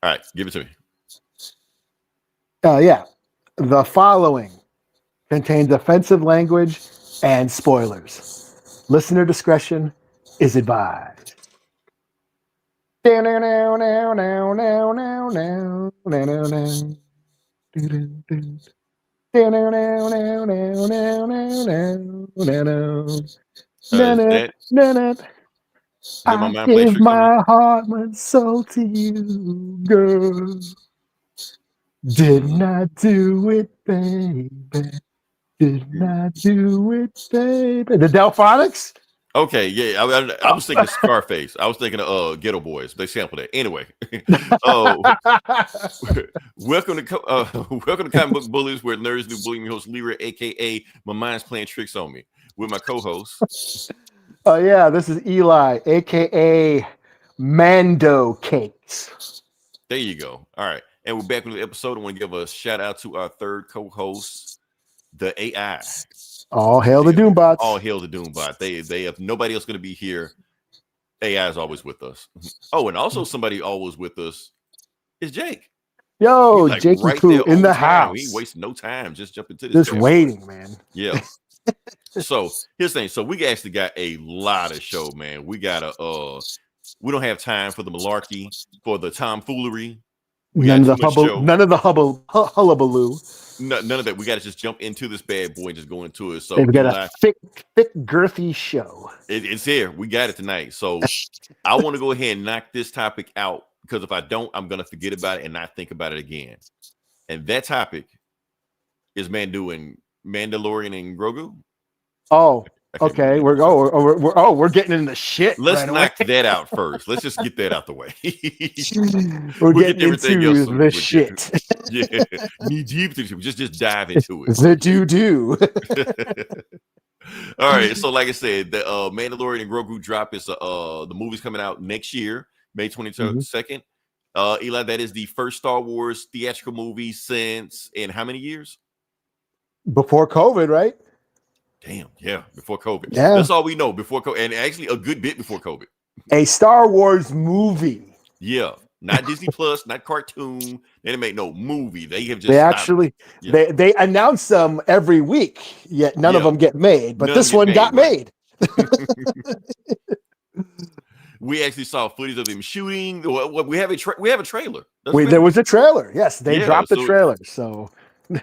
All right, give it to me. Yeah. The following contains offensive language and spoilers. Listener discretion is advised. Is that my I mind playing give tricks on me? my heart and soul to you, girl. Didn't I do it, baby? Didn't I do it, baby? The Delphonics? Okay, yeah, I was thinking Scarface. I was thinking of Ghetto Boys. They sampled it anyway. Oh, welcome to welcome to Comic Book Bullies, where nerds do bullying. Host Lyra, aka My Mind's Playing Tricks on Me, with my co-host. Oh yeah, this is Eli, aka Mando Cakes. There you go. All right, and we're back with the episode. I want to give a shout out to our third co-host, the AI. All hail the Doombots. All hail the Doombot. They have nobody else going to be here. AI is always with us. Oh, and also somebody always with us is Jake. Yo, like Jake right Pooh in the time. house. He wasting no time. Just jump into this. Just waiting, man. Yeah. So here's the thing. So we actually got a lot of show, man. We got we don't have time for the malarkey, for the tomfoolery. None of the hullabaloo. None of that. We got to just jump into this bad boy and just go into it. So we got a thick, girthy show. It's here. We got it tonight. So I want to go ahead and knock this topic out, because if I don't, I'm going to forget about it and not think about it again. And that topic is Mandalorian and Grogu. Oh, okay. We're getting into shit. Let's knock that out first. Let's just get that out the way. we're getting into the shit. Yeah, knee deep. Just dive into it. The do. All right. So, like I said, the Mandalorian and Grogu drop is the movie's coming out next year, May 22nd. Eli, that is the first Star Wars theatrical movie since in how many years? Before COVID, right? Damn, yeah, before COVID. Yeah. That's all we know before COVID, and actually a good bit before COVID. A Star Wars movie. Yeah, not Disney Plus, not cartoon. They didn't make no movie. They have just they announce them every week, yet none of them get made. But this one got made. We actually saw footage of them shooting. We have a trailer. There was a trailer. Yes, they dropped the trailer, so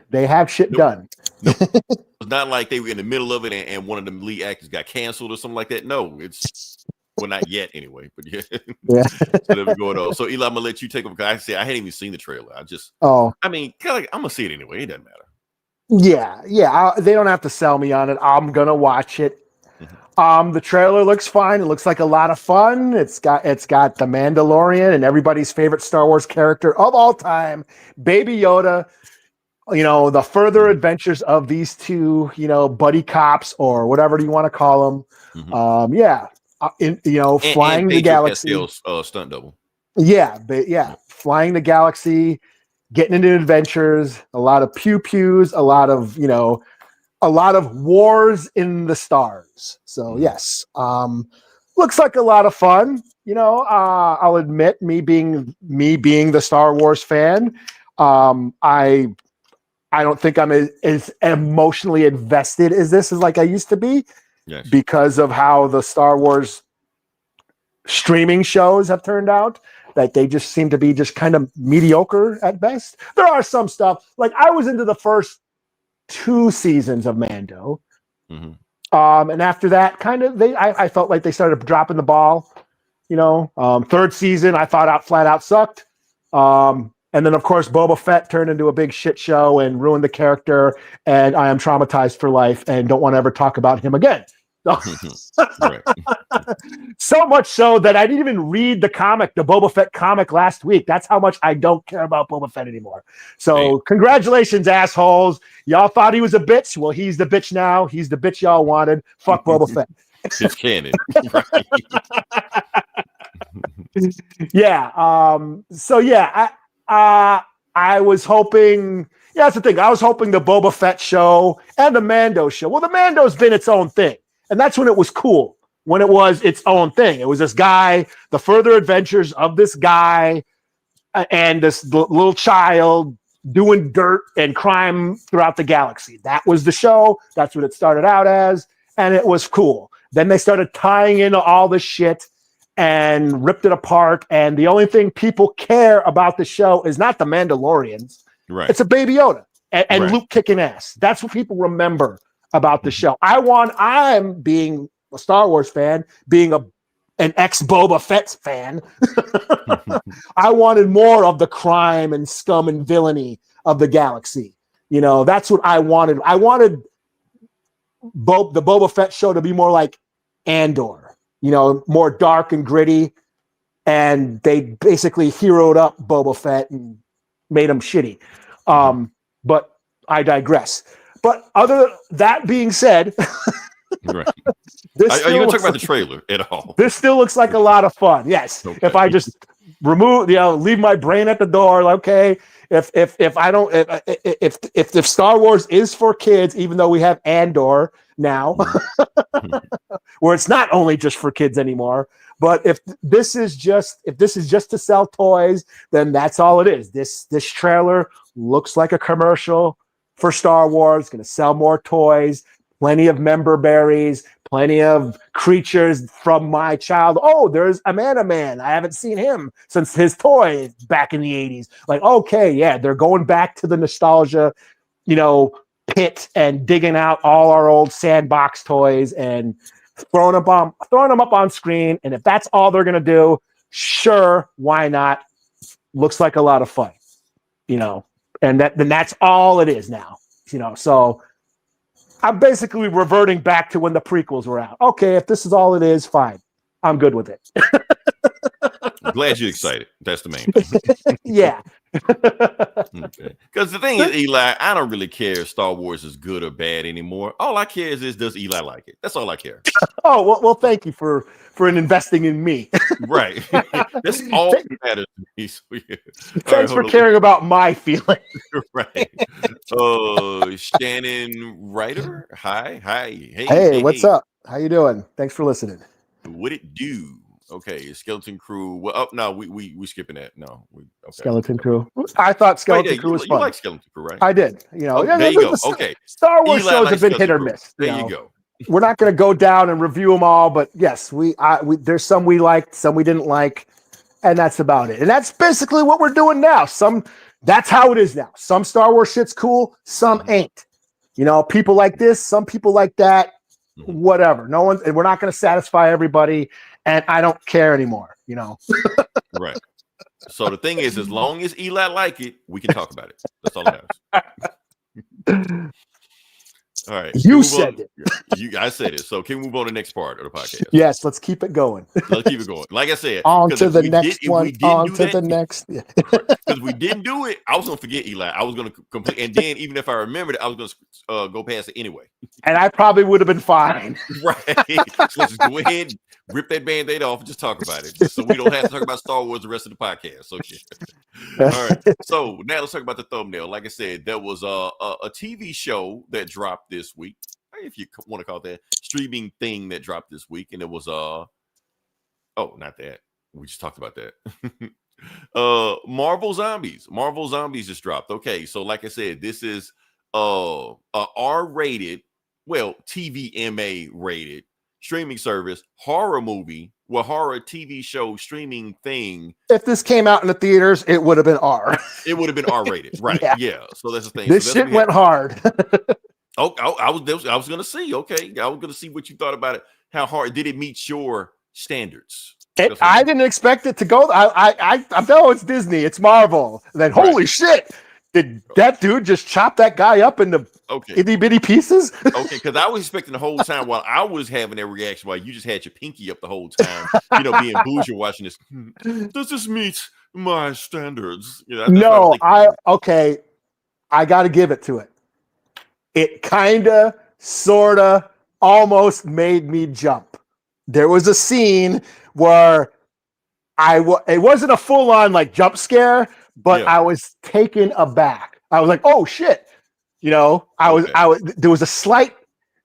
they have shit done. It's not like they were in the middle of it and one of the lead actors got canceled or something like that. No, not yet anyway. But yeah. So they were going on. So Eli, I'm gonna let you take over, because I hadn't even seen the trailer. I mean, kind of like, I'm gonna see it anyway. It doesn't matter. Yeah. They don't have to sell me on it. I'm gonna watch it. The trailer looks fine. It looks like a lot of fun. It's got the Mandalorian and everybody's favorite Star Wars character of all time, Baby Yoda. You know, the further adventures of these two, buddy cops or whatever you want to call them. Flying the galaxy. Stunt double. Flying the galaxy, getting into adventures, a lot of pew-pews, a lot of wars in the stars. So yes, looks like a lot of fun. I'll admit, me being the Star Wars fan, I don't think I'm as emotionally invested as this is like I used to be, because of how the Star Wars streaming shows have turned out. That they just seem to be just kind of mediocre at best. There are some stuff, like I was into the first 2 seasons of Mando, and after that, I felt like they started dropping the ball. Third season I thought flat out sucked. And then, of course, Boba Fett turned into a big shit show and ruined the character, and I am traumatized for life and don't want to ever talk about him again. So much so that I didn't even read the Boba Fett comic last week. That's how much I don't care about Boba Fett anymore. So congratulations, assholes. Y'all thought he was a bitch. Well, he's the bitch now. He's the bitch y'all wanted. Fuck Boba Fett. It's canon. I was hoping, that's the thing. I was hoping the Boba Fett show and the Mando show. Well, the Mando's been its own thing. And that's when it was cool, when it was its own thing. It was this guy, the further adventures of this guy. and this little child doing dirt and crime throughout the galaxy. That was the show. That's what it started out as, and it was cool. Then they started tying into all this shit and ripped it apart. And the only thing people care about the show is not the Mandalorians. Right. It's a Baby Yoda and Luke kicking ass. That's what people remember about the show. I'm being a Star Wars fan, being an ex-Boba Fett fan. I wanted more of the crime and scum and villainy of the galaxy. That's what I wanted. I wanted the Boba Fett show to be more like Andor, more dark and gritty. And they basically heroed up Boba Fett and made him shitty. But I digress. But that being said, right. Are you going to talk about the trailer at all? This still looks like a lot of fun. Yes. Okay. If I just leave my brain at the door, okay. If Star Wars is for kids, even though we have Andor now, where it's not only just for kids anymore, but if this is just to sell toys, then that's all it is. This trailer looks like a commercial for Star Wars. Going to sell more toys. Plenty of member berries, plenty of creatures from my child. Oh, there's Amanda Man. I haven't seen him since his toy back in the 80s. Like, okay, yeah, they're going back to the nostalgia, pit and digging out all our old sandbox toys and throwing them up on screen. And if that's all they're gonna do, sure, why not? Looks like a lot of fun, and that's all it is now, So I'm basically reverting back to when the prequels were out. Okay, if this is all it is, fine. I'm good with it. I'm glad you're excited. That's the main thing. Yeah. Okay. Because the thing is, Eli, I don't really care if Star Wars is good or bad anymore. All I care is does Eli like it? That's all I care. Oh, well, thank you for investing in me. Right. That's all that matters to me. So, yeah. Thanks for caring about my feelings. Right. Shannon Ryder. Hi. Hey, what's up? How you doing? Thanks for listening. What it do? Okay, Skeleton Crew. Well, no, we skipping that. No, okay. Skeleton Crew. I thought Skeleton Crew was fun. You like Skeleton Crew, right? I did. There you go. Okay. Star Wars shows have been hit or miss. There you go. We're not going to go down and review them all, but yes, there's some we liked, some we didn't like, and that's about it. And that's basically what we're doing now. That's how it is now. Some Star Wars shit's cool, some ain't. People like this, some people like that. Whatever. And we're not going to satisfy everybody, and I don't care anymore, Right. So the thing is, as long as Eli like it, we can talk about it. That's all that matters. All right. You said it. I said it. So can we move on to the next part of the podcast? Yes, let's keep it going. Let's keep it going. Like I said, on to the next one. On to the next. Because we didn't do it, I was going to forget Eli. I was going to complete. And then even if I remembered it, I was going to go past it anyway. And I probably would have been fine. Right. So let's just go ahead, rip that Band-Aid off, and just talk about it. So we don't have to talk about Star Wars the rest of the podcast. Okay. All right. So now let's talk about the thumbnail. Like I said, there was a TV show that dropped this week, if you want to call it that, streaming thing that dropped this week, and it was not that. We just talked about that. Marvel Zombies. Marvel Zombies just dropped. Okay, so like I said, this is a R-rated, TVMA rated streaming service horror movie, horror TV show streaming thing. If this came out in the theaters, it would have been R. It would have been R-rated, right? Yeah. So that's the thing. This shit went hard. I was gonna see. Okay, I was gonna see what you thought about it. How hard did it meet your standards? I didn't expect it to go. I know it's Disney, it's Marvel. Then holy shit, did that dude just chop that guy up into itty bitty pieces? Okay, because I was expecting the whole time while I was having that reaction, while you just had your pinky up the whole time, being bougie watching this. Does this meet my standards? No, I got to give it to it. It kinda, sorta, almost made me jump. There was a scene where it wasn't a full-on jump scare, but I was taken aback. I was like, "Oh shit!" There was a slight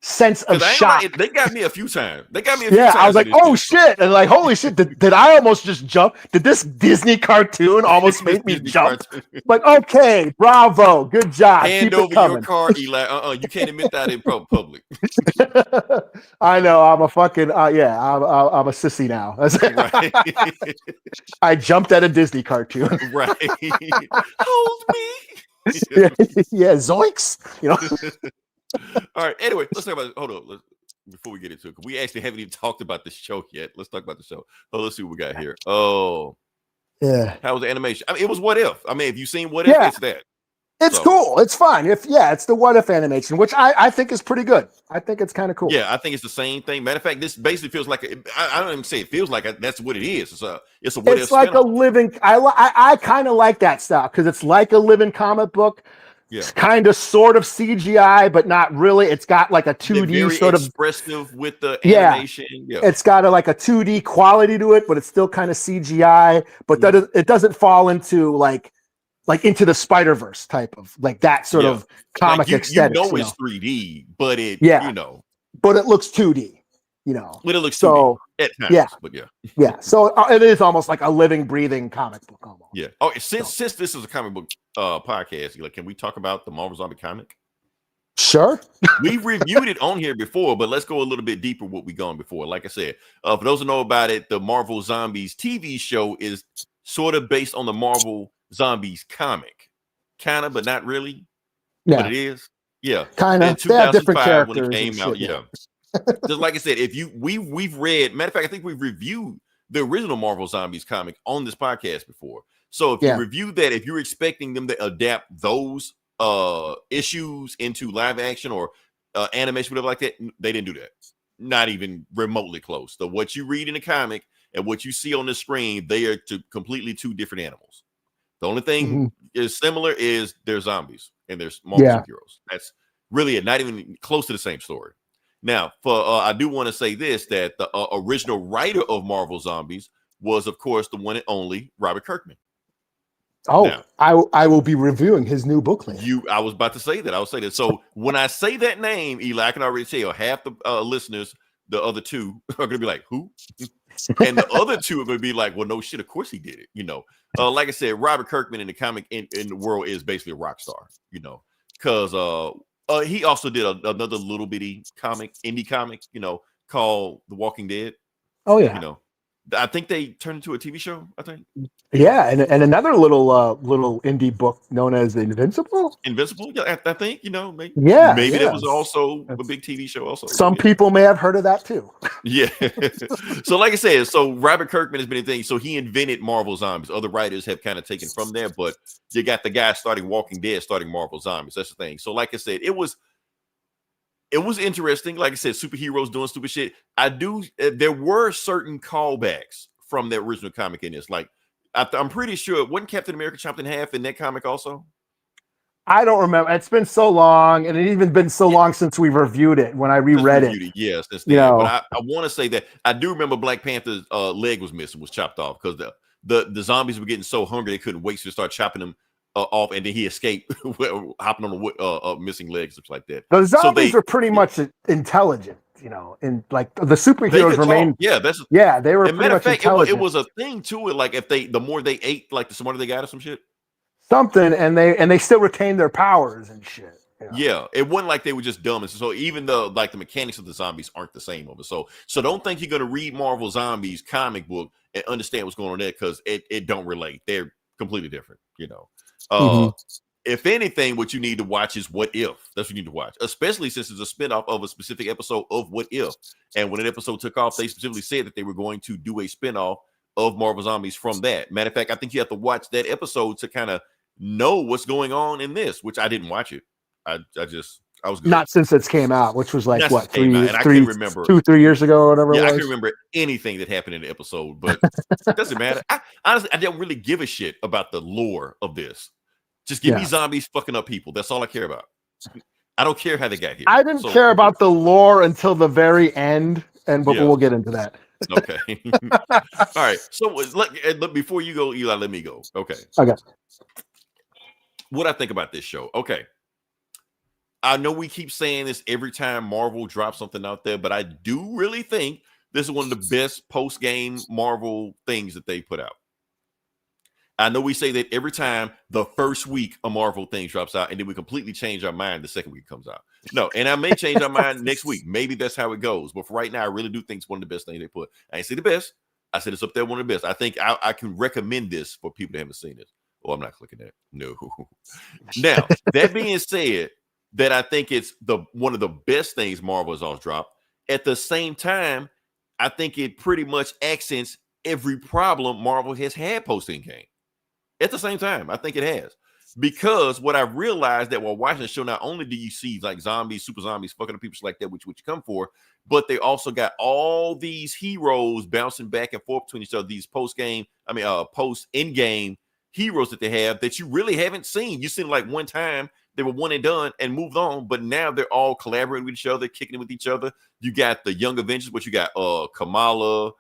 sense of shock. They got me a few times. I was like, oh shit. And like, holy shit, did I almost just jump? Did this Disney cartoon almost make me jump? Like, okay, bravo, good job. Hand over your car, Eli. You can't admit that in public. I know, I'm a fucking I'm a sissy now. Right. I jumped at a Disney cartoon. Right. Hold me. Yeah, zoinks. All right. Anyway, let's talk about. Hold on. Before we get into it, we actually haven't even talked about the show yet. Let's talk about the show. Oh, let's see what we got here. Oh, yeah. How was the animation? I mean, it was What If. I mean, if you've seen What If, it's that. It's cool. It's fine. It's the What If animation, which I think is pretty good. I think it's kind of cool. Yeah, I think it's the same thing. Matter of fact, this basically feels like I don't even say it feels like that's what it is. It's a What If. It's like a living. I kind of like that style because it's like a living comic book. Yeah. It's kind of sort of CGI, but not really. It's got like a 2D sort of expressive with the animation. Yeah. It's got like a 2D quality to it, but it's still kind of CGI. But it doesn't fall into like into the Spider-Verse type of like that sort of comic aesthetic. It's 3D, but but it looks 2D. But it looks 2D at times, but So it is almost like a living, breathing comic book almost. Yeah. Oh, since this is a comic book podcast, can we talk about the Marvel Zombie comic? Sure. We reviewed it on here before, but let's go a little bit deeper what we gone before. Like I said, for those who know about it, the Marvel Zombies TV show is sort of based on the Marvel Zombies comic, kind of, but not really. Yeah, but it is. Yeah, kind of. They have different characters when it came out. Yeah. Just like I said, we've read, matter of fact, I think we've reviewed the original Marvel Zombies comic on this podcast before. So if you review that, if you're expecting them to adapt those issues into live action or animation, whatever like that, they didn't do that. Not even remotely close. So what you read in the comic and what you see on the screen, they are completely two different animals. The only thing is similar is they're zombies and there's Marvel superheroes. That's really it. Not even close to the same story. Now, I do want to say this, that the original writer of Marvel Zombies was, of course, the one and only Robert Kirkman. Oh, now, I will be reviewing his new book later. I was about to say that. I will say that. So when I say that name, Eli, I can already tell half the listeners, the other two, are going to be like, who? And the other two are going to be like, well, no shit, of course he did it. Like I said, Robert Kirkman in the comic in the world is basically a rock star, because he also did another little bitty indie comic, called The Walking Dead. Oh yeah. I think they turned into a TV show, I think. Yeah, and another little indie book known as Invincible. Yeah, I think, maybe that was also a big TV show also. Some people may have heard of that too. Yeah. So like I said, so Robert Kirkman has been a thing. So he invented Marvel Zombies. Other writers have kind of taken from there, but you got the guy starting Walking Dead, starting Marvel Zombies. That's the thing. So like I said, it was interesting. Like I said, superheroes doing stupid shit. There were certain callbacks from the original comic in this. Like, I'm pretty sure, wasn't Captain America chopped in half in that comic also? I don't remember. It's been so long, and it even been so long since we reviewed it when I reread it. Yes, but I want to say that I do remember Black Panther's leg was missing, was chopped off, because the zombies were getting so hungry they couldn't wait to start chopping them off, and then he escaped hopping on the missing legs, stuff like that. The zombies are pretty much intelligent, and like the superheroes remain. They were pretty much intelligent. It was a thing to it. Like the more they ate, like the smarter they got or some shit. Something, and they still retain their powers and shit. Yeah, it wasn't like they were just dumb. And so even though like the mechanics of the zombies aren't the same of it. So don't think you're gonna read Marvel Zombies comic book and understand what's going on there, because it don't relate. They're completely different, If anything, what you need to watch is What If. That's what you need to watch, especially since it's a spinoff of a specific episode of What If. And when an episode took off, they specifically said that they were going to do a spinoff of Marvel Zombies from that. Matter of fact, I think you have to watch that episode to kind of know what's going on in this, which I didn't watch it. I was good. Not since it came out, which was like what, 3 years ago or whatever. Yeah, I can remember anything that happened in the episode, but it doesn't matter. Honestly, I don't really give a shit about the lore of this. Just give me zombies fucking up people. That's all I care about. I don't care how they got here. I didn't care about the lore until the very end, but we'll get into that. Okay. All right. So look, before you go, Eli, let me go. Okay. Okay. What I think about this show. Okay. I know we keep saying this every time Marvel drops something out there, but I do really think this is one of the best post-game Marvel things that they put out. I know we say that every time the first week a Marvel thing drops out, and then we completely change our mind the second week it comes out. No, and I may change our mind next week. Maybe that's how it goes. But for right now, I really do think it's one of the best things they put. I ain't say the best. I said it's up there, one of the best. I think I can recommend this for people that haven't seen this. Oh, I'm not clicking that. No. Now, that being said, that I think it's one of the best things Marvel has always dropped. At the same time, I think it pretty much accents every problem Marvel has had posting game. At the same time, I think it has. Because what I realized that while watching the show, not only do you see like zombies, super zombies, fucking up people like that, which you come for, but they also got all these heroes bouncing back and forth between each other, these post-in-game heroes that they have that you really haven't seen. You've seen like one time, they were one and done and moved on, but now they're all collaborating with each other, kicking it with each other. You got the Young Avengers, but you got Kamala,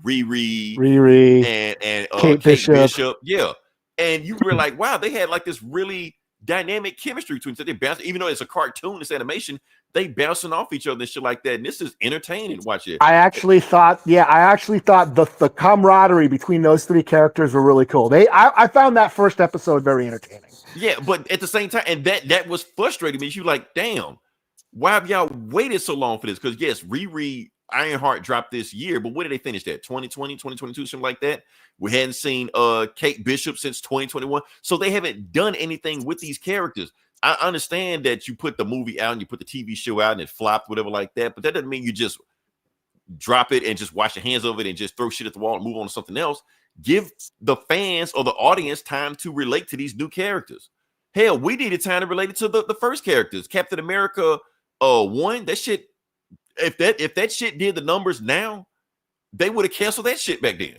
Riri, and Kate Bishop. Yeah. And you were like, wow, they had like this really dynamic chemistry between them. They bounce, even though it's a cartoon, it's animation, they bouncing off each other and shit like that. And this is entertaining. Watch it. I actually thought the camaraderie between those three characters were really cool. I found that first episode very entertaining. Yeah, but at the same time, and that was frustrating me. You like, damn, why have y'all waited so long for this? Because yes, Riri Ironheart dropped this year, but when did they finish that? 2020, 2022, something like that. We hadn't seen Kate Bishop since 2021. So they haven't done anything with these characters. I understand that you put the movie out and you put the TV show out and it flopped, whatever like that, but that doesn't mean you just drop it and just wash your hands of it and just throw shit at the wall and move on to something else. Give the fans or the audience time to relate to these new characters. Hell, we needed time to relate it to the first characters. Captain America 1, that shit, if that shit did the numbers now, they would have canceled that shit back then.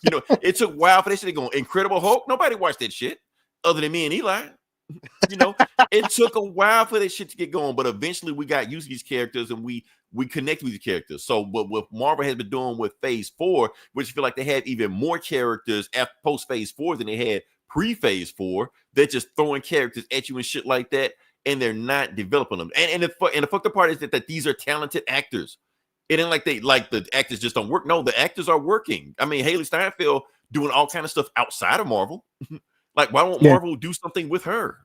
You know, it took a while for that shit to go. Incredible Hulk, nobody watched that shit other than me and Eli. You know, it took a while for that shit to get going, but eventually we got used to these characters and we connect with these characters. So what Marvel has been doing with Phase 4, which I feel like they have even more characters after post Phase 4 than they had pre-Phase 4, they're just throwing characters at you and shit like that, and they're not developing them. And the fucked up part is that these are talented actors. It ain't like the actors just don't work. No, the actors are working. I mean, Haley Steinfeld doing all kind of stuff outside of Marvel. Like, why won't Marvel do something with her?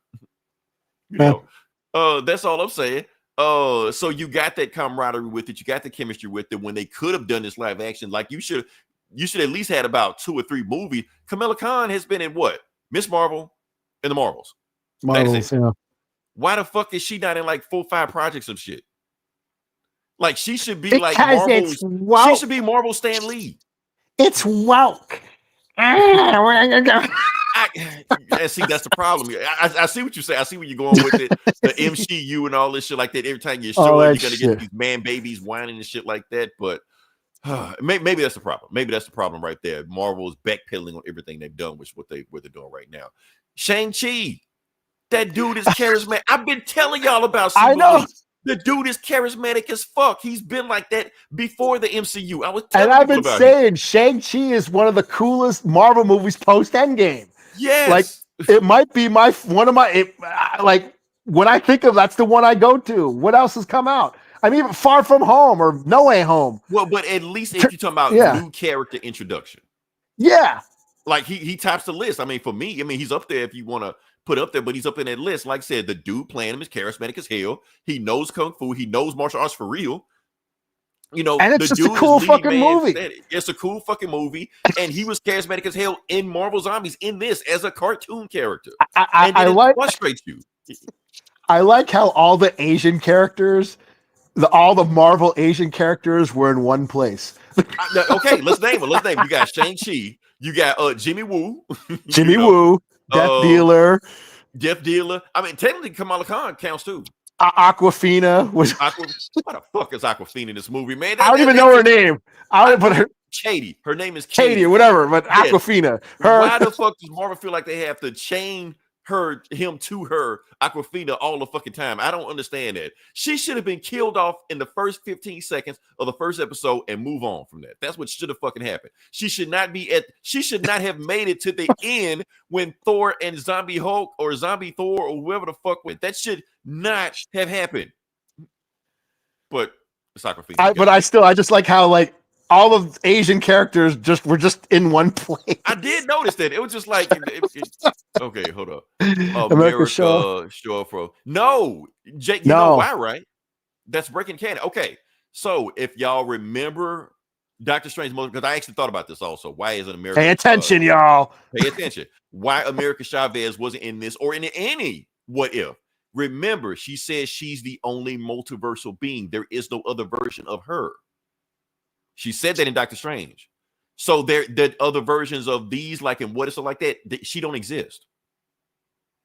You know, that's all I'm saying. So you got that camaraderie with it. You got the chemistry with it. When they could have done this live action, like you should at least had about 2 or 3 movies. Kamala Khan has been in what? Miss Marvel and the Marvels. Yeah. Why the fuck is she not in like 4 or 5 projects of shit? Like she should be like Marvel. She should be Marvel Stan Lee. It's woke. I see that's the problem. I see what you say. I see where you're going with it. The MCU and all this shit like that. Every time you show it, you're gonna get these man babies whining and shit like that. But maybe that's the problem. Maybe that's the problem right there. Marvel's backpedaling on everything they've done, which is what they're doing right now. Shang-Chi, that dude is charismatic. I've been telling y'all about. CBB. I know. The dude is charismatic as fuck. He's been like that before the MCU. I've been saying Shang-Chi is one of the coolest Marvel movies post Endgame. Yes. Like it might be like when I think of that's the one I go to. What else has come out? I mean, Far From Home or No Way Home. Well, but at least if you're talking about new character introduction. Yeah. Like he tops the list. I mean, for me, he's up there if you want to put up there, but he's up in that list. Like I said, the dude playing him is charismatic as hell. He knows kung fu. He knows martial arts for real. You know, and it's just a cool fucking movie. It's a cool fucking movie, and he was charismatic as hell in Marvel Zombies in this as a cartoon character. I like frustrates you. I like how all the Asian characters, all the Marvel Asian characters were in one place. Okay, let's name it. You got Shang-Chi. You got Jimmy Woo. Jimmy Woo. Death Dealer. I mean, technically, Kamala Khan counts too. Aquafina was. What the fuck is Aquafina in this movie, man? I don't even know her name. I don't put her. Katie. Her name is Katie or whatever, but Aquafina. Why the fuck does Marvel feel like they have to chain him to her Aquafina all the fucking time. I don't understand that. She should have been killed off in the first 15 seconds of the first episode and move on from that. That's what should have fucking happened. She should not have made it to the end when Thor and Zombie Hulk or Zombie Thor or whoever the fuck went. That should not have happened. But it's Aquafina. I just like how like all of Asian characters were just in one place. I did notice that. It was just like, okay, hold up. America Shore. No, Jake, you know why, right? That's breaking canon. Okay, so if y'all remember Doctor Strange, because I actually thought about this also. Why isn't America? Pay attention, y'all. Pay attention. Why America Chavez wasn't in this or in any What If? Remember, she says she's the only multiversal being. There is no other version of her. She said that in Doctor Strange. So there other versions of these, like in What If, like that, she don't exist.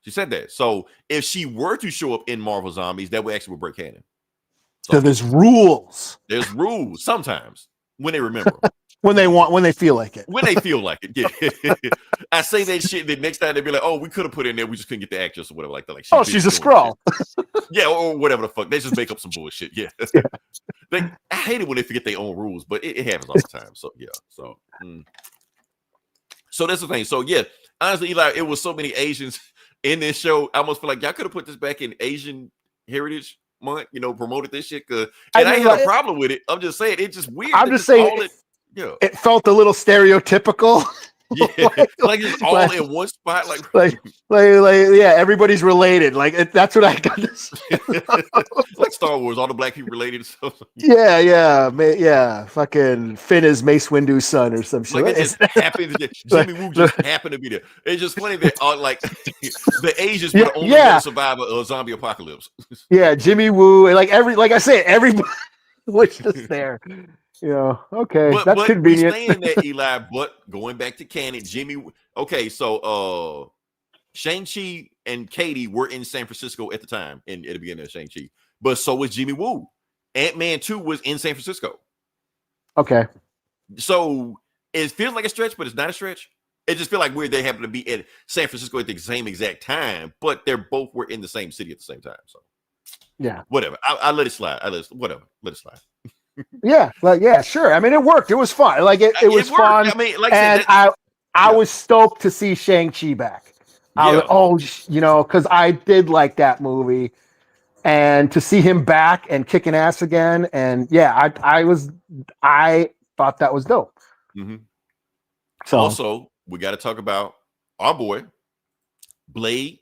She said that. So if she were to show up in Marvel Zombies, that would actually break canon. So there's rules. There's rules sometimes when they remember. when they feel like it. When they feel like it. Yeah. I say that shit, the next time they'd be like, oh, we could have put in there, we just couldn't get the actress or whatever like that. Like, she's a Skrull. Yeah, or whatever the fuck. They just make up some bullshit. Yeah. I hate it when they forget their own rules, but it happens all the time. So yeah. So that's the thing. So yeah, honestly, Eli, it was so many Asians in this show. I almost feel like y'all could have put this back in Asian Heritage Month, promoted this shit. And I ain't had a problem with it. I'm just saying it's just weird. I'm just saying it felt a little stereotypical. Yeah, like it's all in one spot. Like yeah, everybody's related. Like that's what I got to say. Like Star Wars, all the black people related. So. Yeah. Fucking Finn is Mace Windu's son or some shit. Like it just happened. Jimmy Woo just happened to be there. It's just funny that like the Asians were the only one to survive a zombie apocalypse. Yeah, Jimmy Woo, like I said, everybody was just there. Okay, that's convenient. Saying that, Eli, but going back to canon, Jimmy. Okay, so Shang-Chi and Katie were in San Francisco at the time, at the beginning of Shang-Chi, but so was Jimmy Woo. Ant-Man 2 was in San Francisco. Okay, so it feels like a stretch, but it's not a stretch. It just feels like weird they happen to be at San Francisco at the same exact time, but they're both were in the same city at the same time. So yeah, whatever. I let it slide. Let it slide. Yeah, sure. I mean, it worked. It was fun. Like it was fun. I mean, like I was stoked to see Shang-Chi back. I was because I did like that movie, and to see him back and kicking ass again, and I thought that was dope. Mm-hmm. So also, we got to talk about our boy Blade,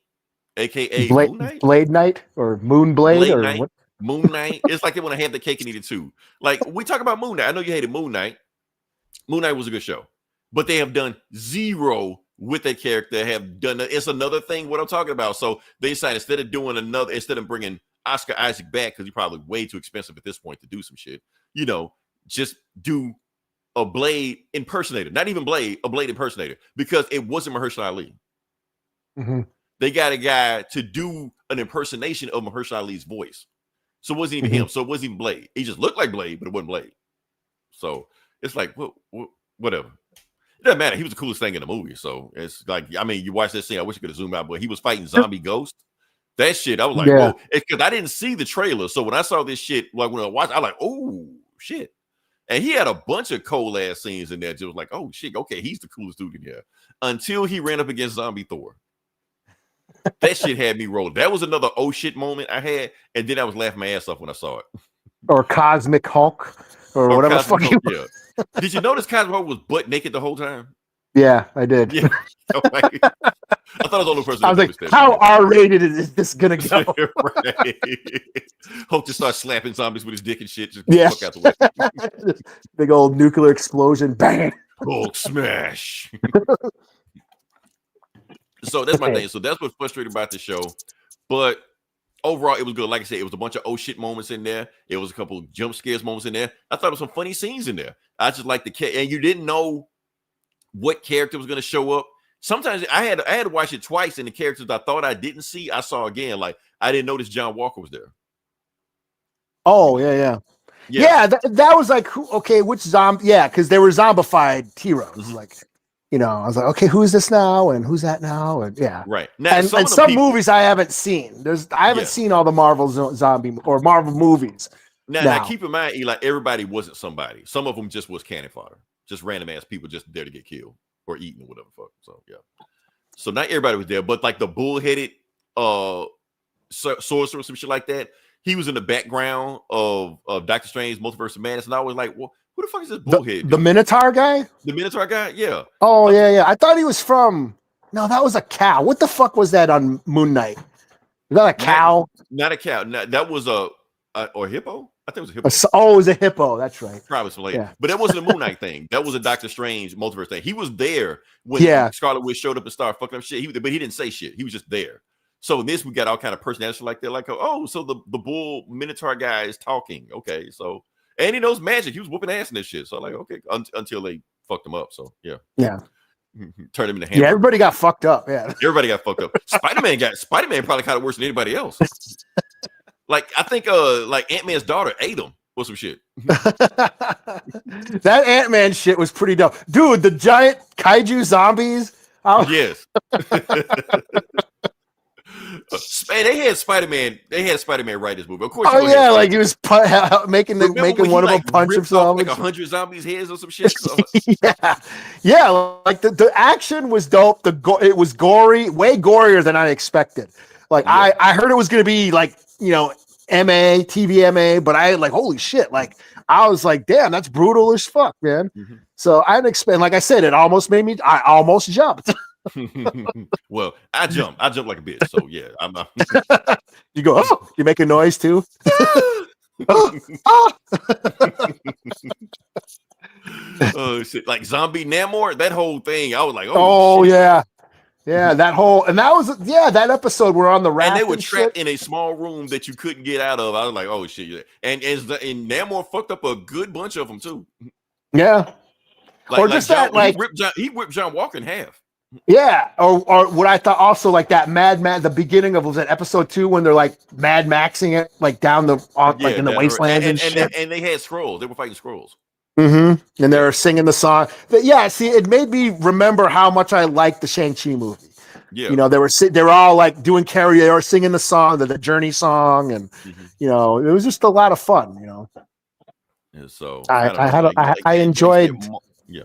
aka Moon Knight? Blade Knight or Moon Blade or Knight. What? Moon Knight. It's like they want to have the cake and eat it too. Like we talk about Moon Knight. I know you hated Moon Knight. Moon Knight was a good show, but they have done zero with that character. It's another thing what I'm talking about. So they decided instead of bringing Oscar Isaac back because he's probably way too expensive at this point to do some shit. Just do a Blade impersonator, not even Blade, a Blade impersonator because it wasn't Mahershala Ali. Mm-hmm. They got a guy to do an impersonation of Mahershala Ali's voice. So it wasn't even him. So it wasn't even Blade. He just looked like Blade, but it wasn't Blade. So it's like, whatever. It doesn't matter. He was the coolest thing in the movie. So it's like, I mean, you watch that scene. I wish you could have zoomed out, but he was fighting zombie ghosts. That shit, I was like, whoa. It's because I didn't see the trailer. So when I saw this shit, like when I watched, I was like, oh, shit. And he had a bunch of cold ass scenes in there. Just like, oh, shit. Okay, he's the coolest dude in here. Until he ran up against Zombie Thor. That shit had me roll. That was another oh shit moment I had, and then I was laughing my ass off when I saw it. Or Cosmic Hulk, or whatever the fuck. Yeah. Did you notice Cosmic Hulk was butt naked the whole time? Yeah, I did. Yeah. I thought I was the only person. I was like, how R-rated is this gonna go? Right. Hulk just starts slapping zombies with his dick and shit. Just fuck out the way. Big old nuclear explosion, bang! Hulk smash. So that's my thing. So that's what's frustrating about the show. But overall, it was good. Like I said, it was a bunch of oh shit moments in there. It was a couple of jump scares moments in there. I thought it was some funny scenes in there. I just like and you didn't know what character was going to show up. Sometimes I had to watch it twice, and the characters I thought I didn't see, I saw again. Like I didn't notice John Walker was there. Oh yeah. That was like, okay, which zombie? Yeah, because they were zombified heroes. Mm-hmm. Like, I was like, okay, who's this now and who's that now, and yeah, right. Now, and some movies I haven't seen. I haven't seen all the Marvel zombie or Marvel movies. Now keep in mind, Eli, everybody wasn't somebody. Some of them just was cannon fodder, just random ass people just there to get killed or eaten or whatever. Fuck. So yeah. So not everybody was there, but like the bullheaded sorcerer, some shit like that. He was in the background of Doctor Strange Multiverse of Madness, and I was like, well, who the fuck is this bullhead? The Minotaur guy? The Minotaur guy? Yeah. Oh, yeah. I thought he was from... No, that was a cow. What the fuck was that on Moon Knight? Is that a cow? Not a cow. No, that was a hippo? I think it was a hippo. It was a hippo. That's right. Probably something like that. But that wasn't a Moon Knight thing. That was a Doctor Strange Multiverse thing. He was there when Scarlet Witch showed up and started fucking up shit. But he didn't say shit. He was just there. So in this, we got all kind of personalities like that. Like, oh, so the bull Minotaur guy is talking. Okay, so... And he knows magic. He was whooping ass in this shit. So like, okay, until they fucked him up. So yeah. Turned him into hamburger. Yeah, everybody got fucked up. Yeah. Everybody got fucked up. Spider-Man probably kind of worse than anybody else. Like, I think like Ant-Man's daughter ate him or some shit. That Ant-Man shit was pretty dope. Dude, the giant kaiju zombies. Yes. Man, they had Spider-Man write this movie. Of course. Oh yeah, like he was making one of them punch himself. Like 100 zombies' heads or some shit. So. yeah. Like the action was dope. It was gory, way gorier than I expected. Like I heard it was gonna be like TVMA, but I like holy shit. Like I was like, damn, that's brutal as fuck, man. Mm-hmm. So I didn't expect. Like I said, it almost made me. I almost jumped. Well, I jump like a bitch. So yeah, I'm. You go. Oh, you make a noise too. Oh shit! Like zombie Namor, that whole thing. I was like, oh yeah, that whole and that was that episode. We're on the raft, and they were trapped in a small room that you couldn't get out of. I was like, oh shit! And Namor fucked up a good bunch of them too. Yeah, or just that he whipped John Walker in half. Yeah, or what I thought also like that the beginning of was that episode 2 when they're like Mad Maxing it like down in the wastelands and shit. And they had scrolls. They were fighting scrolls. Mm-hmm. And they were singing the song. But yeah, see, it made me remember how much I liked the Shang-Chi movie. Yeah, they were all like doing karaoke, they were singing the song, the Journey song, and it was just a lot of fun. And so I enjoyed. Yeah.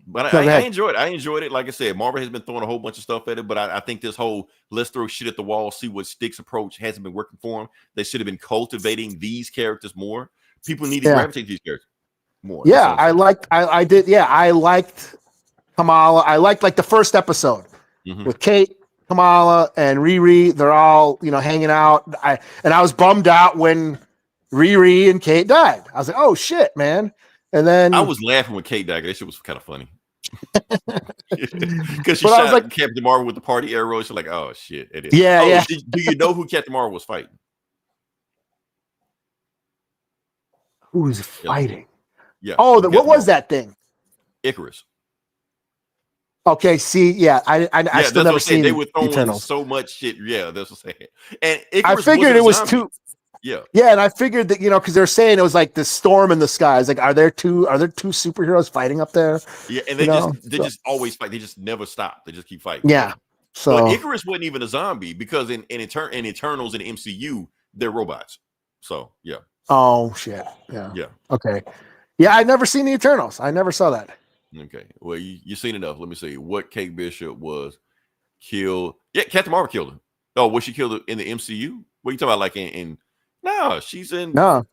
But I enjoyed it. I enjoyed it. Like I said, Marvel has been throwing a whole bunch of stuff at it, but I think this whole let's throw shit at the wall, see what sticks approach hasn't been working for them. They should have been cultivating these characters more. People need to gravitate these characters more. Yeah, I liked Kamala. I liked like the first episode with Kate, Kamala, and Riri. They're all hanging out. I was bummed out when Riri and Kate died. I was like, oh shit, man. And then I was laughing when Kate died. That shit was kind of funny. Because she shot like, Captain Marvel with the party arrow. She's like, oh shit, it is. Yeah. Do you know who Captain Marvel was fighting? Who was fighting? Yeah. Oh, what was that thing? Icarus. Okay. See, I still never seen. They were throwing Eternals. So much shit. Yeah, that's what I'm saying. And Icarus I figured it was too. Yeah, and I figured that because they're saying it was like the storm in the skies. Like, are there two superheroes fighting up there? Yeah, and they just always fight. They just never stop. They just keep fighting. Yeah. So but Icarus wasn't even a zombie because in Eternals in the MCU they're robots. So yeah. Oh shit. Yeah. Yeah. Okay. Yeah, I've never seen the Eternals. I never saw that. Okay. Well, you've seen enough. Let me see what Kate Bishop was killed. Yeah, Captain Marvel killed her. Oh, was she killed in the MCU? What are you talking about? Like in No, she's in. No,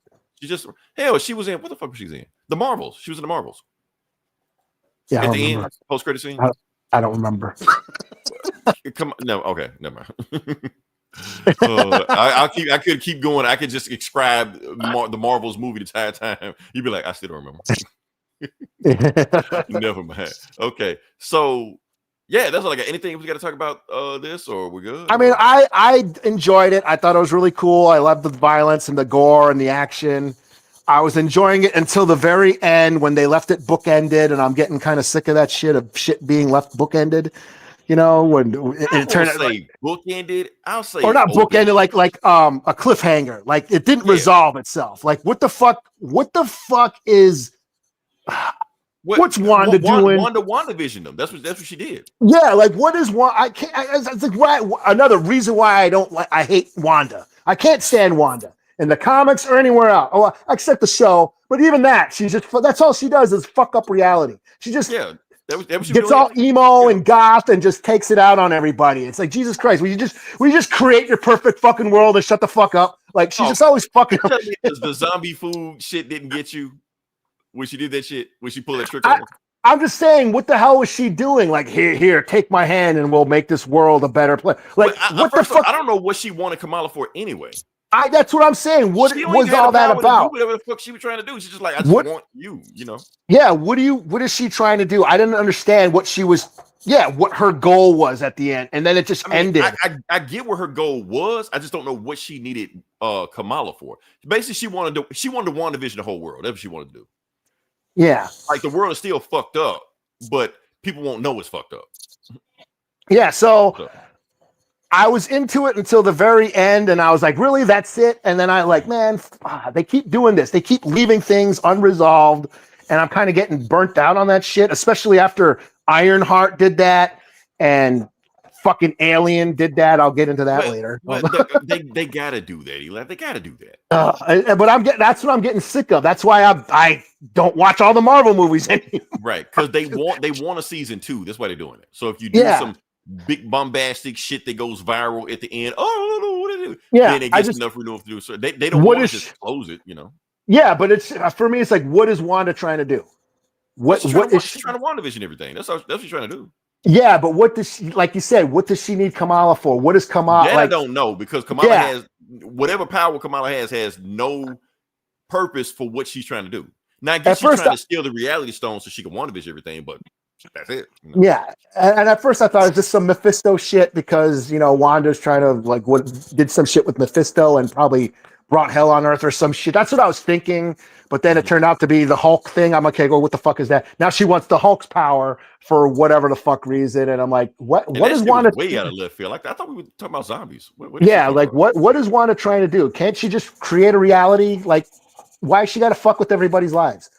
she just she was in. What the fuck was she in? The Marvels. She was in the Marvels. Yeah, at the end, post credit scene. I don't remember. Come on, no, okay, never mind. I could keep going. I could just describe the Marvels movie the entire time. You'd be like, I still don't remember. Never mind. Okay, so. Yeah, that's all I got. Anything we got to talk about this, or we're good? I mean, I enjoyed it. I thought it was really cool. I loved the violence and the gore and the action. I was enjoying it until the very end when they left it bookended, and I'm getting kind of sick of that shit being left bookended. When it turned out like bookended, I'll say, or not bookended, like a cliffhanger. Like it didn't resolve itself. Like what the fuck is? what's Wanda doing? WandaVision them. That's what she did. Yeah, like what is Wanda? I can't. It's like another reason why I don't like. I hate Wanda. I can't stand Wanda in the comics or anywhere else. Oh, except the show. But even that, that's all she does is fuck up reality. She just gets all emo and goth and just takes it out on everybody. It's like, Jesus Christ, will you just create your perfect fucking world and shut the fuck up? Like she's just always fucking up. The zombie food shit didn't get you when she did that shit, when she pulled that trick on. I'm just saying, what the hell was she doing? Like, here, take my hand and we'll make this world a better place. Like, what the fuck? I don't know what she wanted Kamala for anyway. That's what I'm saying. What was all that about? Whatever the fuck she was trying to do. She's just like, I just want you, you know? Yeah. What is she trying to do? I didn't understand what she was. Yeah, what her goal was at the end, and then it just ended. I get where her goal was. I just don't know what she needed Kamala for. Basically, she wanted to WandaVision the whole world. That's what she wanted to do. Yeah, like the world is still fucked up, but people won't know it's fucked up. Yeah, so I was into it until the very end, and I was like, really, that's it? And then I like, man, they keep doing this. They keep leaving things unresolved, and I'm kind of getting burnt out on that shit, especially after Ironheart did that, and fucking Alien did that. I'll get into that later. But they gotta do that, Eli. They gotta do that. But that's what I'm getting sick of. That's why I don't watch all the Marvel movies anymore. Right, because they want a season 2. That's why they're doing it. So if you do some big bombastic shit that goes viral at the end, then it gets enough renewal to do. So they don't want to just close it, you know. Yeah, but it's for me. It's like, what is Wanda trying to do? She's trying to WandaVision everything. That's what she's trying to do. Yeah, but what does she, like you said, what does she need Kamala for? What is Kamala? I don't know, because Kamala has whatever power Kamala has no purpose for what she's trying to do. Now, I guess she's trying to steal the reality stone so she can WandaVision everything, but that's it. You know? Yeah, and at first I thought it was just some Mephisto shit because Wanda's trying to did some shit with Mephisto and probably brought hell on earth or some shit. That's what I was thinking. But then it turned out to be the Hulk thing. I'm okay. Well, what the fuck is that? Now she wants the Hulk's power for whatever the fuck reason, and I'm like, what is Wanda? Way out of left field. Like I thought we were talking about zombies. What is Wanda trying to do? Can't she just create a reality? Like, why she got to fuck with everybody's lives?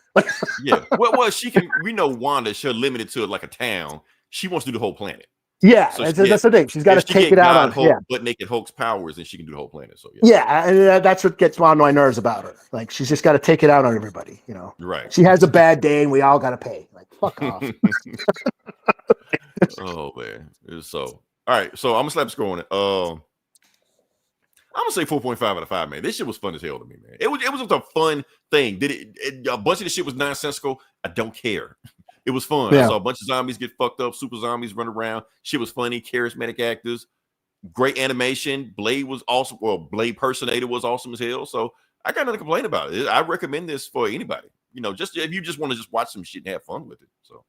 Yeah. Well, she can. We know Wanda. She's limited to like a town. She wants to do the whole planet. Yeah, so that's the thing. She's got to take it out on Hulk, but naked Hulk's powers, and she can do the whole planet. So and that's what gets on my nerves about her. Like she's just got to take it out on everybody. Right? She has a bad day, and we all got to pay. Like fuck off. Oh man, so all right. So I'm gonna slap the score on it. I'm gonna say 4.5 out of 5. Man, this shit was fun as hell to me, man. It was just a fun thing. A bunch of the shit was nonsensical. I don't care. It was fun. Yeah. I saw a bunch of zombies get fucked up, super zombies run around. Shit was funny, charismatic actors, great animation. Blade was awesome. Well, Blade Personator was awesome as hell. So I got nothing to complain about it. I recommend this for anybody. Just if you just want to just watch some shit and have fun with it. So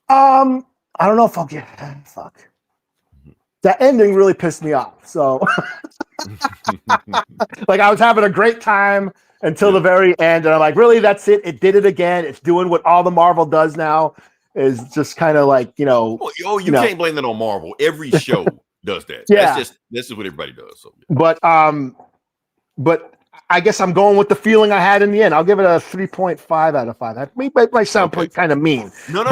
I don't know if I'll get fuck. That ending really pissed me off. So like I was having a great time until the very end, and I'm like, really, that's it? It did it again. It's doing what all the Marvel does now, is just kind of like, you can't blame that on Marvel. Every show does that. Yeah, this is what everybody does. So but I guess I'm going with the feeling I had in the end. I'll give it a 3.5 out of 5. That might sound kind of mean. No.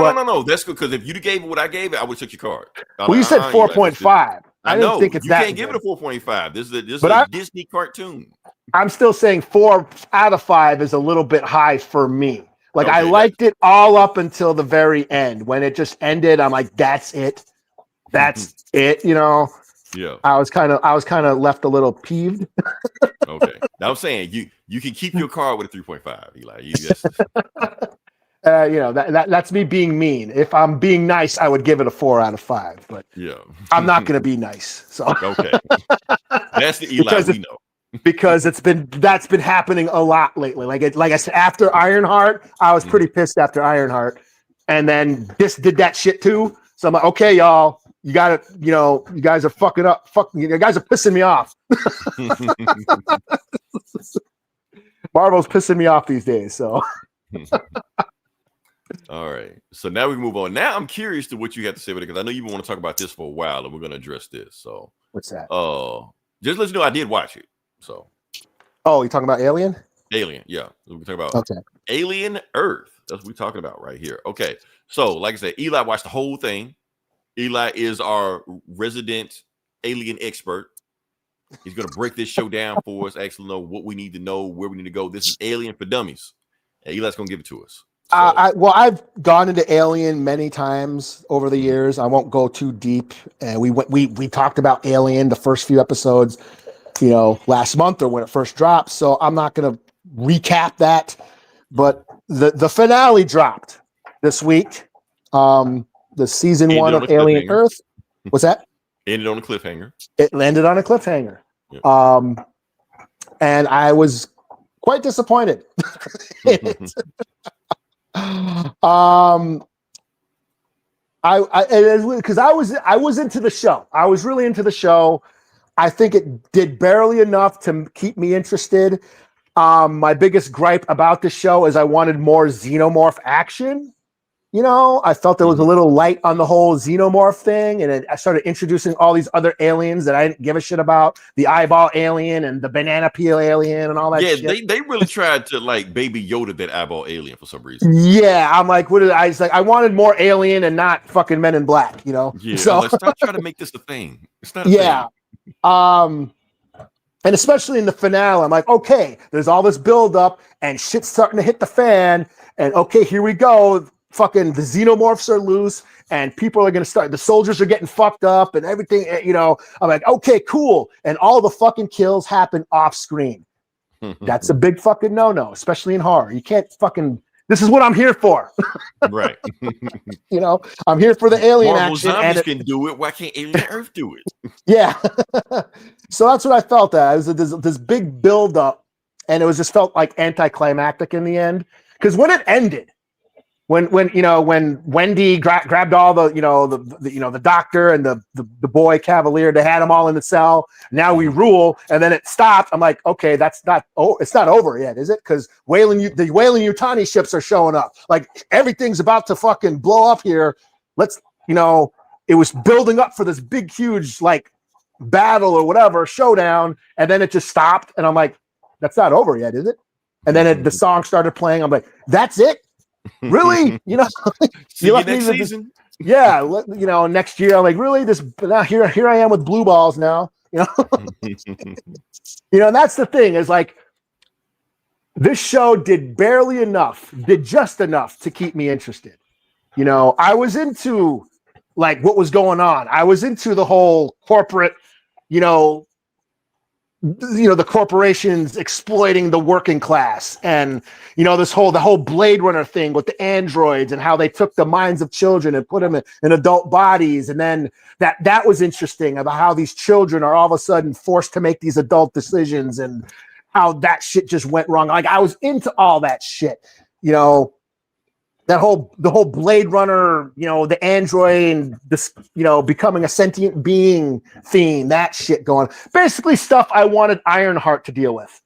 That's good, because if you gave it what I gave it, I would have took your card. You said 4.5. I didn't think it's you that can't give good. it a 4.5. This is a Disney cartoon. I'm still saying 4 out of 5 is a little bit high for me. Like I liked it all up until the very end. When it just ended, I'm like, that's it. That's it. Yeah. I was kind of left a little peeved. Okay. Now I'm saying you can keep your card with a 3.5, Eli. That's me being mean. If I'm being nice, I would give it a 4 out of 5. But I'm not going to be nice. So okay, that's the Eli we know. Because that's been happening a lot lately. Like I said, after Ironheart, I was pretty pissed after Ironheart, and then this did that shit too. So I'm like, okay, y'all, you got it. You guys are fucking up. You guys are pissing me off. Marvel's pissing me off these days. So. All right. So now we can move on. Now I'm curious to what you have to say about it, because I know you want to talk about this for a while, and we're going to address this. So what's that? Just let you know I did watch it. So you talking about Alien? Yeah. We're talking about Alien Earth. That's what we're talking about right here. Okay. So, like I said, Eli watched the whole thing. Eli is our resident alien expert. He's going to break this show down for us, actually know what we need to know, where we need to go. This is Alien for Dummies. And Eli's going to give it to us. So. I've gone into Alien many times over the years. I won't go too deep. And we talked about Alien the first few episodes, last month or when it first dropped. So I'm not going to recap that. But the finale dropped this week. The season 1 of Alien Earth. What's that? Ended on a cliffhanger. It landed on a cliffhanger. Yeah. And I was quite disappointed. Because I was into the show. I was really into the show. I think it did barely enough to keep me interested. My biggest gripe about the show is I wanted more xenomorph action. I felt it was a little light on the whole xenomorph thing, and I started introducing all these other aliens that I didn't give a shit about, the eyeball alien and the banana peel alien and all that shit. Yeah, they really tried to like Baby Yoda that eyeball alien for some reason. Yeah, I'm like, I wanted more alien and not fucking Men in Black, Yeah, so let's not try to make this a thing. It's not a thing. And especially in the finale, I'm like, okay, there's all this buildup and shit's starting to hit the fan, and okay, here we go. Fucking the xenomorphs are loose and people are going to start, the soldiers are getting fucked up and everything, I'm like, okay, cool. And all the fucking kills happen off screen. That's a big fucking no-no, especially in horror. You can't this is what I'm here for. Right. I'm here for the alien Marvel action. Zombies can do it. Why can't Alien Earth do it? Yeah. So that's what I felt that. It was this big build-up and it was just felt like anticlimactic in the end. Because when it ended, when Wendy grabbed all the doctor and the boy Cavalier, they had them all in the cell. Now we rule, and then it stopped. I'm like, okay, it's not over yet, is it? Because the Weyland-Yutani ships are showing up. Like everything's about to fucking blow up here. It was building up for this big, huge like battle or whatever showdown, and then it just stopped. And I'm like, that's not over yet, is it? And then the song started playing. I'm like, that's it. Really? See you next season. Yeah, next year. I'm like, really? Now here I am with blue balls now. And that's the thing is like, this show did just enough to keep me interested. I was into like what was going on. I was into the whole corporate, the corporations exploiting the working class, and the whole Blade Runner thing with the androids and how they took the minds of children and put them in adult bodies, and then that was interesting about how these children are all of a sudden forced to make these adult decisions and how that shit just went wrong. Like I was into all that shit, the whole Blade Runner, the android and this, becoming a sentient being theme, that shit going. Basically stuff I wanted Ironheart to deal with,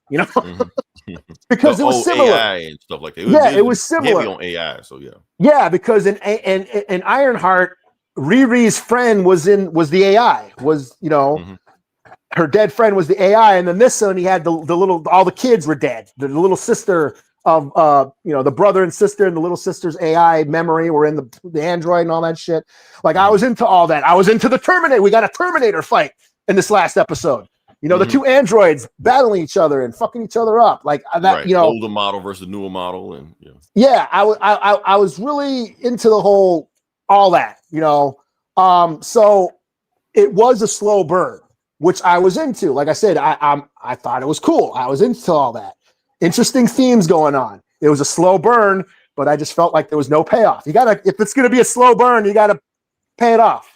because it was similar. AI and stuff like that. It was similar. Heavy on AI, so yeah. Yeah, because in Ironheart, Riri's friend was the AI, her dead friend was the AI, and then this one he had all the kids were dead. The little sister of the brother and sister and the little sister's AI memory were in the android and all that shit. Like I was into all that. I was into the Terminator. We got a Terminator fight in this last episode. The two androids battling each other and fucking each other up. Like that, right. Older model versus newer model, and I was really into the whole all that. So it was a slow burn, which I was into. Like I said, I thought it was cool. I was into all that. Interesting themes going on. It was a slow burn, but I just felt like there was no payoff. If it's going to be a slow burn, you got to pay it off,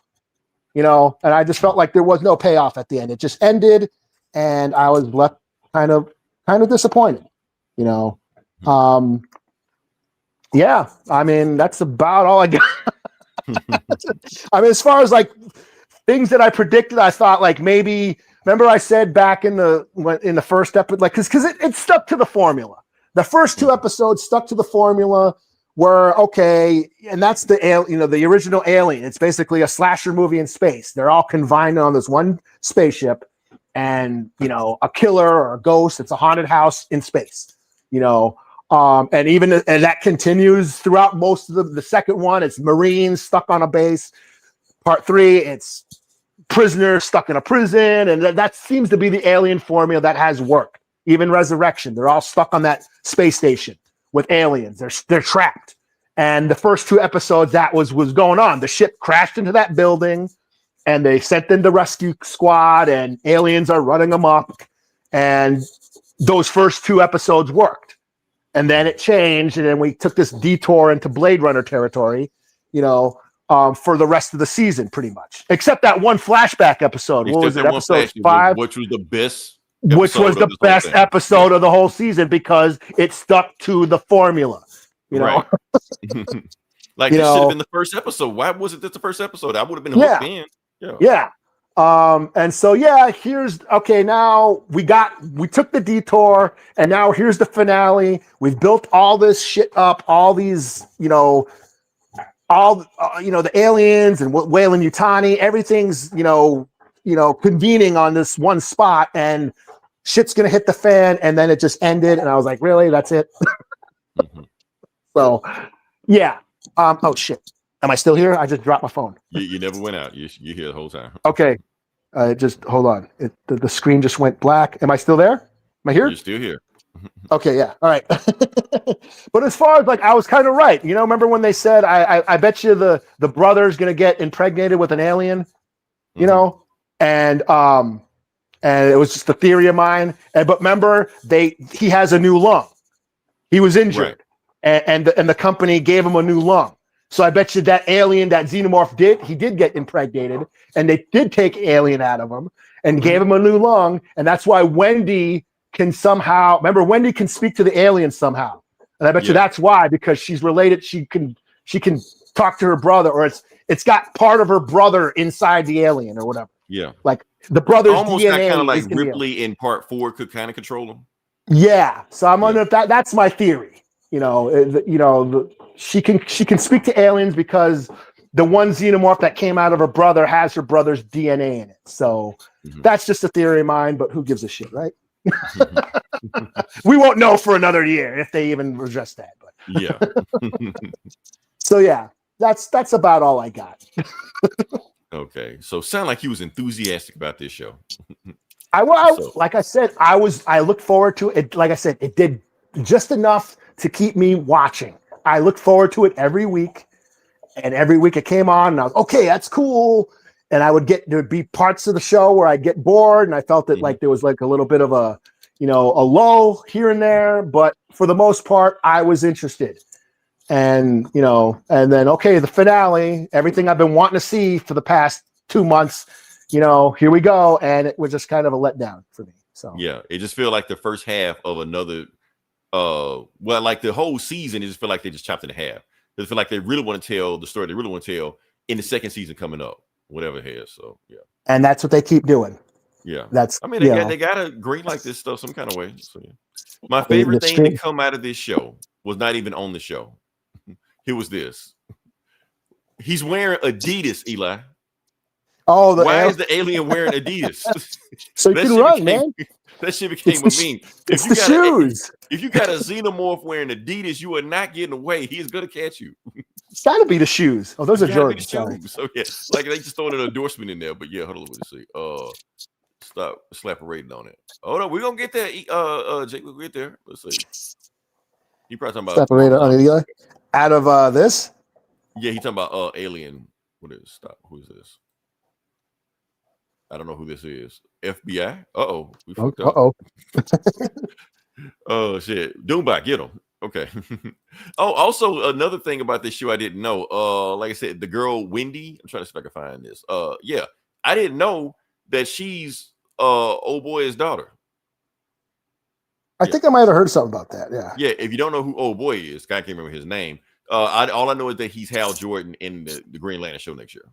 and I just felt like there was no payoff at the end. It just ended and I was left kind of disappointed, yeah, I mean, that's about all I got. I mean, as far as like things that I predicted, I thought like maybe, remember I said back in the first episode, like, because it stuck to the formula. The first two episodes stuck to the formula were okay, and that's the original Alien. It's basically a slasher movie in space. They're all confined on this one spaceship, and a killer or a ghost. It's a haunted house in space. And that continues throughout most of the second one. It's Marines stuck on a base. Part 3, it's prisoners stuck in a prison, and that seems to be the alien formula that has worked. Even Resurrection, they're all stuck on that space station with aliens. They're trapped. And the first 2 episodes, that was going on. The ship crashed into that building, and they sent in the rescue squad, and aliens are running amok. And those first 2 episodes worked. And then it changed, and then we took this detour into Blade Runner territory, for the rest of the season, pretty much. Except that one flashback episode. What was it? Episode 5? Which was the best. Which was the best episode of the whole season because it stuck to the formula. Right. Like this should have been the first episode. Why wasn't this the first episode? I would have been hooked in. Yeah. And so here's now we took the detour, and now here's the finale. We've built all this shit up, all these, the aliens and Wayland Yutani, everything's, convening on this one spot, and shit's gonna hit the fan, and then it just ended, and I was like, really? That's it? So, yeah. Oh shit. Am I still here? I just dropped my phone. You never went out. You're here the whole time. Okay. Just hold on. The screen just went black. Am I still there? Am I here? You're still here. Okay, yeah. All right. But as far as I was kind of right. Remember when they said, I bet you the brother's gonna get impregnated with an alien, and it was just a theory of mine. But remember, he has a new lung. He was injured, and the company gave him a new lung. So I bet you that alien, that xenomorph he did get impregnated, and they did take alien out of him and gave him a new lung. And that's why Wendy can somehow, remember, Wendy can speak to the alien somehow. And I bet you that's why, because she's related. She can talk to her brother, or it's got part of her brother inside the alien or whatever. Yeah. Like the brother's almost DNA kind of like Ripley in part 4 could kind of control him. Yeah. So I'm wondering if that's my theory. She can speak to aliens because the one xenomorph that came out of her brother has her brother's DNA in it. So that's just a theory of mine, but who gives a shit, right? We won't know for another year if they even address that. But yeah. So yeah, that's about all I got. Okay. So sound like you was enthusiastic about this show. Like I said, I looked forward to it. Like I said, it did just enough to keep me watching. I looked forward to it every week, and every week it came on, and I was okay, that's cool. And there would be parts of the show where I'd get bored, and I felt that like there was like a little bit of a lull here and there, but for the most part, I was interested. And and then the finale, everything I've been wanting to see for the past 2 months, here we go, and it was just kind of a letdown for me. So yeah, it just felt like the first half of another. Like the whole season, it just feel like they just chopped it in half. They feel like they really want to tell the story they really want to tell in the second season coming up, whatever it is. So yeah, and that's what they keep doing. Yeah, that's. They got to green like this stuff some kind of way. So yeah, my favorite thing to come out of this show was not even on the show. It was this. He's wearing Adidas, Eli. Oh, why is the alien wearing Adidas? So you can run, man. That shit became a meme. It's the shoes. If you got a xenomorph wearing Adidas, you are not getting away. He's gonna catch you. It's gotta be the shoes. Oh, those are Jordans. So yeah, like they just throwing an endorsement in there. But yeah, hold on, let's see. Slap a rating on it. Hold on, we're gonna get there. Jake, we'll get there. Let's see. He probably talking about slap a rating on it out of this. Yeah, he talking about Alien. What is stop? Who is this? I don't know who this is. FBI. Uh-oh. We fucked up. Oh shit. Doombot, get him. Okay. Oh, also another thing about this show I didn't know. Like I said, the girl Wendy. I'm trying to see if I can find this. Yeah, I didn't know that she's old boy's daughter. I think I might have heard something about that. Yeah. Yeah. If you don't know who old boy is, I can't remember his name. All I know is that he's Hal Jordan in the Green Lantern show next year.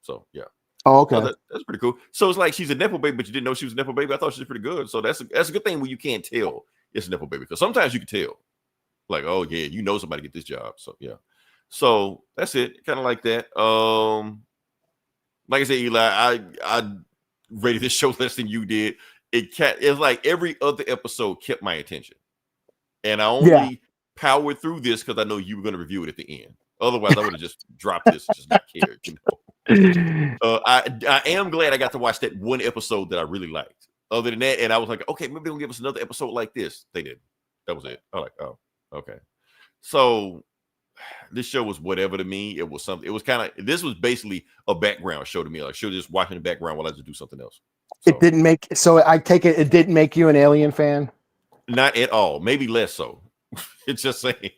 So yeah. Oh, okay. That's pretty cool. So it's like she's a Nepo baby, but you didn't know she was a Nepo baby. I thought she was pretty good. So that's a good thing when you can't tell it's a Nepo baby, because sometimes you can tell. Like, oh yeah, somebody get this job. So yeah. So that's it. Kind of like that. Like I said, Eli, I rated this show less than you did. It's like every other episode kept my attention. And I powered through this because I know you were going to review it at the end. Otherwise, I would have just dropped this and just not cared. I am glad I got to watch that one episode that I really liked. Other than that, and I was like, okay, maybe they'll give us another episode like this. They didn't. That was it. I was like, oh, okay. So this show was whatever to me. It was something. It was kind of. This was basically a background show to me. Like, show just watching the background while I just do something else. So, it didn't make. So I take it. It didn't make you an Alien fan. Not at all. Maybe less so. It's just saying.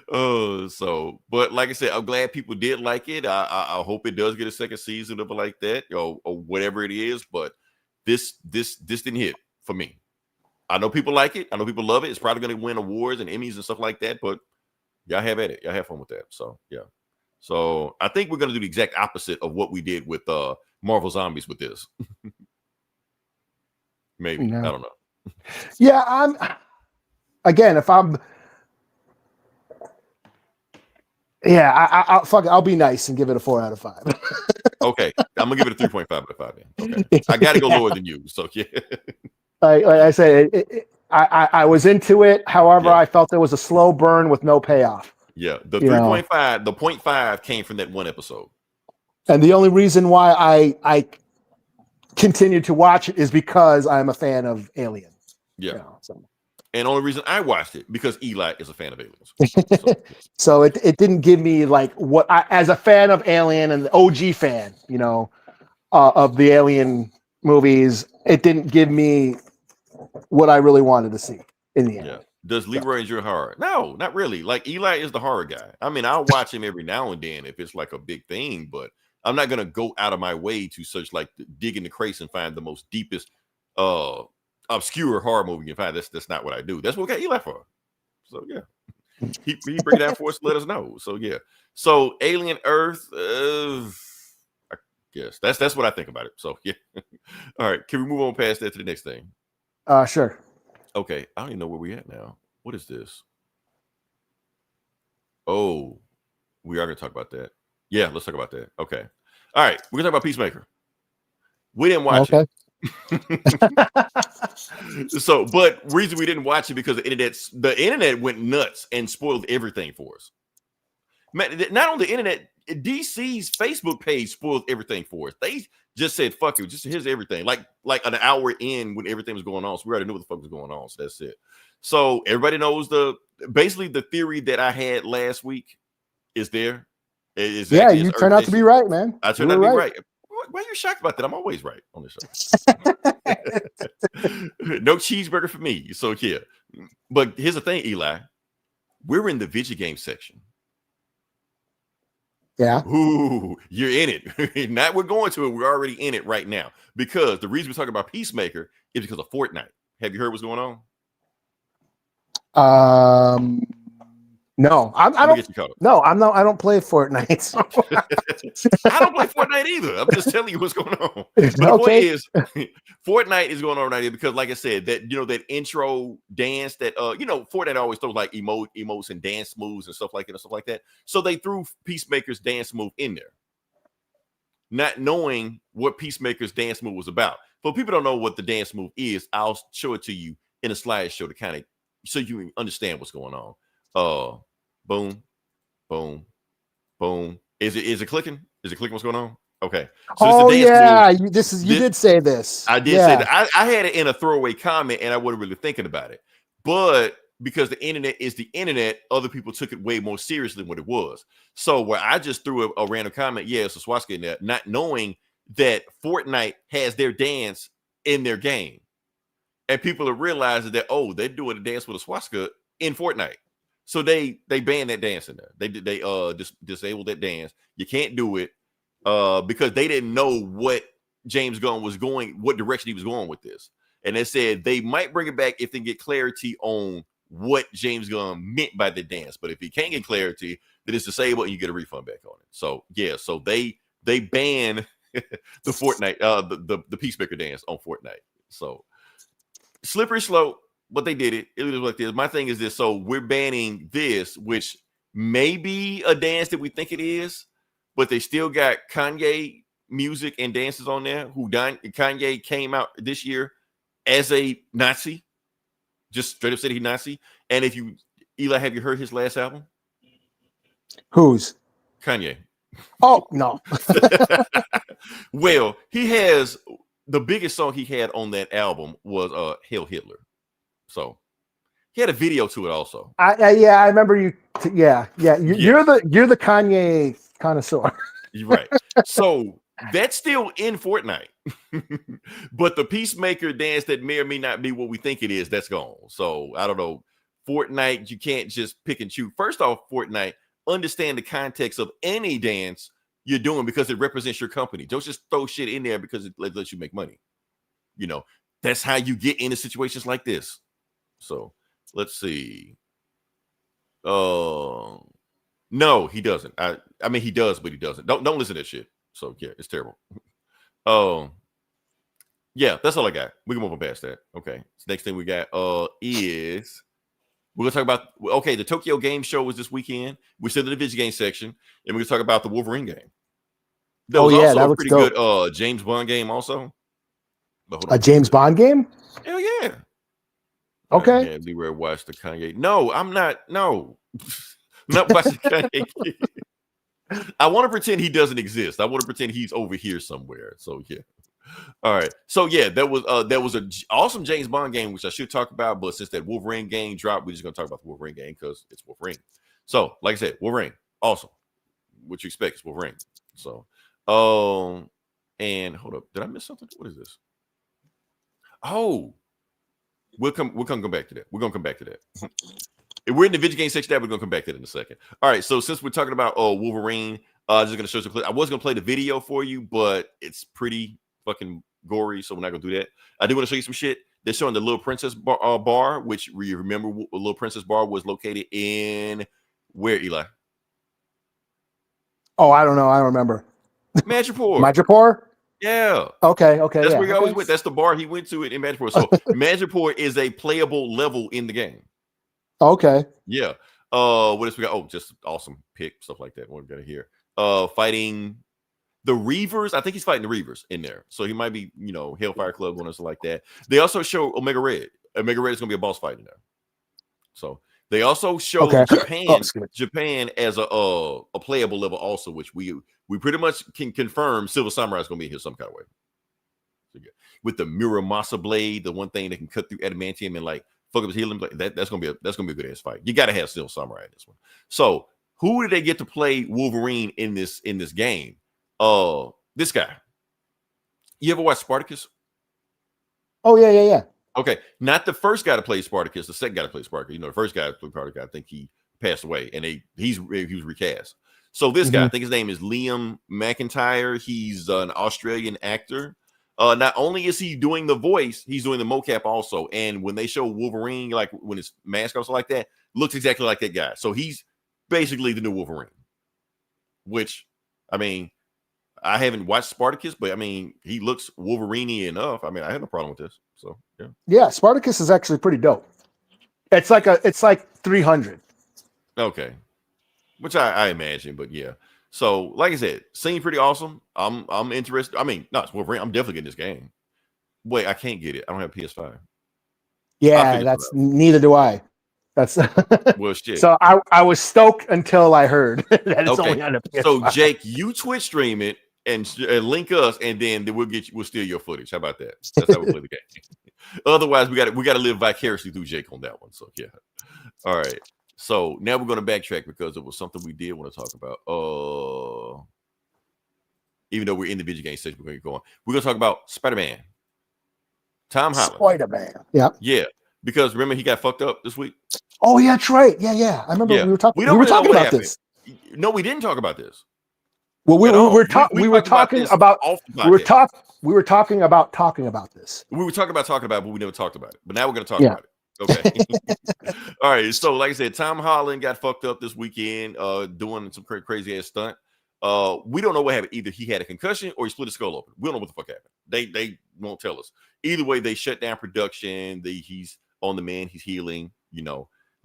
But like I said, I'm glad people did like it. I hope it does get a second season of it like that, or whatever it is. But this didn't hit for me. I know people like it. I know people love it. It's probably going to win awards and Emmys and stuff like that. But y'all have at it. Y'all have fun with that. So yeah. So I think we're going to do the exact opposite of what we did with Marvel Zombies with this. Maybe. No. I don't know. Yeah, I'm. Again, if I'm. Yeah, I'll be nice and give it a 4 out of 5. Okay, I'm gonna give it a 3.5 out of 5. Then. Okay, I got to go lower than you. So yeah. Like I say, I was into it. However, I felt there was a slow burn with no payoff. Yeah, the 3.5, the 0.5 came from that one episode. And the only reason why I continued to watch it is because I'm a fan of Alien. Yeah. And the only reason I watched it because Eli is a fan of aliens. So it didn't give me like what I, as a fan of Alien and the OG fan, of the Alien movies, it didn't give me what I really wanted to see in the end. Yeah. Does Leroy enjoy horror? No, not really. Like Eli is the horror guy. I mean, I'll watch him every now and then if it's like a big thing, but I'm not gonna go out of my way to search like dig in the crates and find the most deepest obscure horror movie you can find. That's not what I do. That's what we got Eli for. So yeah, he bring it down for us to let us know. So yeah, so Alien Earth, I guess that's what I think about it. So yeah, all right, can we move on past that to the next thing? Sure. Okay, I don't even know where we at now. What is this? Oh, we are gonna talk about that. Yeah, let's talk about that. Okay, all right, we're gonna talk about Peacemaker. We didn't watch it. So, but reason we didn't watch it because the internet went nuts and spoiled everything for us. Not on the internet, DC's Facebook page spoiled everything for us. They just said, fuck it, just here's everything. Like an hour in when everything was going on. So we already knew what the fuck was going on. So that's it. So everybody knows basically the theory that I had last week is there. You turned out to be right, man. I turned out to be right. Why are you shocked about that? I'm always right on this show. No cheeseburger for me. So yeah. But here's the thing, Eli. We're in the video game section. Yeah. Ooh, you're in it. Not we're going to it. We're already in it right now. Because the reason we're talking about Peacemaker is because of Fortnite. Have you heard what's going on? No, I don't. No, I'm not. I don't play Fortnite. So. I don't play Fortnite either. I'm just telling you what's going on. But the point is, Fortnite is going on right here because, like I said, that intro dance that Fortnite always throws like emotes and dance moves and stuff like that and stuff like that. So they threw Peacemaker's dance move in there, not knowing what Peacemaker's dance move was about. But people don't know what the dance move is. I'll show it to you in a slideshow to kind of so you understand what's going on. Boom, boom, boom. Is it clicking? Is it clicking? What's going on? Okay. So you did say this. I did say that. I had it in a throwaway comment, and I wasn't really thinking about it. But because the internet is the internet, other people took it way more seriously than what it was. So where I just threw a random comment, it's a swastika in there, not knowing that Fortnite has their dance in their game, and people are realizing that they're doing a dance with a swastika in Fortnite. So they banned that dance in there. They disabled that dance. You can't do it because they didn't know what James Gunn was going, what direction he was going with this. And they said they might bring it back if they get clarity on what James Gunn meant by the dance. But if he can't get clarity, then it's disabled and you get a refund back on it. So yeah, so they ban the Fortnite, the Peacemaker dance on Fortnite. So slippery slope. But they did it. It was like this. My thing is this. So we're banning this, which may be a dance that we think it is, but they still got Kanye music and dances on there. Kanye came out this year as a Nazi, just straight up said he's Nazi. And if you Eli, have you heard his last album? Whose? Kanye. Oh no. Well, he has the biggest song he had on that album was Hail Hitler. So he had a video to it also. Yeah, I remember you. You're the Kanye connoisseur. You're right. So that's still in Fortnite. But the Peacemaker dance that may or may not be what we think it is, that's gone. So I don't know. Fortnite, you can't just pick and choose. First off, Fortnite, understand the context of any dance you're doing because it represents your company. Don't just throw shit in there because it lets you make money. You know, that's how you get into situations like this. So let's see. No, he doesn't. I mean, he does, but he doesn't. Don't listen to that shit. So yeah, it's terrible. Yeah, that's all I got. We can move on past that. Okay. So next thing we got is we're gonna talk about the Tokyo Game Show was this weekend. We're still in the video game section, and we're gonna talk about the Wolverine game. That was also a pretty good James Bond game, also. A James Bond game? Hell yeah. Okay. Yeah, Leroy watched the Kanye. No, I'm not. No, I'm not watching Kanye. I want to pretend he doesn't exist. I want to pretend he's over here somewhere. So yeah. All right. So yeah, that was an awesome James Bond game, which I should talk about. But since that Wolverine game dropped, we're just gonna talk about the Wolverine game because it's Wolverine. So, like I said, Wolverine, awesome. What you expect is Wolverine. So, and hold up, did I miss something? What is this? Oh, we'll come back to that. We're gonna come back to that. If we're in the video game section, we're gonna come back to that in a second. All right. So since we're talking about Wolverine, just gonna show some clips. I was gonna play the video for you, but it's pretty fucking gory, so we're not gonna do that. I do want to show you some shit. They're showing the Little Princess bar, which you remember Little Princess bar was located in where, Eli? Oh, I don't know. I don't remember. Madripoor. Madripoor? Yeah. Okay. That's where he always went. That's the bar he went to in Madripoor. So Madripoor is a playable level in the game. Okay. Yeah. What else we got? Oh, just awesome pick, stuff like that. What we got here? Fighting the Reavers. I think he's fighting the Reavers in there. So he might be, Hellfire Club going or something like that. They also show Omega Red. Omega Red is going to be a boss fight in there. So they also show Japan as a playable level also, which we pretty much can confirm Silver Samurai is going to be here some kind of way. So, yeah. With the Muramasa blade, the one thing that can cut through adamantium and like fuck up his healing, that's gonna be a good ass fight. You got to have Silver Samurai in this one. So who did they get to play Wolverine in this game? This guy. You ever watch Spartacus? Oh yeah. Okay, not the first guy to play Spartacus, the second guy to play Spartacus. The first guy to play Spartacus, I think he passed away, and he was recast. So this guy, I think his name is Liam McIntyre. He's an Australian actor. Not only is he doing the voice, he's doing the mocap also. And when they show Wolverine, like when his mask also like that, looks exactly like that guy. So he's basically the new Wolverine. Which, I mean, I haven't watched Spartacus, but I mean, he looks Wolverine-y enough. I mean, I have no problem with this. So yeah. Yeah, Spartacus is actually pretty dope. It's like 300. Okay. Which I imagine, but yeah. So, like I said, seemed pretty awesome. I'm interested. I mean, no, it's Wolverine. I'm definitely getting this game. Wait, I can't get it. I don't have PS5. Yeah, neither do I. That's well, shit. So I was stoked until I heard that it's only on a PS5. So Jake, you Twitch stream it and link us, and then we'll steal your footage. How about that? That's how we play the game. Otherwise, we got to live vicariously through Jake on that one. So yeah. All right. So now we're going to backtrack because it was something we did want to talk about. Even though we're in the video game section, we're going to go on. We're going to talk about Spider-Man. Tom Holland. Spider-Man. Yeah. Yeah. Because remember he got fucked up this week. Oh yeah, that's right. Yeah. I remember we were talking. We were talking about this. No, we didn't talk about this. Well, we were talking about talking about talking about this. We were talking about but we never talked about it. But now we're going to talk about it. Okay. All right. So, like I said, Tom Holland got fucked up this weekend, doing some crazy ass stunt. We don't know what happened. Either he had a concussion or he split his skull open. We don't know what the fuck happened. They won't tell us. Either way, they shut down production. He's on the mend. He's healing.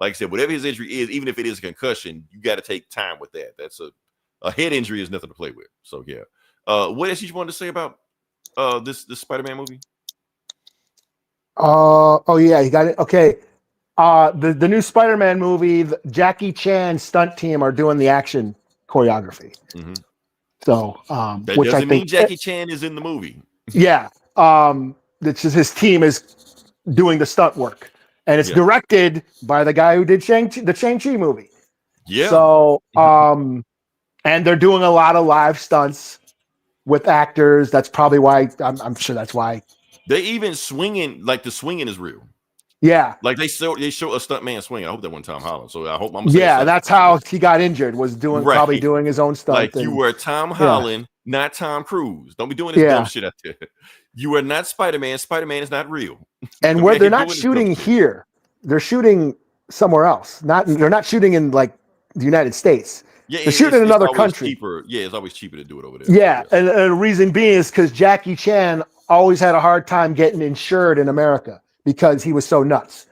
Like I said, whatever his injury is, even if it is a concussion, you got to take time with that. That's a head injury is nothing to play with. So yeah. What else you wanted to say about this Spider-Man movie? Oh yeah, you got it. Okay. The new Spider-Man movie, the Jackie Chan stunt team are doing the action choreography. Mm-hmm. So, that which doesn't I think mean Jackie Chan is in the movie. Yeah. It's just his team is doing the stunt work, and it's directed by the guy who did the Shang-Chi movie. Yeah. So, and they're doing a lot of live stunts with actors. That's probably why I'm sure that's why they even swinging, like the swinging is real. Yeah. Like they show a stuntman swinging. I hope that one Tom Holland. So I hope I'm that's how he got injured, was probably doing his own stunt. Like you were Tom Holland, not Tom Cruise. Don't be doing this dumb shit out there. You are not Spider-Man. Spider-Man is not real. And where they're not shooting here, they're shooting somewhere else. They're not shooting in like the United States. Yeah, they're shooting in another country. Cheaper. Yeah, it's always cheaper to do it over there. Yeah, and the reason being is because Jackie Chan always had a hard time getting insured in America because he was so nuts.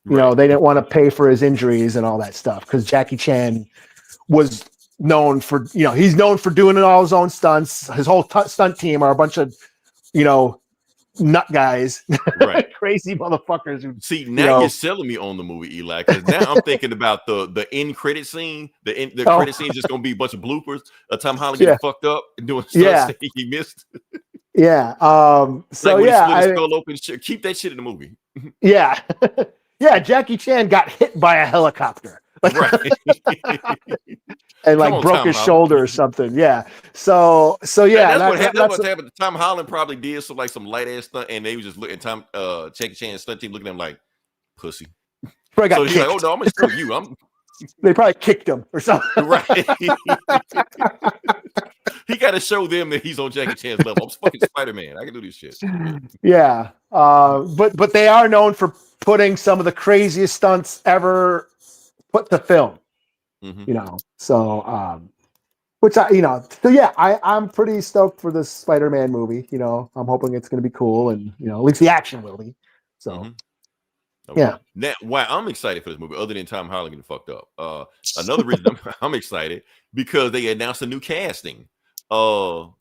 You know, they didn't want to pay for his injuries and all that stuff because Jackie Chan was known for, he's known for doing all his own stunts. His whole stunt team are a bunch of, nut guys, crazy motherfuckers. Who, see, now you're selling me on the movie, Eli, because now I'm thinking about the end credit scene. The credit scene is just going to be a bunch of bloopers of Tom Holland getting fucked up and doing stunts that he missed. So like when he split his skull open, keep that shit in the movie. Yeah, Jackie Chan got hit by a helicopter. And like broke his shoulder or something. Yeah. So that's what happened. Tom Holland probably did some light ass stunt, and they was just looking Jackie Chan's stunt team looking at him like pussy. So he's like, oh no, I'm gonna show you. They probably kicked him or something. Right. He got to show them that he's on Jackie Chan's level. I'm fucking Spider-Man. I can do this shit. Yeah. But they are known for putting some of the craziest stunts ever put to film. Mm-hmm. I'm pretty stoked for this Spider-Man movie. I'm hoping it's going to be cool, and at least the action will be. So. Mm-hmm. Okay. Yeah. Now, why I'm excited for this movie, other than Tom Holland getting fucked up, another reason I'm excited because they announced a new casting. Marvin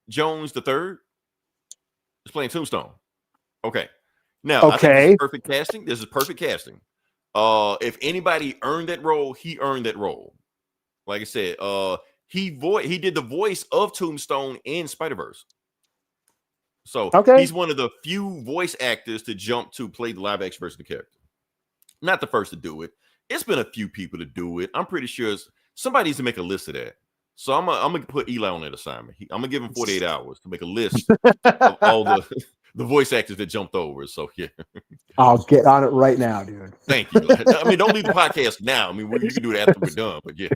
Jones III is playing Tombstone. Okay. Now, I think this is perfect casting. This is perfect casting. If anybody earned that role, he earned that role. Like I said, he did the voice of Tombstone in Spider-Verse. So he's one of the few voice actors to jump to play the live action version of the character. Not the first to do it. It's been a few people to do it. I'm pretty sure somebody needs to make a list of that. So I'm gonna put Eli on that assignment. I'm gonna give him 48 hours to make a list of all the voice actors that jumped over. So yeah, I'll get on it right now, dude. Thank you. I mean, don't leave the podcast now. I mean, you can do it after we're done. But yeah,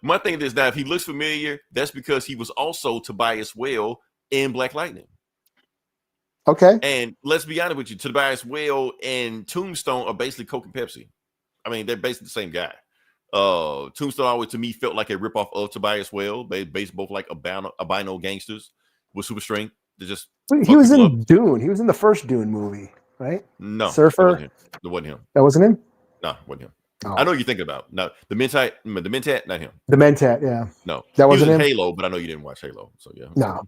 my thing is now, if he looks familiar, that's because he was also Tobias Whale in Black Lightning. Okay. And let's be honest with you, Tobias Whale and Tombstone are basically Coke and Pepsi. I mean, they're basically the same guy. Tombstone always to me felt like a ripoff of Tobias Whale. They based both like albino gangsters with super strength. He was in Dune. He was in the first Dune movie, right? No, Surfer. It wasn't him. That wasn't him. No, it wasn't him. Oh. I know you're thinking about no the Mentat, not him. The Mentat, yeah. No, that wasn't him. Halo, but I know you didn't watch Halo, so yeah. No.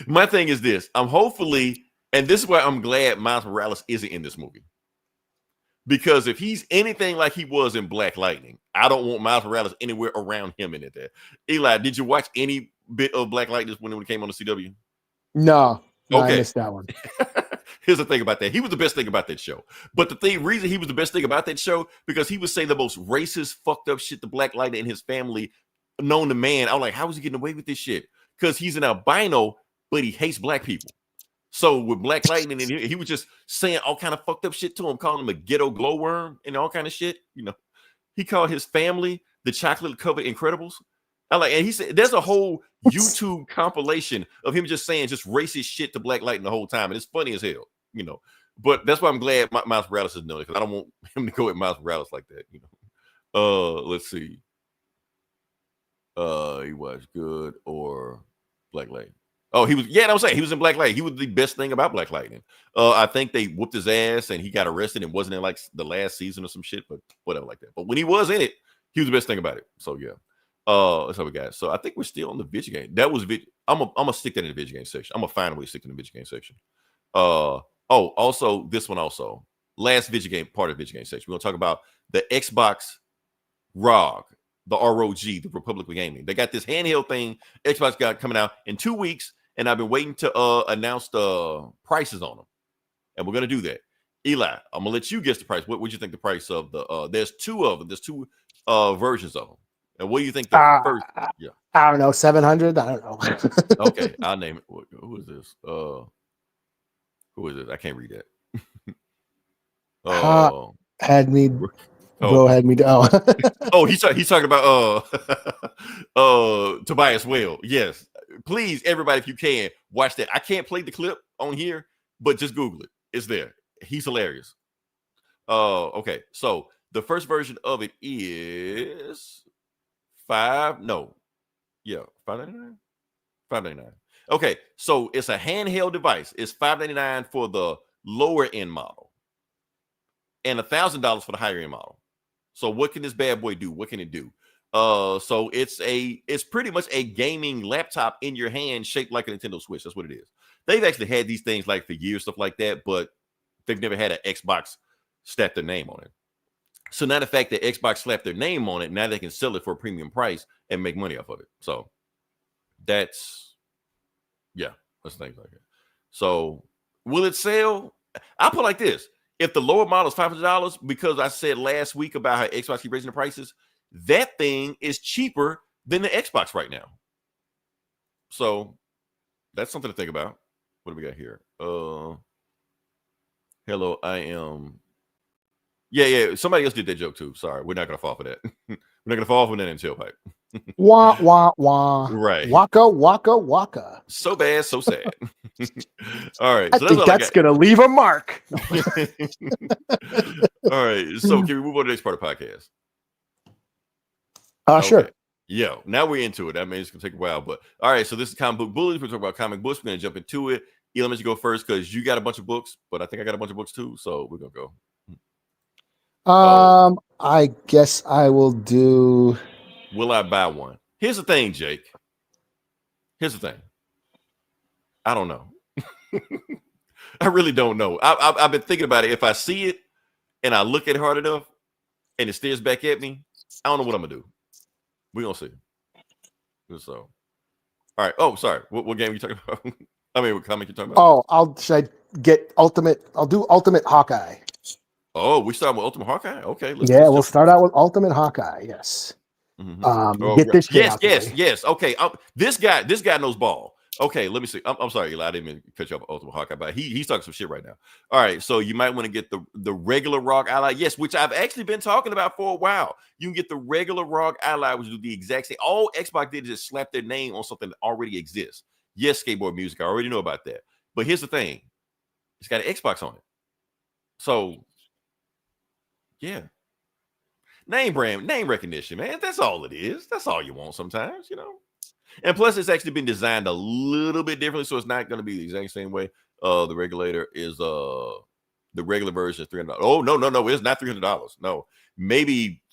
My thing is this: I'm hopefully, and this is why I'm glad Miles Morales isn't in this movie, because if he's anything like he was in Black Lightning, I don't want Miles Morales anywhere around him in it. There, Eli, did you watch any bit of Black Lightning when it came on the CW? No, I missed that one. Here's the thing about that. He was the best thing about that show. But the reason he was the best thing about that show, because he would say the most racist, fucked up shit to Black Lightning and his family known to man. I was like, how is he getting away with this shit? Because he's an albino, but he hates black people. So with Black Lightning, and he was just saying all kind of fucked up shit to him, calling him a ghetto glowworm and all kind of shit. He called his family the chocolate covered Incredibles. And he said there's a whole YouTube compilation of him just saying just racist shit to Black Lightning the whole time, and it's funny as hell, But that's why I'm glad Miles Morales is doing it, because I don't want him to go with Miles Morales like that, Let's see. He was good or Black Lightning. Oh, he was. Yeah, I was saying he was in Black Lightning. He was the best thing about Black Lightning. I think they whooped his ass and he got arrested and wasn't in like the last season or some shit, but whatever like that. But when he was in it, he was the best thing about it. So yeah. That's how we got it. So I think we're still on the video game. That was I'm gonna stick that in the video game section. I'm gonna find a way to stick in the video game section. Oh, also this one also. Last video game part of video game section. We're gonna talk about the Xbox ROG, the ROG, the Republic of Gaming. They got this handheld thing Xbox got coming out in 2 weeks, and I've been waiting to announce the prices on them. And we're gonna do that. Eli, I'm gonna let you guess the price. What would you think the price of the there's two of them, there's two versions of them. And what do you think the first? Yeah. I don't know, 700. I don't know. Okay, I'll name it. Who is this? Who is this? I can't read that. Had me bro had me down. Oh, he's talking about Tobias Whale. Yes. Please, everybody, if you can, watch that. I can't play the clip on here, but just Google it. It's there. He's hilarious. Okay. So the first version of it is $5.99. $5.99. Okay, so it's a handheld device. It's $5.99 for the lower end model, and $1,000 for the higher end model. So what can this bad boy do? What can it do? So it's pretty much a gaming laptop in your hand, shaped like a Nintendo Switch. That's what it is. They've actually had these things like for years, stuff like that, but they've never had an Xbox slap their name on it. So now the fact that Xbox slapped their name on it, now they can sell it for a premium price and make money off of it. So that's things like that. So will it sell? I'll put it like this. If the lower model is $500, because I said last week about how Xbox keep raising the prices, that thing is cheaper than the Xbox right now. So that's something to think about. What do we got here? Hello, I am. Yeah. Somebody else did that joke too. Sorry, we're not gonna fall for that. We're not gonna fall for that in tailpipe. Wah wah wah. Right. Waka waka waka. So bad, so sad. All right. I think that's gonna leave a mark. All right. So can we move on to the next part of the podcast? Sure. Yeah. Now we're into it. That means it's gonna take a while, but all right. So this is Comic Book Bullies. We're talking about comic books. We're gonna jump into it. Let me go first because you got a bunch of books, but I think I got a bunch of books too. So we're gonna go. I guess I will do. Will I buy one? Here's the thing, Jake. Here's the thing. I don't know. I really don't know. I've been thinking about it. If I see it and I look at it hard enough and it stares back at me, I don't know what I'm gonna do. We're gonna see. So, all right. Oh, sorry. What game are you talking about? I mean, what comic you talking about? Oh, should I get Ultimate? I'll do Ultimate Hawkeye. Oh, we start with Ultimate Hawkeye. Okay. We'll start out with Ultimate Hawkeye. Yes. Mm-hmm. Get this. Yes. Okay. This guy knows ball. Okay, let me see. I'm sorry, Eli. I didn't mean to cut you off Ultimate Hawkeye, but he's talking some shit right now. All right, so you might want to get the regular ROG Ally, yes, which I've actually been talking about for a while. You can get the regular ROG Ally, which do the exact same. All Xbox did is just slap their name on something that already exists. Yes, skateboard music. I already know about that. But here's the thing: it's got an Xbox on it. So, yeah, name recognition, man. That's all it is. That's all you want sometimes, you know. And plus, it's actually been designed a little bit differently, so it's not going to be the exact same way. The regulator is the regular version is $300. Oh no, it's not $300. No, maybe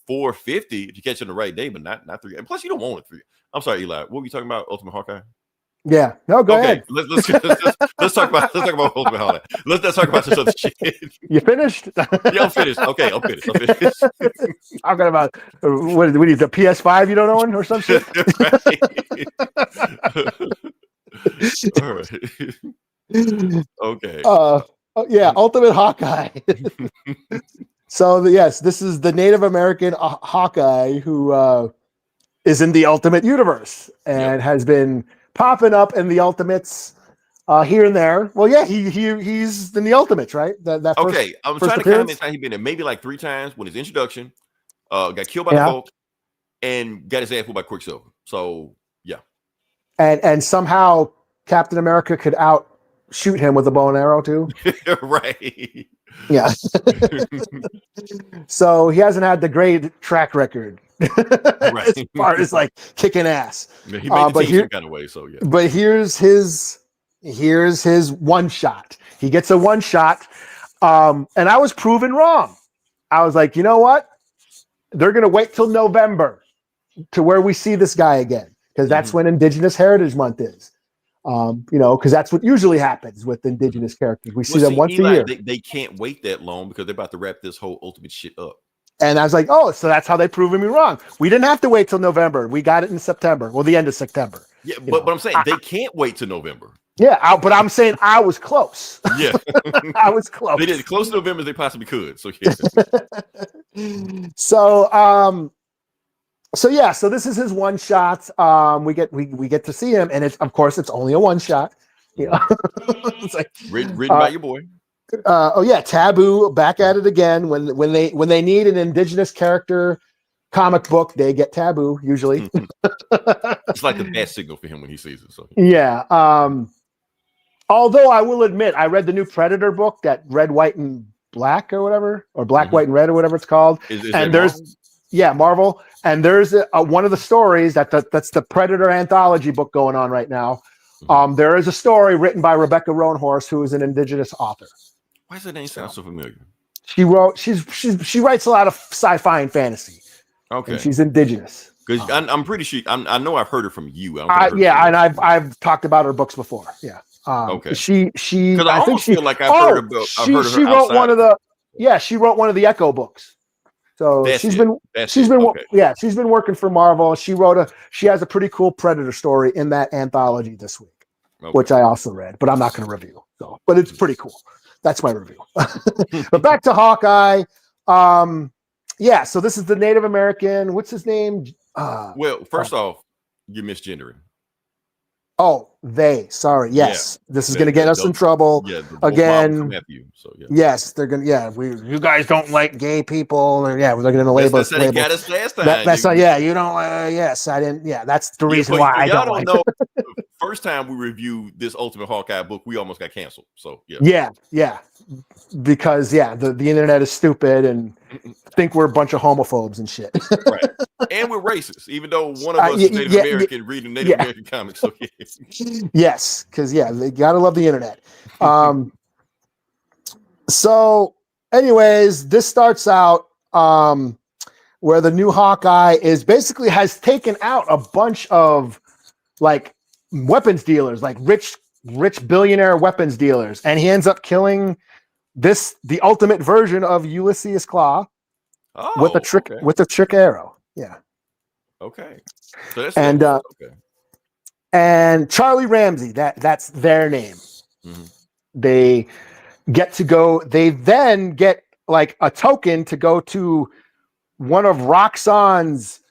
$450 if you catch it on the right day, but not $300. And plus, you don't want it. I'm sorry, Eli. What were you talking about? Ultimate Hawkeye? Yeah. No, go ahead. Let's talk about Ultimate Hawkeye. Let's talk about this other shit. You finished? Yeah, I'm finished. Okay, I'm finished. Talking about what need the PS5 you don't own or some shit? All right. Okay. Yeah, Ultimate Hawkeye. So yes, this is the Native American Hawkeye who is in the Ultimate Universe and has been popping up in the Ultimates here and there. Well, yeah, he's in the Ultimates, right? That okay, I'm trying to comment how he's been there maybe like 3 times when his introduction, got killed by the Hulk, and got his ass pulled by Quicksilver. So yeah, and somehow Captain America could shoot him with a bow and arrow too. Right. Yeah. So he hasn't had the great track record as far as like kicking ass. Yeah, he made the team some kind of way, so yeah. But here's his one shot. He gets a one shot, and I was proven wrong. I was like, you know what? They're gonna wait till November to where we see this guy again, because that's when Indigenous Heritage Month is. Because that's what usually happens with indigenous characters. We see them once a year. They can't wait that long because they're about to wrap this whole ultimate shit up. And I was like, oh, so that's how they proved me wrong. We didn't have to wait till November. We got it in September. Well, the end of September. Yeah, but I'm saying they can't wait till November. Yeah, but I'm saying I was close. Yeah. I was close. They did as close to November as they possibly could. So yeah. So this is his one shot. We get to see him, and it's only a one shot. It's like written by your boy. Taboo back at it again. When they need an indigenous character comic book, they get Taboo usually. It's like a bad signal for him when he sees it. So yeah. Although I will admit, I read the new Predator book, that Red, White, and Black or whatever, or Black, White, and Red or whatever it's called. And there's Marvel, and there's one of the stories that's the Predator anthology book going on right now. There is a story written by Rebecca Roanhorse, who is an indigenous author. Why does that name sound so familiar? She writes a lot of sci-fi and fantasy. Okay, and she's indigenous. Because I'm pretty sure I know I've heard her from you. And I've talked about her books before. Yeah. Okay. She because I almost feel like I've heard about. She wrote one of the she wrote one of the Echo books. So she's been working for Marvel. She has a pretty cool Predator story in that anthology this week, which I also read, but I'm not going to review. So, but it's pretty cool. That's my review. But back to Hawkeye. So this is the Native American. What's his name? Well, first off, you're misgendering. Oh, they. Sorry. Yes, this is going to get us in trouble again. Yes, they're going to. Yeah, you guys don't like gay people, and we're going to label us. That's got us last time. That's not. Yeah, you don't. Yes, I didn't. Yeah, that's the reason why I don't like. Know. First time we reviewed this Ultimate Hawkeye book, we almost got canceled. So yeah, because the internet is stupid and think we're a bunch of homophobes and shit. Right, and we're racist, even though one of us is Native American reading Native American comics. So yes, because they gotta love the internet. So, anyways, this starts out where the new Hawkeye has taken out a bunch of like weapons dealers, like rich billionaire weapons dealers, and he ends up killing the ultimate version of Ulysses Claw with a trick arrow. Yeah. Okay. So that's and Charlie Ramsey, that's their name. Mm-hmm. They then get like a token to go to one of Roxxon's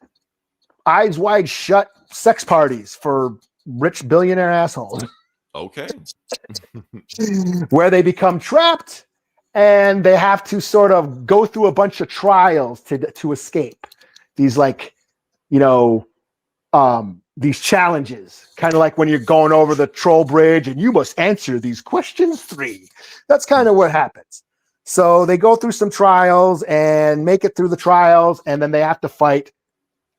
eyes wide shut sex parties for rich billionaire assholes. Okay. Where they become trapped and they have to sort of go through a bunch of trials to escape these these challenges, kind of like when you're going over the troll bridge and you must answer these questions 3. That's kind of what happens. So they go through some trials and make it through the trials, and then they have to fight.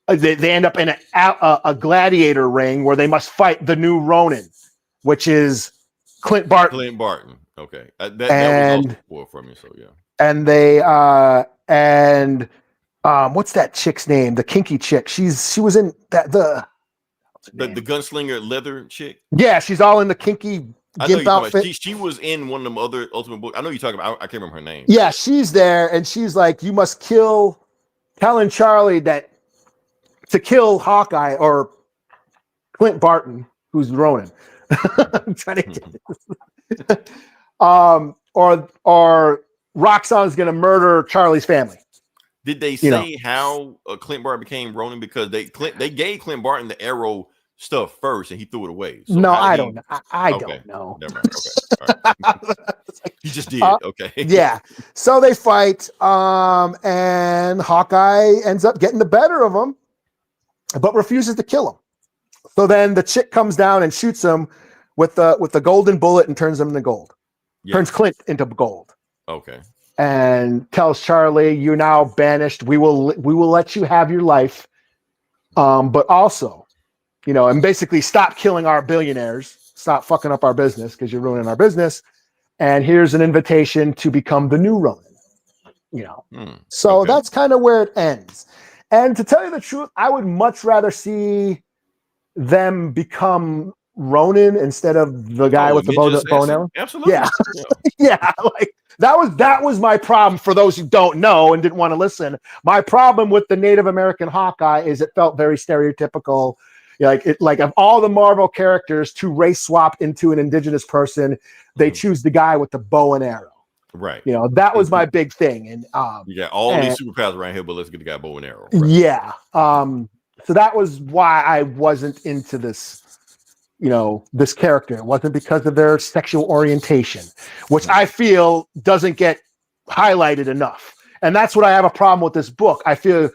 They end up in a gladiator ring where they must fight the new Ronin, which is Clint Barton. Clint Barton. Okay. That was also for me. So yeah. And they what's that chick's name? The kinky chick. She was in the gunslinger leather chick. Yeah, she's all in the kinky gimp outfit. She was in one of them other Ultimate books. I know you're talking about. I can't remember her name. Yeah, she's there, and she's like, "You must telling Charlie that to kill Hawkeye or Clint Barton, who's Ronin." I'm trying to get or Roxxon's going to murder Charlie's family. Did they say how Clint Barton became Ronin? Because they gave Clint Barton the arrow stuff first, and he threw it away. So I don't know. I don't know. Never mind. Okay. All right. He just did. Okay. Yeah. So they fight, and Hawkeye ends up getting the better of him, but refuses to kill him. So then the chick comes down and shoots him with the golden bullet and turns him into gold. Yeah. Turns Clint into gold. Okay. And tells Charlie, "You're now banished. We will let you have your life, but also, and basically stop killing our billionaires. Stop fucking up our business because you're ruining our business. And here's an invitation to become the new Ronin." So that's kind of where it ends. And to tell you the truth, I would much rather see them become Ronin instead of the guy with the bow and arrow? Absolutely. Yeah. Yeah. Like that was my problem for those who don't know and didn't want to listen. My problem with the Native American Hawkeye is it felt very stereotypical. Like of all the Marvel characters to race swap into an indigenous person, they choose the guy with the bow and arrow. Right. That was my big thing. And you got all these superpowers around here, but let's get the guy bow and arrow. Right. Yeah. So that was why I wasn't into this, this character. It wasn't because of their sexual orientation, which I feel doesn't get highlighted enough. And that's what I have a problem with this book. I feel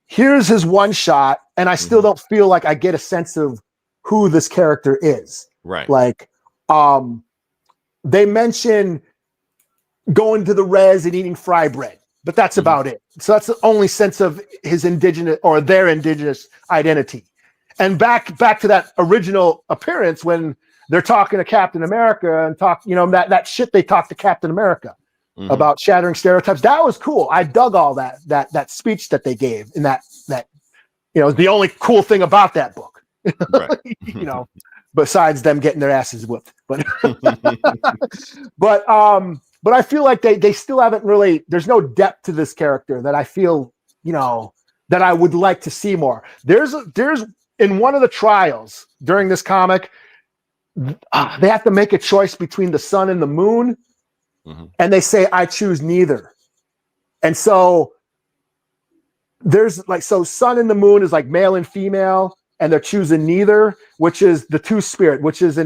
here's his one shot, and I still don't feel like I get a sense of who this character is. Right. Like, they mention going to the res and eating fry bread, but that's about it. So that's the only sense of his indigenous or their indigenous identity. And back to that original appearance when they're talking to Captain America and that shit they talked to Captain America about shattering stereotypes. That was cool. I dug all that speech that they gave in that the only cool thing about that book. Right. Besides them getting their asses whipped. But but I feel like they still haven't really, there's no depth to this character that I feel, that I would like to see more. There's in one of the trials during this comic, they have to make a choice between the sun and the moon. And they say, I choose neither. And so there's sun and the moon is like male and female, and they're choosing neither, which is the two-spirit, which is a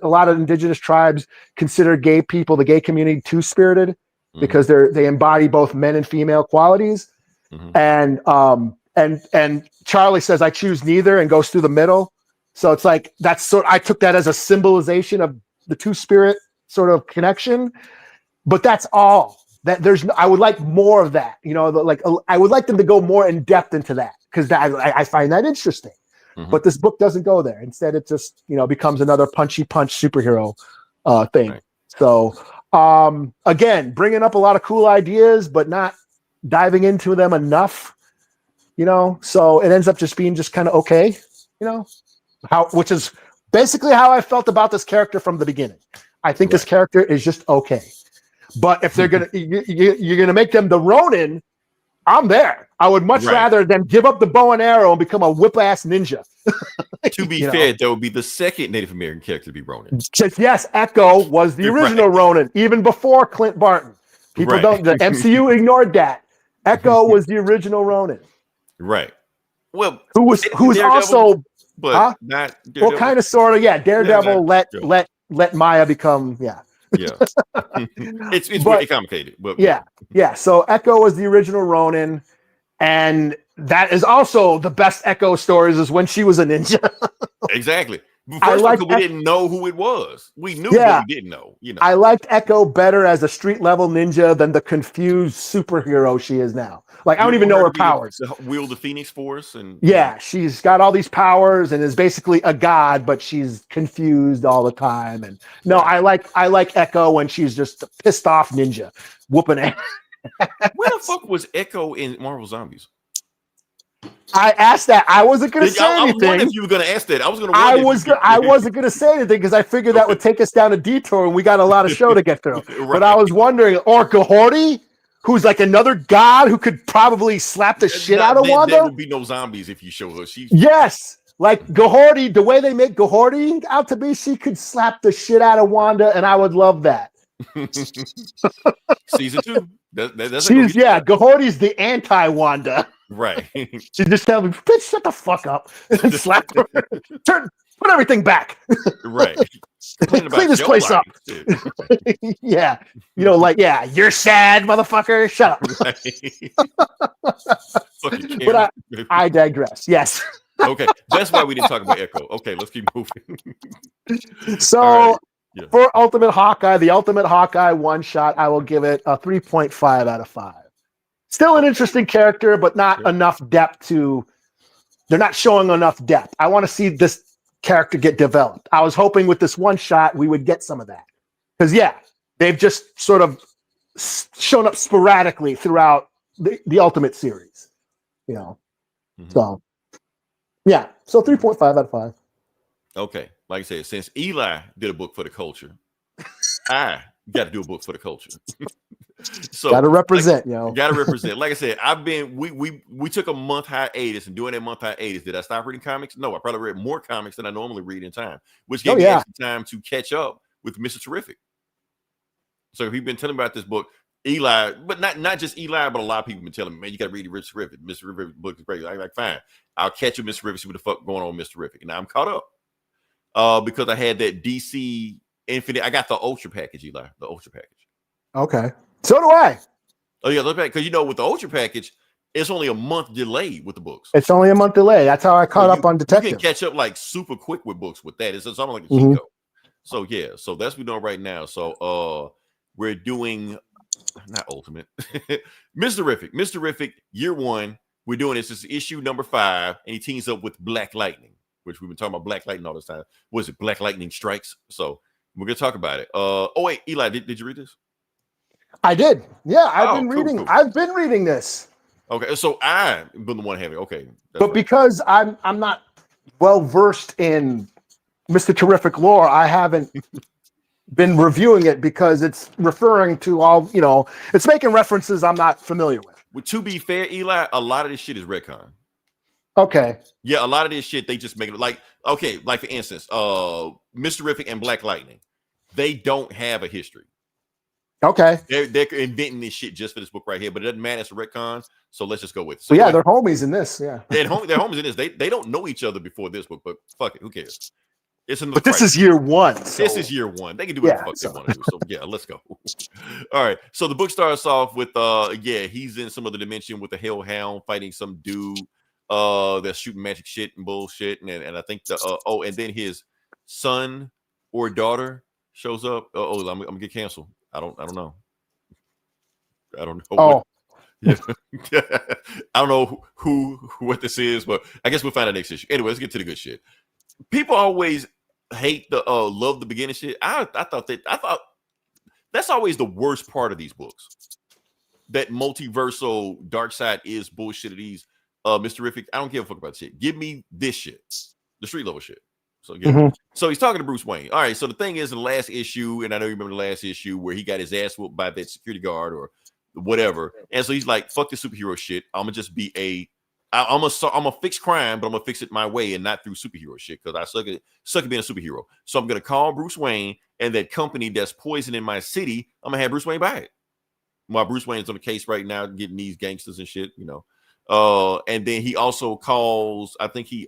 lot of indigenous tribes consider gay people, the gay community, two-spirited because they embody both men and female qualities. And Charlie says, I choose neither, and goes through the middle. So it's like, I took that as a symbolization of the two-spirit sort of connection. But that's all that I would like more of that, I would like them to go more in depth into that because I find that interesting. But this book doesn't go there. Instead, it just, becomes another punchy punch superhero thing. Right. So again, bringing up a lot of cool ideas, but not diving into them enough, so it ends up just being just kind of okay, which is basically how I felt about this character from the beginning. I think this character is just okay. But if they're you're gonna make them the Ronin, I'm there. I would much rather than give up the bow and arrow and become a whip-ass ninja. To be fair, that would be the second Native American character to be Ronin. Yes, Echo was the original Ronin, even before Clint Barton. People don't. The MCU ignored that. Echo was the original Ronin. Right. Well, who was also, but not Daredevil. Well, kind of, sort of, yeah. Daredevil let Maya become, it's really complicated, but yeah. So Echo was the original Ronin, and that is also the best Echo stories is when she was a ninja. Exactly. First, we didn't know who it was. We knew, but we didn't know. I liked Echo better as a street level ninja than the confused superhero she is now. Like, I don't even know her powers. Wield the Phoenix Force, and she's got all these powers and is basically a god, but she's confused all the time. And I like Echo when she's just a pissed off ninja whooping ass. Where the fuck was Echo in Marvel Zombies? I asked that. I wasn't going to say anything. I was wondering if you were going to ask that. I wasn't going to say anything because I figured that would take us down a detour, and we got a lot of show to get through. But I was wondering, or Gahorty, who's like another god who could probably slap the shit out of Wanda. There would be no zombies if you show her. Yes, like Gahorty, the way they make Gahorty out to be, she could slap the shit out of Wanda, and I would love that. Season 2. Gahorty's the anti-Wanda. Right. She just tells me, bitch, shut the fuck up. And slap her. Put everything back. Right. Clean this place up. Yeah. You're sad, motherfucker. Shut up. But I digress. Yes. Okay. That's why we didn't talk about Echo. Okay, let's keep moving. So for Ultimate Hawkeye, the Ultimate Hawkeye one shot, I will give it a 3.5 out of 5. Still an interesting character, but not enough depth they're not showing enough depth. I want to see this character get developed. I was hoping with this one shot, we would get some of that. Because, they've just sort of shown up sporadically throughout the Ultimate series. So 3.5 out of 5. Okay. like I said, since Eli did a book for the culture, I got to do a book for the culture. So gotta represent, Gotta represent. Like I said, we took a month hiatus, and during that month hiatus, did I stop reading comics? No, I probably read more comics than I normally read in time, which gave me extra time to catch up with Mr. Terrific. So he's been telling me about this book, Eli, but not just Eli, but a lot of people have been telling me, man, you gotta read Mr. Terrific. Mr. Terrific book is great. I'm like, fine, I'll catch up Mr. Terrific, see what the fuck going on with Mr. Terrific. And now I'm caught up. Because I had that DC Infinite. I got the Ultra package, Eli, the Ultra package. Okay. So do I. Oh yeah, look back, because with the Ultra package, it's only a month delay with the books. It's only a month delay. That's how I caught up on Detective. You can catch up like super quick with books with that. It's something like a cheat code. So yeah, so that's what we're doing right now. So we're doing not Ultimate, Mr. Terrific. Mr. Terrific, year 1. We're doing this. It's issue number 5, and he teams up with Black Lightning, which we've been talking about Black Lightning all this time. What is it? Black Lightning Strikes. So we're gonna talk about it. Oh wait, Eli, did you read this? I did. Yeah, I've been reading. Cool. I've been reading this. Okay, so I've been the one having. Okay, but right. Because I'm not well versed in Mr. Terrific lore, I haven't been reviewing it because it's referring to all. It's making references I'm not familiar with. Well, to be fair, Eli, a lot of this shit is retcon. Okay. Yeah, a lot of this shit they just make it like for instance, Mr. Terrific and Black Lightning, they don't have a history. Okay. They're inventing this shit just for this book right here, but it doesn't matter. It's a retcon, so let's just go with it. So yeah, they're homies in this. Yeah, they're homies in this. They don't know each other before this book, but fuck it, who cares? But this is year 1. So. This is year 1. They can do whatever the fuck they want to do. So yeah, let's go. All right. So the book starts off with he's in some other dimension with a hellhound fighting some dude that's shooting magic shit and bullshit, and I think and then his son or daughter shows up. I'm gonna get canceled. I don't know. I don't know. I don't know what this is, but I guess we'll find out next issue. Anyway, let's get to the good shit. People always hate the love the beginning shit. I thought that's always the worst part of these books. That multiversal dark side is bullshit of these Mr. Terrific. I don't give a fuck about shit. Give me this shit. The street level shit. So So he's talking to Bruce Wayne. All right. So the thing is, in the last issue, and I know you remember the last issue where he got his ass whooped by that security guard or whatever, and so he's like, "Fuck the superhero shit. I'm gonna just be I'm gonna fix crime, but I'm gonna fix it my way and not through superhero shit because I suck at being a superhero. So I'm gonna call Bruce Wayne and that company that's poisoning my city. I'm gonna have Bruce Wayne buy it. While Bruce Wayne's on the case right now, getting these gangsters and shit, And then he also calls. I think he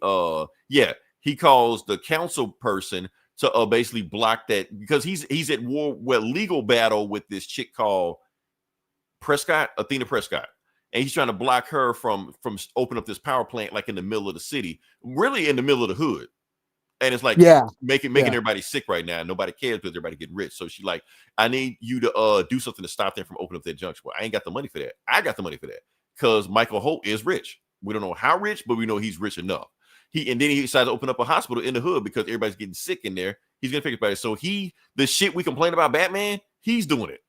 calls the council person to basically block that because he's at legal battle with this chick called Athena Prescott. And he's trying to block her from opening up this power plant like in the middle of the city, really in the middle of the hood. And it's like making everybody sick right now. Nobody cares because everybody getting rich. So she's like, I need you to do something to stop them from opening up that junction. Well, I ain't got the money for that. I got the money for that because Michael Holt is rich. We don't know how rich, but we know he's rich enough. And then he decided to open up a hospital in the hood because everybody's getting sick in there. He's gonna fix it. So the shit we complain about Batman, he's doing it.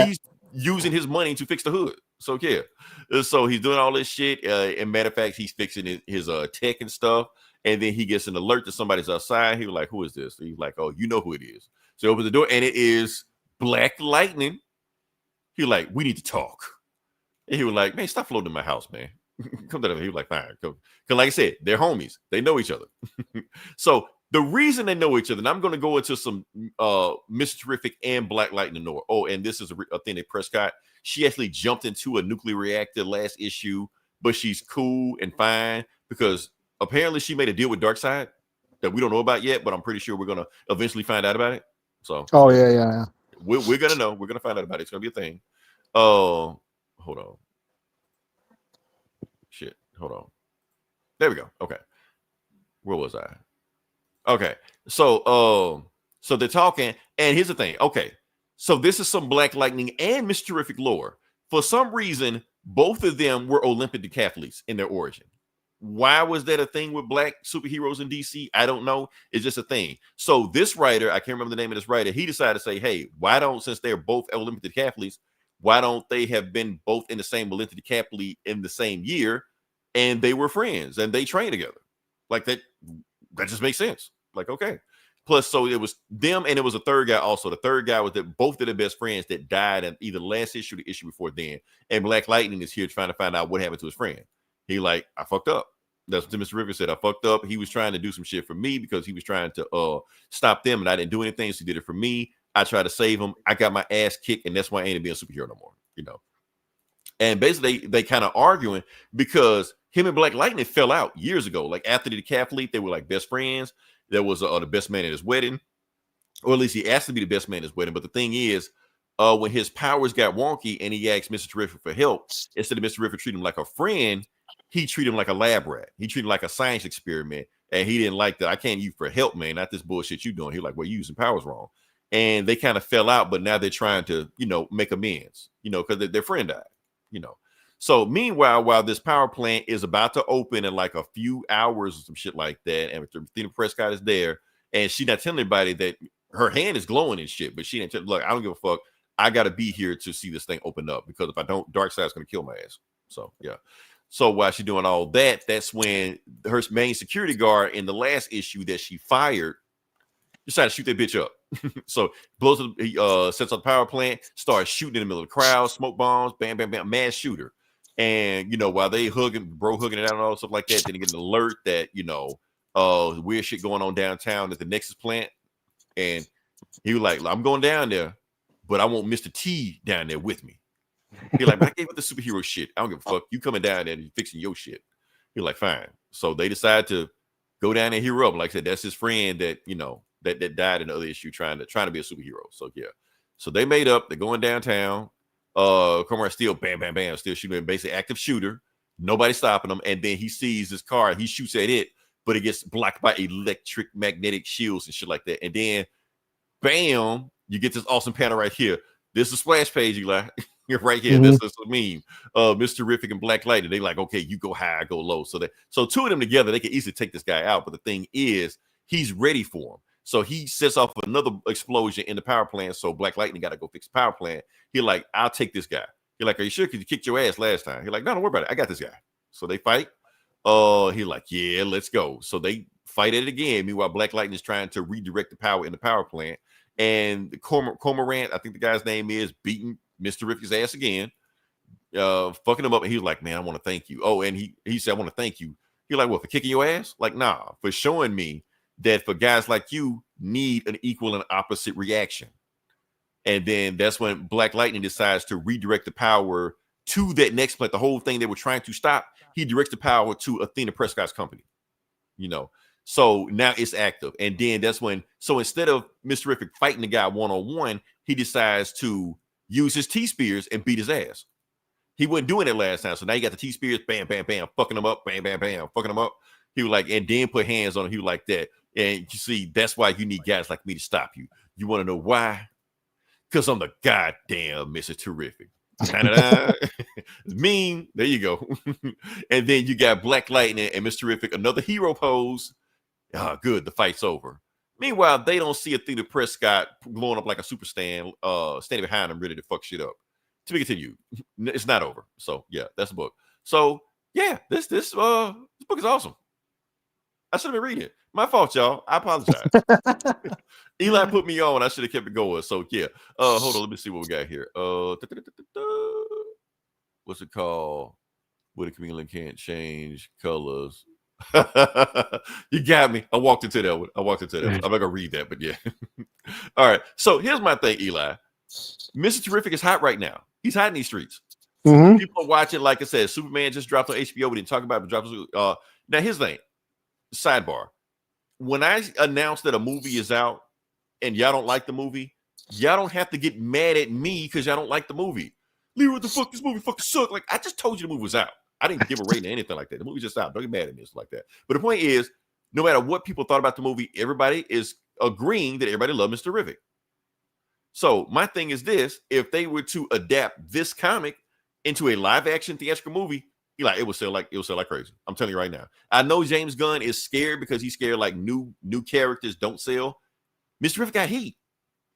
He's using his money to fix the hood. So so he's doing all this shit. And matter of fact, he's fixing his tech and stuff. And then he gets an alert that somebody's outside. He was like, "Who is this?" He's like, "Oh, you know who it is." So he opens the door, and it is Black Lightning. He like, "We need to talk." And he was like, "Man, stop floating in my house, man." Come to them. He was like, "Fine." Because like I said, they're homies. They know each other. So the reason they know each other, and I'm going to go into some Mr. Terrific and Black Lightning lore. Oh, and this is Athena Prescott. She actually jumped into a nuclear reactor last issue, but she's cool and fine because apparently she made a deal with Darkseid that we don't know about yet, but I'm pretty sure we're going to eventually find out about it. So, yeah. We're going to know. We're going to find out about it. It's going to be a thing. Hold on. Shit. Hold on. There we go. Okay. Where was I? Okay. So they're talking, and here's the thing. Okay. So this is some Black Lightning and Mr. Terrific lore. For some reason, both of them were Olympic decathletes in their origin. Why was that a thing with black superheroes in DC? I don't know. It's just a thing. So this writer, I can't remember the name of this writer, he decided to say, hey, since they're both Olympic decathletes, why don't they have been both in the same Olympic decathlete in the same year? And they were friends and they trained together. Like that just makes sense. Like, okay. Plus, so it was them and it was a third guy also. The third guy was that both of their best friends that died in either the last issue or the issue before then. And Black Lightning is here trying to find out what happened to his friend. He like, I fucked up. That's what Mr. River said. I fucked up. He was trying to do some shit for me because he was trying to stop them, and I didn't do anything. So he did it for me. I tried to save him. I got my ass kicked, and that's why I ain't being a superhero no more. You know. And basically, they kind of arguing because him and Black Lightning fell out years ago. Like after the decathlete, they were like best friends. There was the best man at his wedding, or at least he asked to be the best man at his wedding. But the thing is, when his powers got wonky and he asked Mr. Terrific for help, instead of Mr. Terrific treating him like a friend, he treated him like a lab rat. He treated him like a science experiment. And he didn't like that. I can't use for help, man. Not this bullshit you doing. He like, well, you using powers wrong. And they kind of fell out, but now they're trying to, make amends, because their friend died, So meanwhile, while this power plant is about to open in like a few hours or some shit like that, and Athena Prescott is there, and she not telling anybody that her hand is glowing and shit, but she didn't tell, look, I don't give a fuck. I got to be here to see this thing open up, because if I don't, Darkseid's going to kill my ass. So, yeah. So while she's doing all that, that's when her main security guard in the last issue that she fired decided to shoot that bitch up. So blows up, sets up the power plant, starts shooting in the middle of the crowd, smoke bombs, bam, bam, bam, mass shooter. And while they hugging it out and all stuff like that, then they get an alert that weird shit going on downtown at the Nexus plant. And he was like, I'm going down there, but I want Mr. T down there with me. He's like, I gave it the superhero shit. I don't give a fuck. You coming down there and fixing your shit. He's like, fine. So they decide to go down and hero up. Like I said, that's his friend that that died in the other issue trying to be a superhero. So yeah. So they made up. They're going downtown. Comrade still bam, bam, bam, still shooting, basically active shooter. Nobody stopping him. And then he sees this car. He shoots at it, but it gets blocked by electric magnetic shields and shit like that. And then bam, you get this awesome panel right here. This is a splash page, Eli. Right here. Mm-hmm. This is a meme. Mr. Terrific and Black Lightning. They like, okay, you go high, I go low. So two of them together, they can easily take this guy out. But the thing is, he's ready for him. So he sets off another explosion in the power plant. So Black Lightning got to go fix the power plant. He like, I'll take this guy. He like, are you sure? Because you kicked your ass last time. He like, no, don't worry about it. I got this guy. So they fight. He like, yeah, let's go. So they fight it again. Meanwhile, Black Lightning is trying to redirect the power in the power plant. And the Cormorant, I think the guy's name is, beating Mr. Terrific's ass again, fucking him up. And he was like, man, I want to thank you. Oh, and he said, I want to thank you. You're like, what, for kicking your ass? Like, nah, for showing me that for guys like you need an equal and opposite reaction. And then that's when Black Lightning decides to redirect the power to that next plant. The whole thing they were trying to stop, he directs the power to Athena Prescott's company, So now it's active. And then that's when, so instead of Mr. Terrific fighting the guy one-on-one, he decides to use his T-Spears and beat his ass. He wasn't doing it last time. So now you got the T-Spears, bam, bam, bam, fucking him up, bam, bam, bam, fucking him up. He was like, and then put hands on him. He was like that. And you see, that's why you need guys like me to stop you. You want to know why? Because I'm the goddamn Mr. Terrific. Mean. There you go. And then you got Black Lightning and Mr. Terrific, another hero pose. Good. The fight's over. Meanwhile, they don't see Athena Prescott blowing up like a super standing behind them, ready to fuck shit up. To be continued. It's not over. So yeah, that's the book. So yeah, this book is awesome. I should have been reading it. My fault, y'all. I apologize. Eli put me on. I should have kept it going. So yeah. Hold on. Let me see what we got here. What's it called? What a chameleon can't change colors. You got me. I walked into that one. I'm not gonna read that, but yeah. All right. So here's my thing, Eli. Mr. Terrific is hot right now. He's hot in these streets. Mm-hmm. People are watching. Like I said, Superman just dropped on HBO. We didn't talk about it, but dropped. Now here's the thing. Sidebar. When I announce that a movie is out and y'all don't like the movie, y'all don't have to get mad at me because y'all don't like the movie. Leroy, what the fuck? This movie fucking sucked. Like, I just told you the movie was out. I didn't give a rating or anything like that. The movie's just out. Don't get mad at me. It's like that. But the point is, no matter what people thought about the movie, everybody is agreeing that everybody loved Mr. Terrific. So my thing is this: if they were to adapt this comic into a live-action theatrical movie, it would sell like crazy. I'm telling you right now. I know James Gunn is scared because he's scared like new characters don't sell. Mr. Terrific got heat.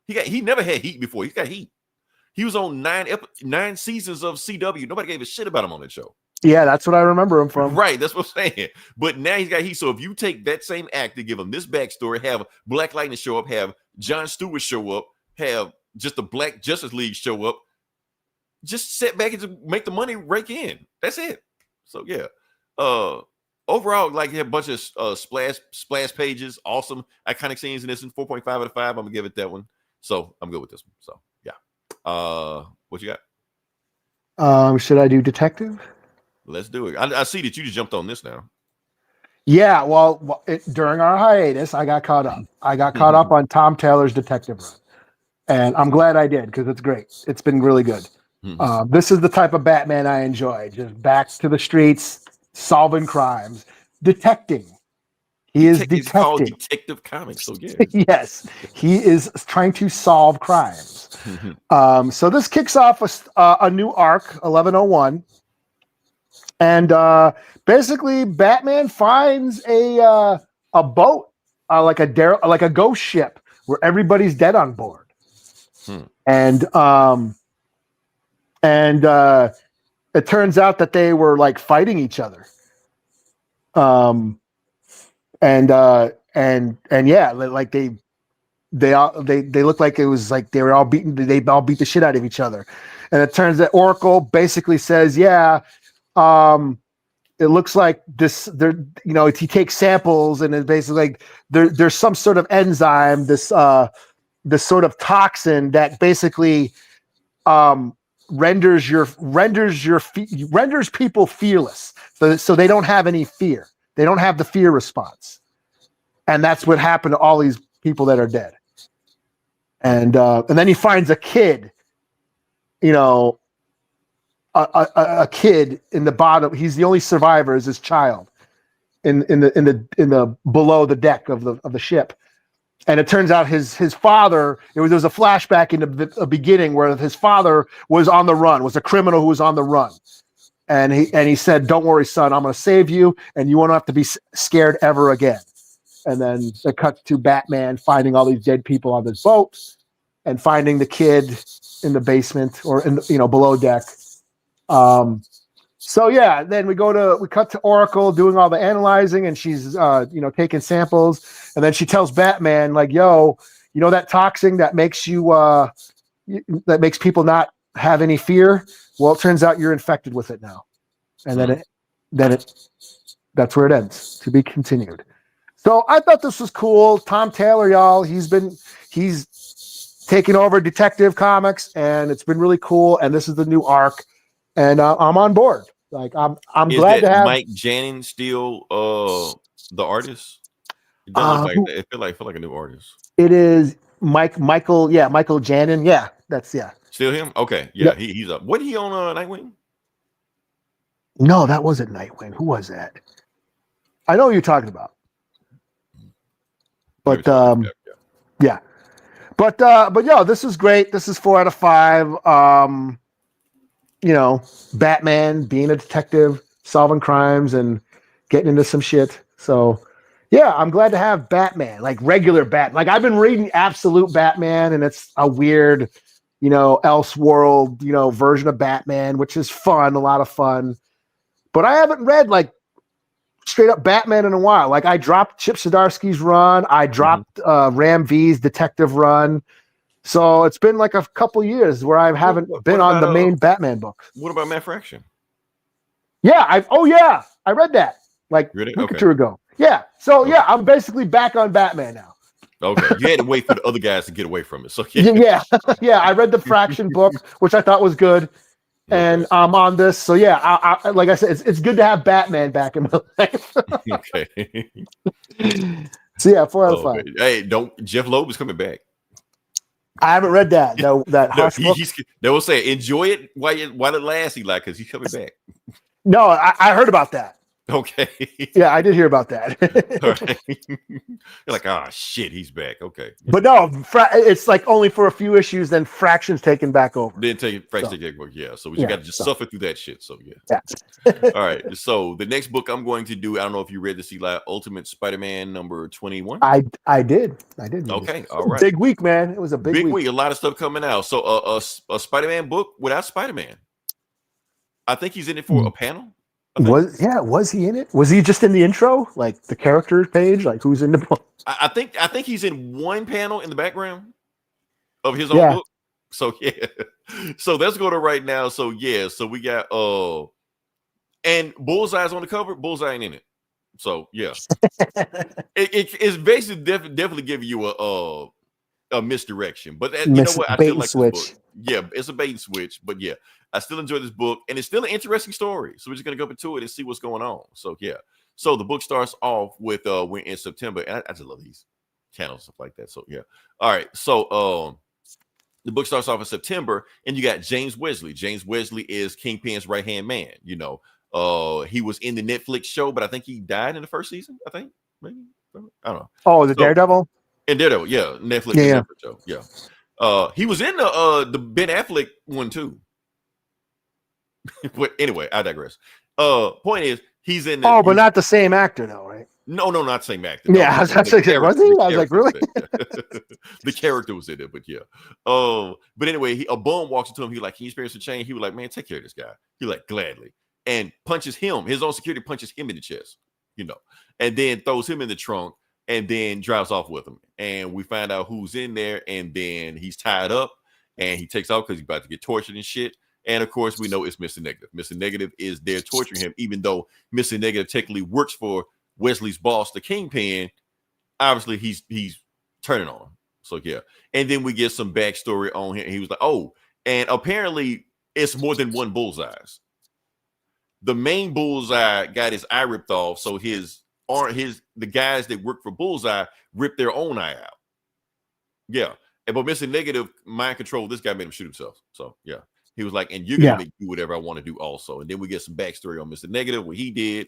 He never had heat before. He's got heat. He was on 9 seasons of CW. Nobody gave a shit about him on that show. Yeah, that's what I remember him from. Right, that's what I'm saying. But now he's got heat. So if you take that same actor, give him this backstory, have Black Lightning show up, have Jon Stewart show up, have just the Black Justice League show up, just sit back and just make the money rake in. That's it. So yeah. Overall, like, a bunch of splash pages, awesome iconic scenes in this. 4.5 out of 5. I'm gonna give it that one. So I'm good with this one. So yeah. What you got? Should I do detective? Let's do it. I see that you just jumped on this now. Yeah, well, during our hiatus, I got caught up. I got caught up on Tom Taylor's detective run, and I'm glad I did because it's great. It's been really good. This is the type of Batman I enjoy. Just back to the streets, solving crimes, detecting. He is detecting. It's called Detective Comics. So yeah. Yes, he is trying to solve crimes. So this kicks off a new arc, 1101. And basically, Batman finds a boat, like a ghost ship, where everybody's dead on board, and it turns out that they were like fighting each other, and yeah, like they looked like it was like they all beat the shit out of each other, and it turns that Oracle basically says, yeah. It looks like this. He takes samples, and it's basically like there's some sort of enzyme, this sort of toxin that basically renders people fearless, so they don't have any fear. They don't have the fear response, and that's what happened to all these people that are dead. And then he finds a kid, a kid in the bottom. He's the only survivor, is his child in the below the deck of the ship. And it turns out his father, there was a flashback in the beginning where his father was on the run, was a criminal who was on the run. And he said, "Don't worry, son, I'm going to save you, and you won't have to be scared ever again." And then it cuts to Batman finding all these dead people on this boat and finding the kid in the basement or below deck. So yeah, then we cut to Oracle doing all the analyzing, and she's taking samples, and then she tells Batman, like, "Yo, that toxin that makes that makes people not have any fear? Well, it turns out you're infected with it now." And that's where it ends. To be continued. So I thought this was cool. Tom Taylor, y'all, he's taken over Detective Comics, and it's been really cool. And this is the new arc. And I'm on board. Like I'm glad to have Mike Janning still the artist. It doesn't look like it feel like a new artist. It is Michael Janning. Yeah, still him. Okay, yeah, yep. He's up. What he on Nightwing? No, that wasn't Nightwing. Who was that? I know who you're talking about. But yeah. But yo, this is great. This is 4 out of 5. Batman being a detective, solving crimes and getting into some shit. So yeah, I'm glad to have Batman, like regular Batman. Like I've been reading Absolute Batman, and it's a weird, Elseworld, version of Batman, which is fun, a lot of fun. But I haven't read like straight up Batman in a while. Like I dropped Chip Zdarsky's run. I dropped Ram V's detective run. So it's been like a couple years where I haven't been on the main Batman book. What about Matt Fraction? Yeah, I read that like a week or two ago. Yeah, so yeah, I'm basically back on Batman now. Okay, you had to wait for the other guys to get away from it. So yeah. I read the Fraction book, which I thought was good, and I'm on this. So yeah, I like I said, it's good to have Batman back in my life. Okay. So yeah, 4 out of 5. Hey, Jeff Loeb is coming back. I haven't read that. No, they will say enjoy it while it lasts, Eli, because he's coming back. No, I heard about that. Okay. Yeah, I did hear about that. You're like, oh shit, he's back. Okay. But no, it's like only for a few issues, then Fraction's taken back over. Then Fraction take back. Yeah. So we just got to suffer through that shit. So yeah. All right. So the next book I'm going to do, I don't know if you read this, Eli, Ultimate Spider-Man number 21. I did. Okay. All right. Big week, man. It was a big week. A lot of stuff coming out. So a Spider-Man book without Spider-Man. I think he's in it for a panel. Was he in it? Was he just in the intro, like the character page, like who's in the book? I think he's in one panel in the background of his own book. So yeah, so let's go to right now. So yeah, so we got and Bullseye's on the cover. Bullseye ain't in it. So yeah, it's basically definitely giving you a misdirection. But you know what? I still like this book. Yeah, it's a bait and switch. But yeah, I still enjoy this book, and it's still an interesting story. So we're just gonna go into it and see what's going on. So yeah, so the book starts off with we're in September, and I just love these channels stuff like that. So yeah, all right. So the book starts off in September, and you got James Wesley. James Wesley is Kingpin's right-hand man. You know, he was in the Netflix show, but I think he died in the first season. I think maybe I don't know. Oh, the Daredevil. And Daredevil, yeah, Netflix show, yeah. He was in the Ben Affleck one too. But anyway, I digress. Point is, he's in. But not the same actor, though, right? No, not the same actor. No, yeah, was he? I was like, really? The character was in it, but yeah. But anyway, a bum walks into him. He like, can you experience a change? He was like, man, take care of this guy. He like, gladly, and punches him. His own security punches him in the chest, you know, and then throws him in the trunk, and then drives off with him. And we find out who's in there, and then he's tied up, and he takes off because he's about to get tortured and shit. And of course, we know it's Mr. Negative. Mr. Negative is there torturing him, even though Mr. Negative technically works for Wesley's boss, the Kingpin. Obviously, he's turning on him. So yeah, and then we get some backstory on him. He was like, oh, and apparently it's more than one Bullseyes. The main Bullseye got his eye ripped off, so the guys that work for Bullseye ripped their own eye out. Yeah, but Mr. Negative mind control. This guy made him shoot himself. So yeah, he was like, and you're gonna make me do whatever I want to do also. And then we get some backstory on Mr. Negative, what he did.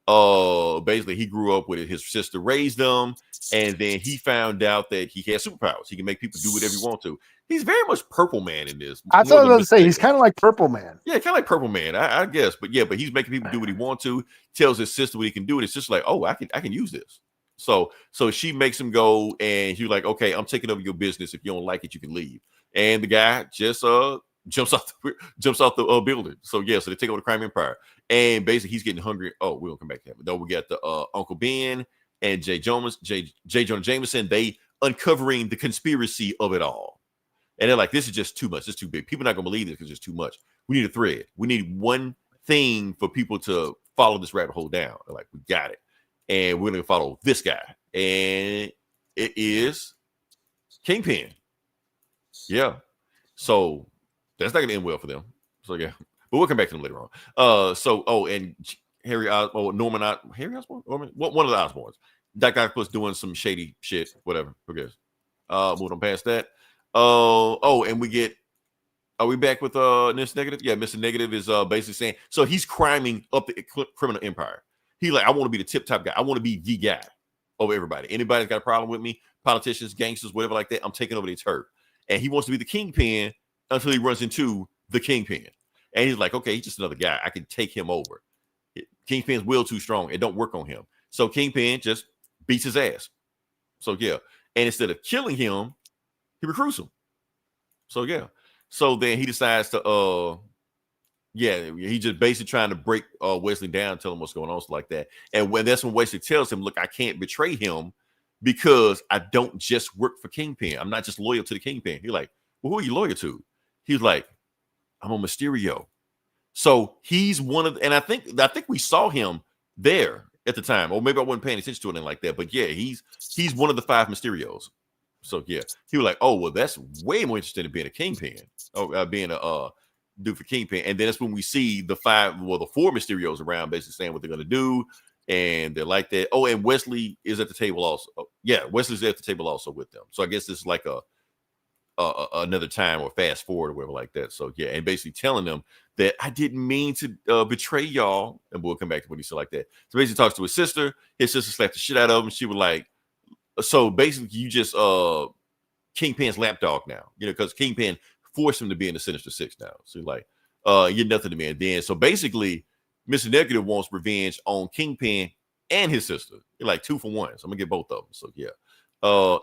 Basically he grew up with it. His sister raised him, and then he found out that he has superpowers. He can make people do whatever he wants to. He's very much Purple Man in this. I thought I was going to say he's kind of like Purple Man. Yeah, kind of like Purple Man, I guess. But yeah, but he's making people do what he wants to. Tells his sister what he can do, and it's just like, oh, I can use this. So she makes him go, and he's like, okay, I'm taking over your business. If you don't like it, you can leave. And the guy just jumps off the building. So yeah, so they take over the crime empire, and basically he's getting hungry. Oh, we'll come back to him. Though we got the Uncle Ben and J. Jonah Jameson. They uncovering the conspiracy of it all, and they're like, this is just too much. It's too big. People are not gonna believe this because it's too much. We need a thread. We need one thing for people to follow this rabbit hole down. They're like, we got it, and we're gonna follow this guy, and it is Kingpin. Yeah, so that's not going to end well for them. So yeah, but we'll come back to them later on. And Harry Osborn, Harry Osborn, one of the Osborns. That guy was doing some shady shit. Whatever. Who cares? Moving on past that. And we get. Are we back with Mr. Negative? Yeah, Mr. Negative is basically saying so he's criming up the criminal empire. He like, I want to be the tip top guy. I want to be the guy over everybody. Anybody's got a problem with me, politicians, gangsters, whatever like that, I'm taking over the turf. And he wants to be the Kingpin until he runs into the Kingpin. And he's like, okay, he's just another guy. I can take him over. Kingpin's will too strong. It don't work on him. So Kingpin just beats his ass. So yeah. And instead of killing him, he recruits him. So yeah. So then he decides to he just basically trying to break Wesley down, tell him what's going on, stuff like that. And that's when Wesley tells him, look, I can't betray him because I don't just work for Kingpin. I'm not just loyal to the Kingpin. He's like, well, who are you loyal to? He's like, I'm on Mysterio. So he's one of, and I think we saw him there at the time, or maybe I wasn't paying attention to anything like that. But yeah, he's one of the 5 Mysterios. So yeah, he was like, oh well, that's way more interesting than being a Kingpin, or being a dude for Kingpin. And then that's when we see the 4 Mysterios around, basically saying what they're gonna do, and they're like that. Oh, and Wesley is at the table also. Yeah, Wesley's at the table also with them. So I guess this is like another time or fast forward or whatever like that. So yeah, and basically telling them that I didn't mean to betray y'all, and we'll come back to what he said like that. So basically talks to his sister. His sister slapped the shit out of him. She was like, so basically you just Kingpin's lapdog now, because Kingpin forced him to be in the Sinister Six now. So like, you're nothing to me. And then so basically Mr. Negative wants revenge on Kingpin and his sister. You're like 2 for 1. So I'm gonna get both of them. So yeah.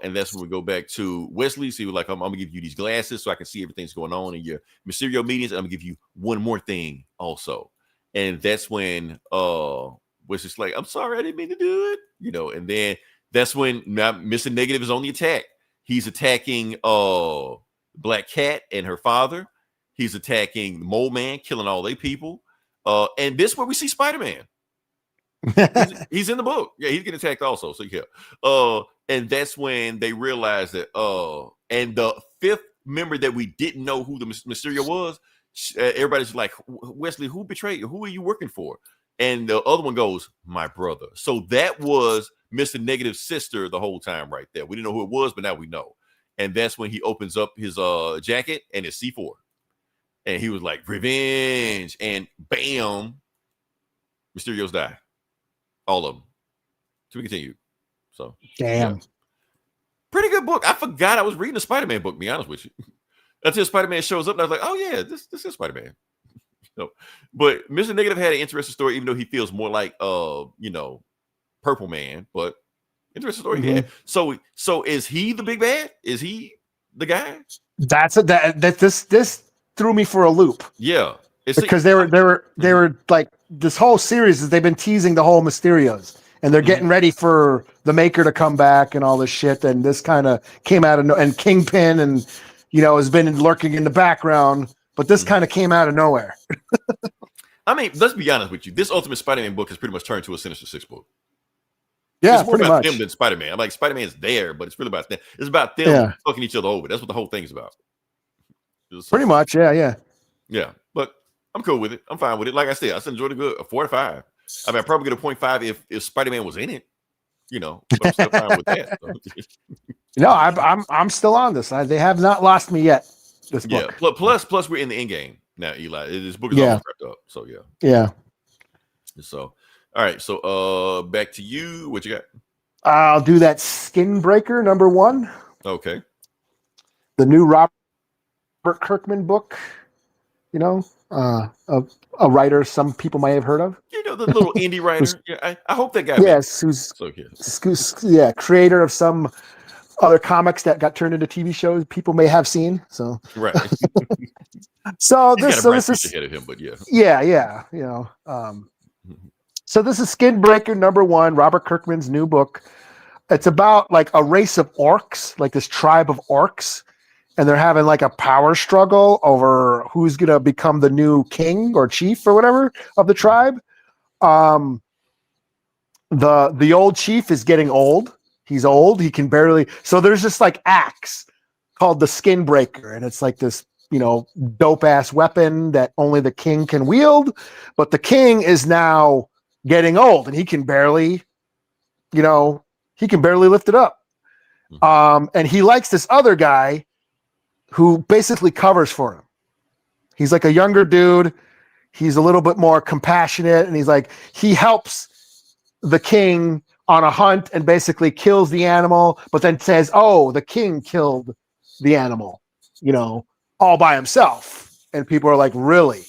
And that's when we go back to Wesley. So he was like, I'm gonna give you these glasses so I can see everything's going on in your Mysterio meetings. And I'm gonna give you one more thing also. and that's when was just like, I'm sorry, I didn't mean to do it, you know. And then that's when now Mr. Negative is on the attack. He's attacking Black Cat and her father. He's attacking Mole Man, killing all their people. And this is where we see Spider-Man. he's in the book. Yeah, he's getting attacked also. So yeah. And that's when they realize that and the fifth member that we didn't know who the Mysterio was, everybody's like, Wesley, who betrayed you? Who are you working for? And the other one goes, my brother. So that was Mr. Negative's sister the whole time right there. We didn't know who it was, but now we know. And that's when he opens up his jacket and it's C4. And he was like, revenge. And bam, Mysterio's die. All of them. To be continued. So damn. Yeah. Pretty good book. I forgot I was reading a Spider-Man book, to be honest with you. Until Spider-Man shows up, and I was like, oh yeah, this is Spider-Man. But Mr. Negative had an interesting story, even though he feels more like Purple Man, but interesting story. Mm-hmm. Yeah. So is he the big bad? Is he the guy? This threw me for a loop. Yeah. Because they were like, this whole series is they've been teasing the whole Mysterios, and they're getting ready for the Maker to come back and all this shit. And this kind of came out of and Kingpin and has been lurking in the background, but this kind of came out of nowhere. I mean, let's be honest with you. This Ultimate Spider-Man book has pretty much turned to a Sinister Six book. Yeah, it's more about them than Spider-Man. I'm like, Spider-Man's there, but it's really about them. It's about them fucking each other over. That's what the whole thing is about. Pretty much, yeah. Yeah, but I'm cool with it. I'm fine with it. Like I said, I still enjoyed a 4 to 5. I mean, I'd probably get a 0.5 if Spider-Man was in it, but I'm still fine with that. No, I'm still on this. They have not lost me yet. This book. Yeah. Plus, we're in the end game now, Eli. This book is almost wrapped up. So yeah. So, all right. So, back to you. What you got? I'll do that. Skinbreaker #1. Okay. The new Robert Kirkman book. A writer some people might have heard of. The little indie writer. Yeah, I hope that guy. Yes, who's creator of some other comics that got turned into TV shows people may have seen. So right. So this is ahead of him, but yeah. So this is Skinbreaker #1, Robert Kirkman's new book. It's about like a race of orcs, like this tribe of orcs. And they're having like a power struggle over who's going to become the new king or chief or whatever of the tribe. The old chief is getting old. He's old. He can barely. So there's this like axe called the Skinbreaker. And it's like this, dope ass weapon that only the king can wield. But the king is now getting old and he can barely lift it up. And he likes this other guy who basically covers for him. He's like a younger dude. He's a little bit more compassionate. And he's like, he helps the king on a hunt and basically kills the animal, but then says, oh, the king killed the animal, all by himself. And people are like, really?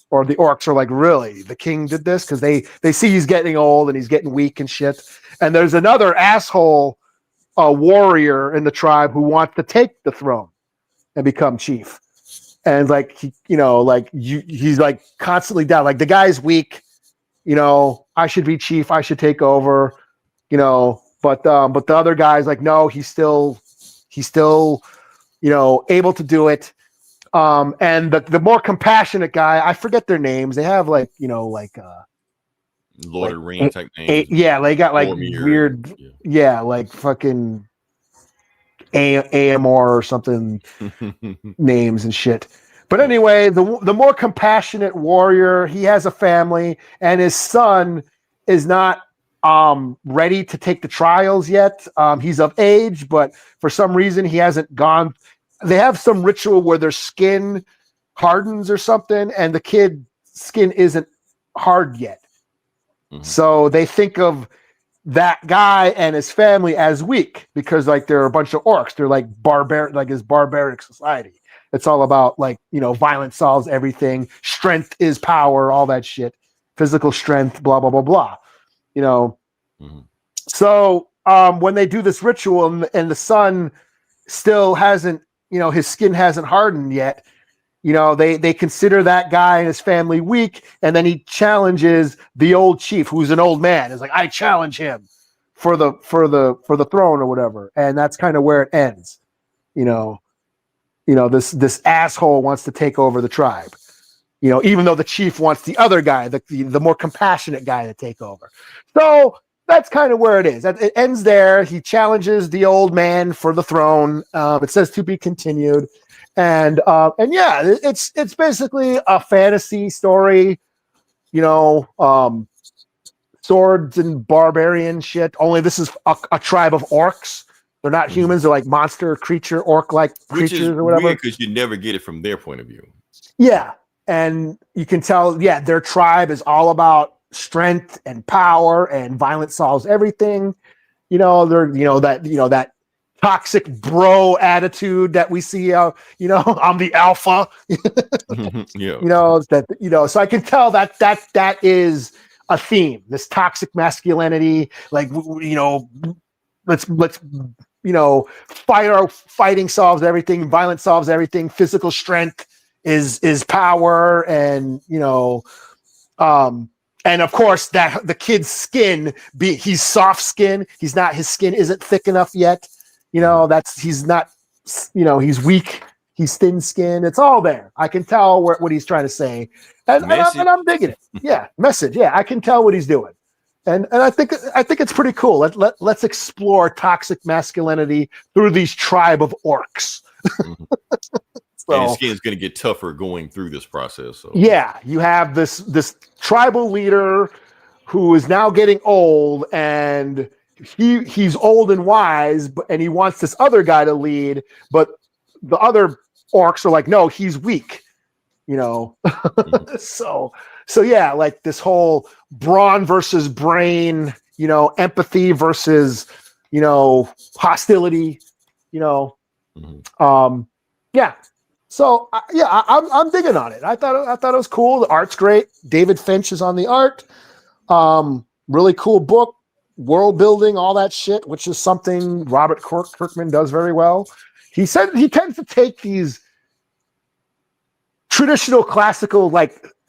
Or the orcs are like, really? The king did this? Because they see he's getting old and he's getting weak and shit. And there's another asshole warrior in the tribe who wants to take the throne and become chief. And like he's like constantly down. Like the guy's weak, I should be chief, I should take over, but the other guy's like, no, he's still able to do it. And the more compassionate guy, I forget their names. They have like Lord of the Rings type names. They got like weird, like fucking Amor or something names and shit. But anyway, the more compassionate warrior, he has a family, and his son is not ready to take the trials yet. He's of age, but for some reason he hasn't gone. They have some ritual where their skin hardens or something, and the kid's skin isn't hard yet. Mm-hmm. So they think of that guy and his family as weak because like they're a bunch of orcs. They're like barbaric, like his barbaric society. It's all about like, violence solves everything. Strength is power, all that shit. Physical strength, blah, blah, blah, blah. Mm-hmm. So when they do this ritual and the son still hasn't, his skin hasn't hardened yet, they consider that guy and his family weak, and then he challenges the old chief, who's an old man. It's like, I challenge him for the throne or whatever, and that's kind of where it ends. This asshole wants to take over the tribe. Even though the chief wants the other guy, the more compassionate guy, to take over. So that's kind of where it is. It ends there. He challenges the old man for the throne. It says to be continued. And yeah, it's basically a fantasy story, swords and barbarian shit. Only this is a tribe of orcs. They're not humans. They're like monster creature, orc-like creatures or whatever. Because you never get it from their point of view. Yeah, and you can tell. Yeah, their tribe is all about strength and power, and violence solves everything. That toxic bro attitude that we see. I'm the alpha. Yeah. So I can tell that is a theme. This toxic masculinity, let's fighting solves everything, violence solves everything, physical strength is power, and and of course that the kid's skin he's soft skin, his skin isn't thick enough yet, he's not, he's weak, he's thin skin. It's all there. I can tell what he's trying to say, and I'm digging it. Yeah, message. Yeah, I can tell what he's doing. And I think it's pretty cool. Let's explore toxic masculinity through these tribe of orcs. And his skin's going to get tougher going through this process. So. Yeah, you have this tribal leader who is now getting old, and he's old and wise, and he wants this other guy to lead, but the other orcs are like, no, he's weak. So yeah, like this whole brawn versus brain, empathy versus, hostility, yeah. So I'm digging on it. I thought it was cool. The art's great. David Finch is on the art. Really cool book, world building, all that shit, which is something Robert Kirkman does very well. He said he tends to take these traditional classical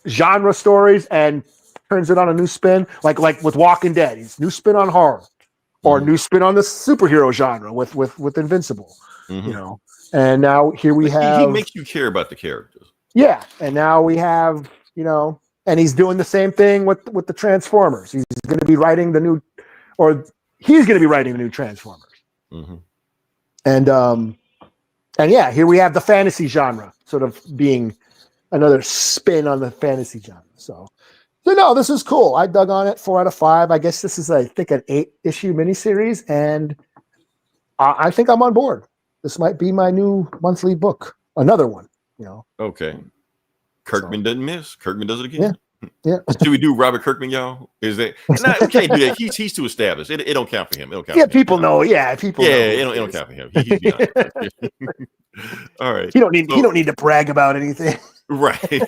genre stories and turns it on a new spin, like with Walking Dead. He's new spin on horror, or new spin on the superhero genre with Invincible. And now here we have. He makes you care about the characters. Yeah, and now we have and he's doing the same thing with the Transformers. He's going to be writing the new Transformers. And yeah, here we have the fantasy genre sort of being another spin on the fantasy genre. So no, this is cool. I dug on it. 4 out of 5. I guess this is, I think, an 8-issue miniseries, and I think I'm on board. This might be my new monthly book. Another one, Okay. Kirkman doesn't miss. Kirkman does it again. Yeah. Yeah. Should we do Robert Kirkman, y'all? Is that no? We can't do that. He's too established. It don't count for him. It don't count. Yeah, people know. Yeah, people. Yeah, know it don't count for him. He's beyond. All right. He don't need to brag about anything. Right.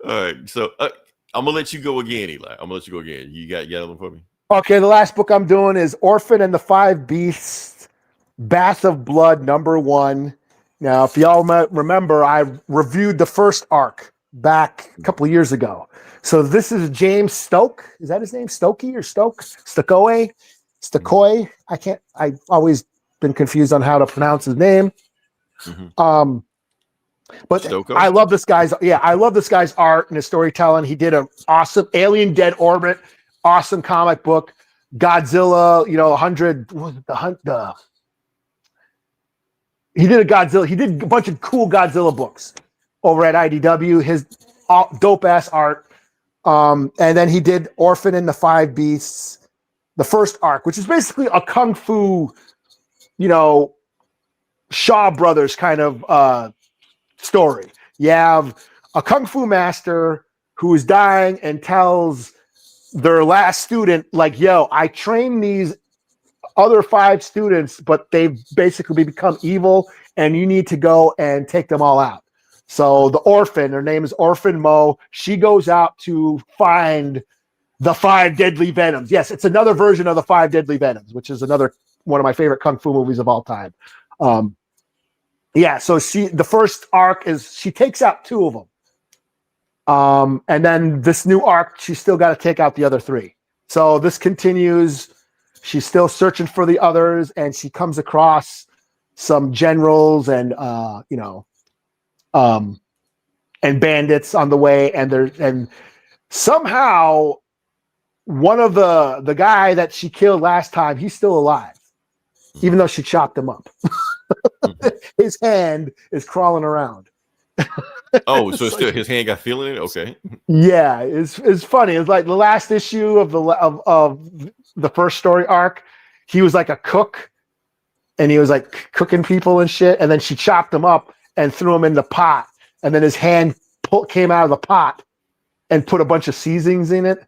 All right. So I'm gonna let you go again, Eli. I'm gonna let you go again. You got one for me? Okay. The last book I'm doing is Orphan and the Five Beasts, Bath of Blood, #1. Now, if y'all remember, I reviewed the first arc back a couple of years ago. So this is James Stoke. Is that his name? Stokey or Stoke? Stokoe? I've always been confused on how to pronounce his name. But Stoko? I love this guy's art and his storytelling. He did an awesome Alien Dead Orbit, awesome comic book. Godzilla, 100. He did a Godzilla. He did a bunch of cool Godzilla books over at IDW. His dope ass art. And then he did Orphan and the Five Beasts, the first arc, which is basically a kung fu, Shaw Brothers kind of story. You have a kung fu master who is dying and tells their last student, like, yo, I trained these other 5 students, but they've basically become evil, and you need to go and take them all out. So the orphan, her name is Orphan Mo, she goes out to find the 5 deadly venoms. Yes, it's another version of the 5 deadly venoms, which is another one of my favorite kung fu movies of all time. Yeah, so the first arc is she takes out 2 of them. And then this new arc, she's still got to take out the other 3. So this continues. She's still searching for the others, and she comes across some generals and and bandits on the way, and somehow one of the guy that she killed last time, he's still alive, even though she chopped him up. His hand is crawling around. Oh, so still his hand got feeling it? Okay. Yeah, it's funny. It's like the last issue of the first story arc. He was like a cook, and he was like cooking people and shit. And then she chopped him up and threw him in the pot. And then his hand came out of the pot and put a bunch of seasonings in it,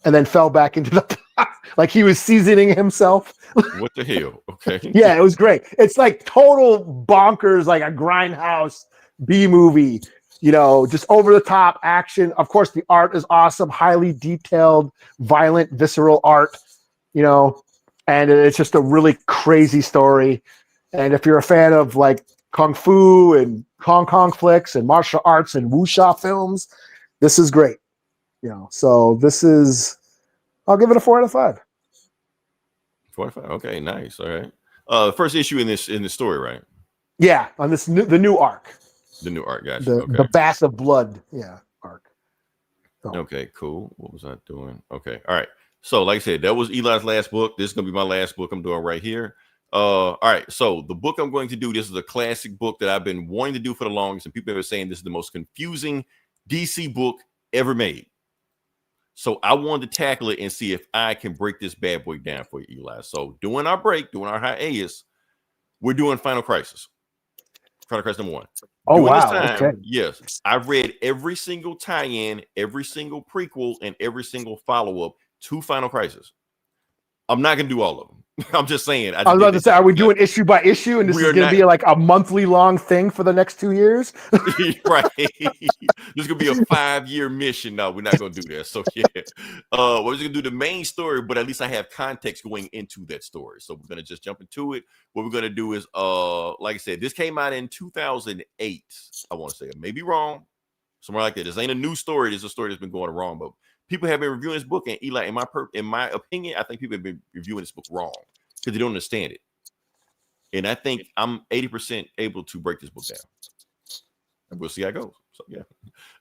and then fell back into the pot like he was seasoning himself. What the hell? Okay. Yeah, it was great. It's like total bonkers, like a grindhouse B movie. Just over the top action. Of course, the art is awesome, highly detailed, violent, visceral art, and it's just a really crazy story. And if you're a fan of like Kung Fu and Hong Kong flicks and martial arts and wuxia films, this is great. So this is, I'll give it a 4 out of 5. 4 out of 5. Okay, nice. All right. First issue in this story, right? Yeah, on the new arc. The new arc, gotcha. The Bath of Blood, arc. So. Okay, cool. What was I doing? Okay, all right. So, like I said, that was Eli's last book. This is gonna be my last book I'm doing right here. All right. So the book I'm going to do, this is a classic book that I've been wanting to do for the longest, and people have been saying this is the most confusing DC book ever made. So I wanted to tackle it and see if I can break this bad boy down for you, Eli. So doing our hiatus, we're doing Final Crisis. Final Crisis number 1. Oh, During wow. This time, okay. Yes. I've read every single tie-in, every single prequel, and every single follow-up to Final Crisis. I'm not going to do all of them. I'm just saying. I was about to say, are we doing issue by issue? And this is going to be like a monthly long thing for the next 2 years? Right. This is going to be a 5-year mission. No, we're not going to do that. So, yeah. We're just going to do the main story, but at least I have context going into that story. So, we're going to just jump into it. What we're going to do is, like I said, this came out in 2008. I want to say. I may be wrong. Somewhere like that. This ain't a new story. This is a story that's been going wrong, but people have been reviewing this book, and Eli, in my opinion, I think people have been reviewing this book wrong because they don't understand it. And I think I'm 80% able to break this book down. And we'll see how it goes. So, yeah.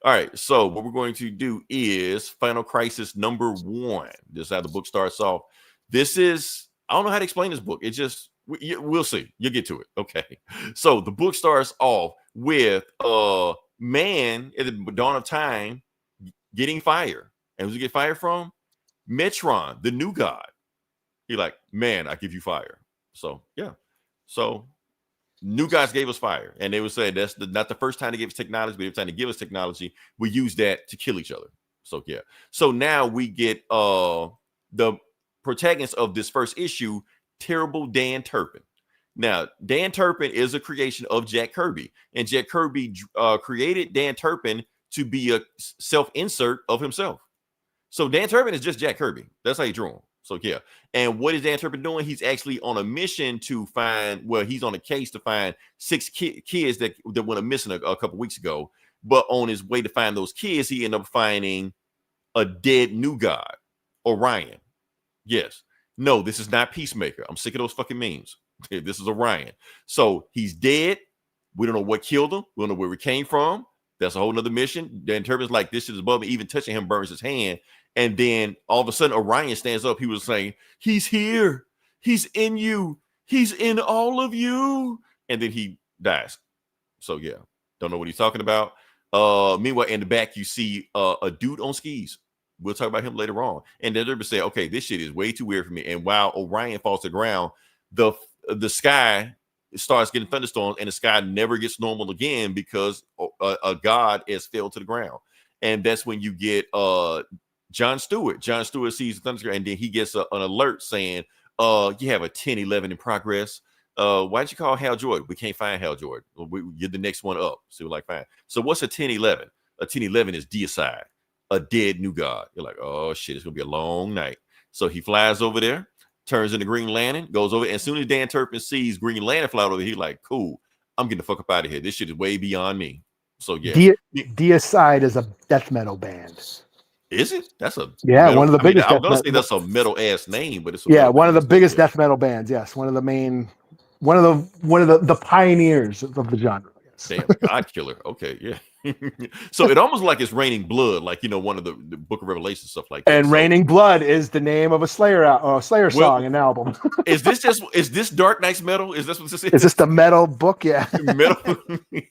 All right. So what we're going to do is Final Crisis number 1. This is how the book starts off. This is, I don't know how to explain this book. It just, we'll see. You'll get to it. Okay. So the book starts off with a man at the dawn of time getting fired. And who's he get fired from? Metron, the new god. He like, man, I give you fire. So, yeah. So, new gods gave us fire. And they would say that's not the first time they gave us technology, but every time they give us technology, we use that to kill each other. So, yeah. So, now we get the protagonist of this first issue, Terrible Dan Turpin. Now, Dan Turpin is a creation of Jack Kirby. And Jack Kirby created Dan Turpin to be a self-insert of himself. So Dan Turpin is just Jack Kirby. That's how you drew him. So yeah. And what is Dan Turpin doing? He's actually on a mission to find, he's on a case to find 6 kids that went missing a couple weeks ago. But on his way to find those kids, he ended up finding a dead new god, Orion. Yes. No, this is not Peacemaker. I'm sick of those fucking memes. This is Orion. So he's dead. We don't know what killed him. We don't know where he came from. That's a whole nother mission. Dan Turpin's like, this shit is above me. Even touching him burns his hand. And then all of a sudden, Orion stands up. He was saying, he's here. He's in you. He's in all of you. And then he dies. So, yeah. Don't know what he's talking about. Meanwhile, in the back, you see a dude on skis. We'll talk about him later on. And then Turpin say, okay, this shit is way too weird for me. And while Orion falls to the ground, the sky starts getting thunderstorms, and the sky never gets normal again because a god has fell to the ground. And that's when you get John Stewart. John Stewart sees the thunderstorm, and then he gets an alert saying, you have a 10-11 in progress. Why'd you call Hal Jordan? We can't find Hal Jordan. You're the next one up. So we're like, fine. So what's a 10-11? A 10-11 is deicide, a dead new god. You're like, oh shit, it's gonna be a long night. So he flies over there, turns into Green Lantern, goes over, and as soon as Dan Turpin sees Green Lantern fly over, he's like, cool, I'm getting the fuck up out of here. This shit is way beyond me. So yeah. Deicide is a death metal band. Is it? That's a one of the biggest. I'm gonna say that's a metal ass name, but it's one of the biggest death metal bands. Yes, one of the pioneers of the genre. Yes. Damn, God killer. Okay, yeah. So it almost like it's raining blood, like one of the Book of Revelation stuff like that. And raining blood is the name of a Slayer song and album. Is this Dark Knight's metal? Is this what this is? Is this the metal book? Yeah. Metal. Yeah.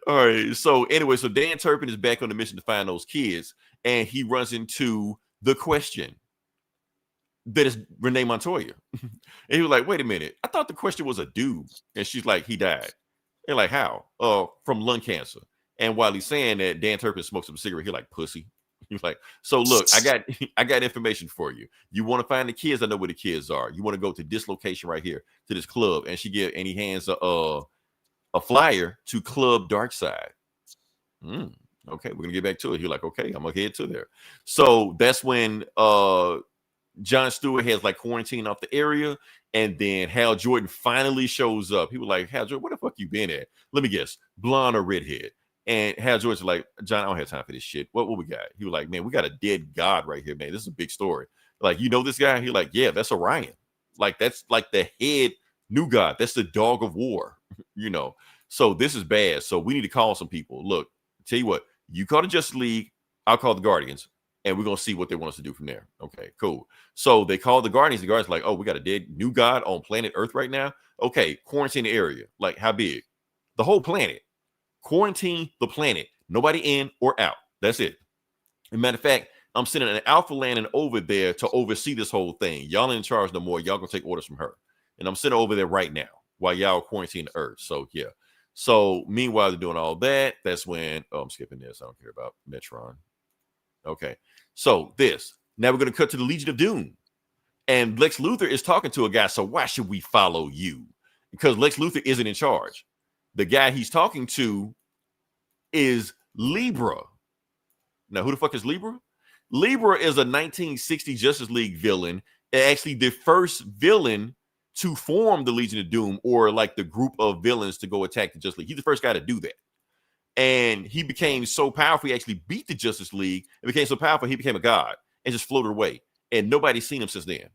All right. So anyway, so Dan Turpin is back on the mission to find those kids, and he runs into the Question. That is Renee Montoya. And he was like, wait a minute. I thought the Question was a dude. And she's like, he died. And like, how? From lung cancer. And while he's saying that, Dan Turpin smokes some cigarette. He's like, pussy. He's like, so look, I got information for you. You want to find the kids? I know where the kids are. You want to go to this location right here, to this club. And he hands a flyer to Club Darkside. Okay, we're gonna get back to it. You're like, okay, I'm gonna head to there. So that's when Jon Stewart has like quarantine off the area, and then Hal Jordan finally shows up. He was like, Hal Jordan, where the fuck you been at? Let me guess, blonde or redhead? And Hal Jordan's like, John, I don't have time for this shit. What we got? He was like, man, we got a dead god right here, man. This is a big story. Like, you know this guy? He's like, yeah, that's Orion. Like, that's like the head new god. That's the dog of war, So this is bad. So we need to call some people. Look, tell you what, you call the Justice League, I'll call the Guardians, and we're gonna see what they want us to do from there. Okay, cool. So they call the Guardians. The Guardians are like, oh, we got a dead new god on planet Earth right now. Okay, quarantine the area. Like, how big? The whole planet. Quarantine the planet. Nobody in or out. That's it. As a matter of fact, I'm sending an Alpha Landing over there to oversee this whole thing. Y'all ain't in charge no more. Y'all gonna take orders from her. And I'm sending over there right now while y'all quarantine the Earth. So yeah. So meanwhile, they're doing all that. That's when I'm skipping this. I don't care about Metron. Okay. So now we're gonna cut to the Legion of Doom. And Lex Luthor is talking to a guy. So why should we follow you? Because Lex Luthor isn't in charge. The guy he's talking to is Libra. Now, who the fuck is Libra? Libra is a 1960 Justice League villain. Actually, the first villain to form the Legion of Doom, or like the group of villains to go attack the Justice League. He's the first guy to do that. And he became so powerful, he actually beat the Justice League. It became so powerful, he became a god and just floated away. And nobody's seen him since then.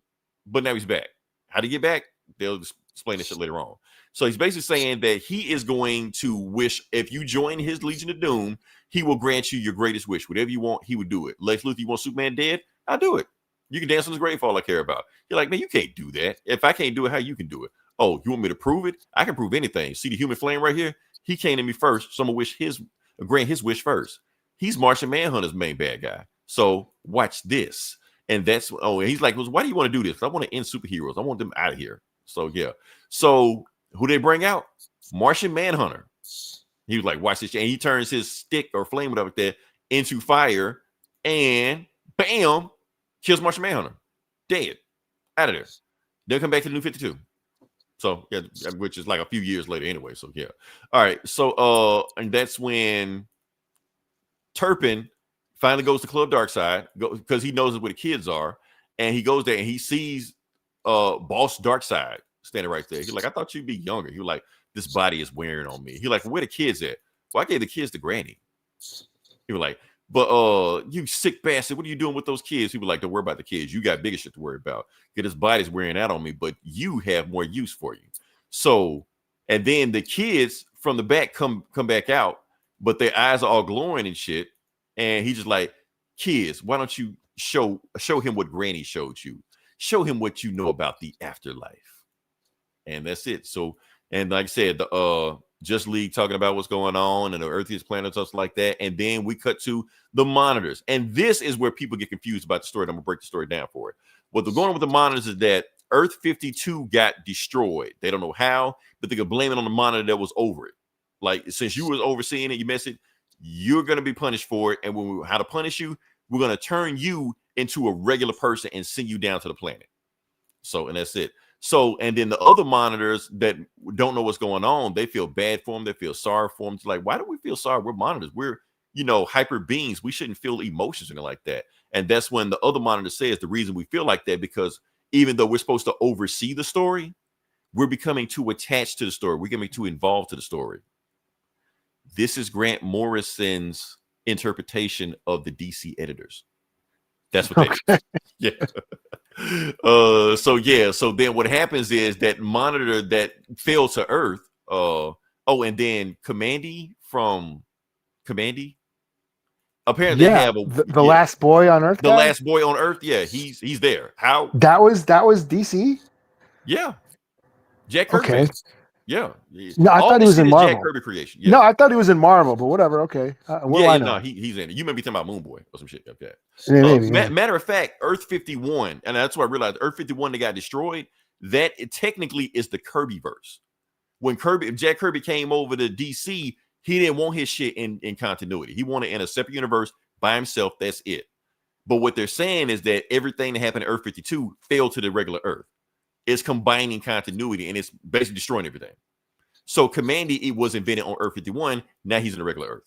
But now he's back. How to get back? They'll explain this shit later on. So he's basically saying that he is going to wish, if you join his Legion of Doom, he will grant you your greatest wish. Whatever you want, he would do it. Lex Luthor, you want Superman dead? I'll do it. You can dance on his grave for all I care about. You're like, man, you can't do that. If I can't do it, how you can do it? Oh, you want me to prove it? I can prove anything. See the human flame right here? He came to me first, so I'm going to grant his wish first. He's Martian Manhunter's main bad guy. So watch this. And that's, and he's like, well, why do you want to do this? I want to end superheroes. I want them out of here. So yeah. So who they bring out? Martian Manhunter. He was like, watch this. And he turns his stick or flame, whatever that, into fire, and bam, kills Martian Manhunter. Dead. Out of there. They'll come back to the New 52. So yeah, which is like a few years later anyway. So yeah. All right. So and that's when Turpin finally goes to Club Darkside because he knows where the kids are, and he goes there and he sees Boss Darkside standing right there. He's like, I thought you'd be younger. He was like, this body is wearing on me. He's like, where the kids at? Well, I gave the kids to Granny. He was like, but you sick bastard, what are you doing with those kids? He was like, don't worry about the kids. You got bigger shit to worry about. Get his body's wearing out on me, but you have more use for you. So, and then the kids from the back come back out, but their eyes are all glowing and shit. And he's just like, kids, why don't you show him what Granny showed you? Show him what you know about the afterlife. And that's it. So, and like I said, the Just League talking about what's going on and the Earth is planet, stuff like that. And then we cut to the monitors. And this is where people get confused about the story. I'm gonna break the story down for it. What they're going on with the monitors is that Earth 52 got destroyed. They don't know how, but they can blame it on the monitor that was over it. Like, since you was overseeing it, you missed it, you're gonna be punished for it. And how to punish you, we're gonna turn you into a regular person and send you down to the planet. So, and that's it. So, and then the other monitors that don't know what's going on, they feel bad for them. They feel sorry for them. It's like, why do we feel sorry? We're monitors. We're, hyper beings. We shouldn't feel emotions or anything like that. And that's when the other monitor says the reason we feel like that, because even though we're supposed to oversee the story, we're becoming too attached to the story. We're getting too involved to the story. This is Grant Morrison's interpretation of the DC editors. That's what they yeah. So then what happens is that monitor that fell to Earth. And then Commandy from Commandy. Apparently, they have the last boy on Earth. The last boy on Earth. Yeah, he's there. How that was DC. Yeah, Jack Kirby. Okay. Yeah. No, I thought he was in Marvel. Jack Kirby creation. Yeah. No, I thought he was in Marvel, but whatever. Okay. No, he's in it. You may be talking about Moon Boy or some shit like that. Maybe. Matter of fact, Earth 51, and that's why I realized Earth 51 that got destroyed. That technically is the Kirby verse. When Jack Kirby came over to DC, he didn't want his shit in continuity. He wanted in a separate universe by himself. That's it. But what they're saying is that everything that happened in Earth 52 fell to the regular Earth. It's combining continuity and it's basically destroying everything. So Commandy, it was invented on Earth 51. Now he's in the regular Earth.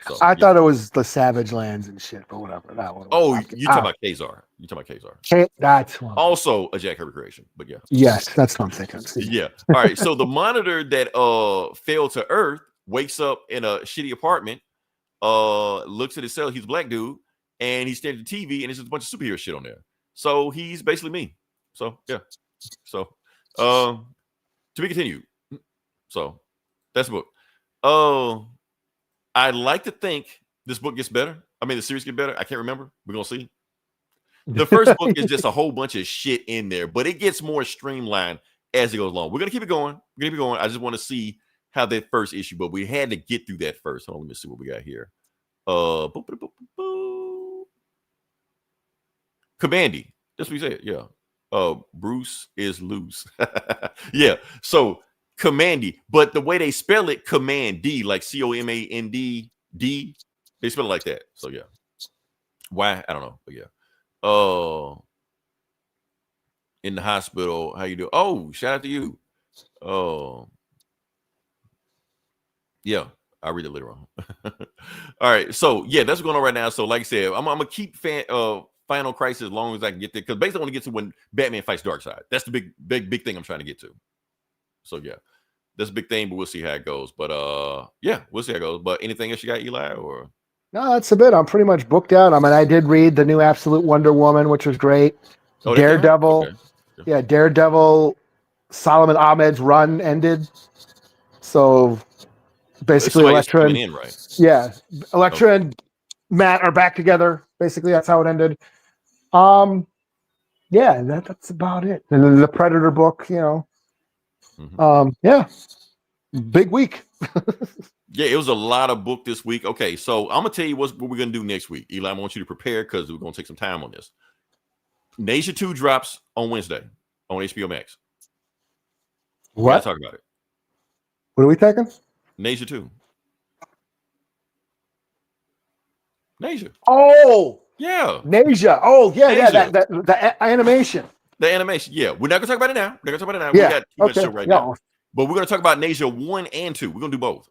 So, I thought it was the Savage Lands and shit, but whatever. You talking about Kazar? You talking about Kazar? That's one. Also a Jack Kirby creation, but yeah. Yes, that's what I'm thinking. Yeah. All right. So the monitor that fell to Earth wakes up in a shitty apartment, looks at his cell. He's a black dude, and he's staring at the TV, and there's just a bunch of superhero shit on there. So he's basically me. So yeah. So to be continued. So that's the book. I'd like to think this book gets better. I mean, the series gets better. I can't remember. We're gonna see. The first book is just a whole bunch of shit in there, but it gets more streamlined as it goes along. We're gonna keep it going. I just want to see how that first issue, but we had to get through that first. Hold on, let me see what we got here. Commandy. That's what we said. Yeah. Bruce is loose. Yeah. So Commandy, but the way they spell it, Command D, like COMAND D, they spell it like that. So yeah. Why? I don't know. But yeah. In the hospital, how you do? Oh, shout out to you. Yeah, I'll read it later on. All right. So yeah, that's what's going on right now. So like I said, I'm gonna keep Final Crisis as long as I can get there, because basically I want to get to when Batman fights Darkseid. That's the big thing I'm trying to get to. So yeah, that's a big thing, but we'll see how it goes. But yeah, we'll see how it goes. But anything else you got, Eli? Or no, that's a bit. I'm pretty much booked out. I mean, I did read the new Absolute Wonder Woman, which was great. Oh, Daredevil. Okay. Yeah, Daredevil. Solomon Ahmed's run ended. So basically, Elektra and Elektra and Matt are back together. Basically, that's how it ended. Yeah, that's about it. And then the Predator book, yeah, big week. Yeah, it was a lot of book this week. Okay, so I'm gonna tell you what we're gonna do next week. Eli, I want you to prepare because we're gonna take some time on this. Nasia 2 drops on Wednesday on HBO Max. What? Let's talk about it. What are we taking? Nasia 2. Nasia. Oh, yeah. Nasia. Oh, yeah, Nasia. The animation. The animation. Yeah, we're not gonna talk about it now. We're not gonna talk about it now. Yeah. We got too much show right now. But we're gonna talk about Nasia 1 and 2. We're gonna do both.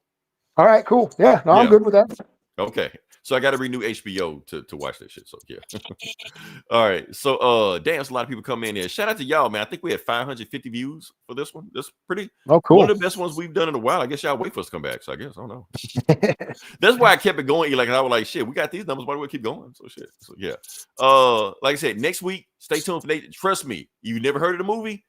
All right, cool. Yeah, no, I'm good with that. Okay. So I got to renew HBO to watch that shit. So yeah. All right. So damn, a lot of people come in here. Shout out to y'all, man. I think we had 550 views for this one. That's pretty cool. One of the best ones we've done in a while. I guess y'all wait for us to come back. So I guess I don't know. That's why I kept it going. Like I was like, shit, we got these numbers. Why do we keep going? So shit. So yeah. Like I said, next week, stay tuned for Nate. Trust me, you never heard of the movie.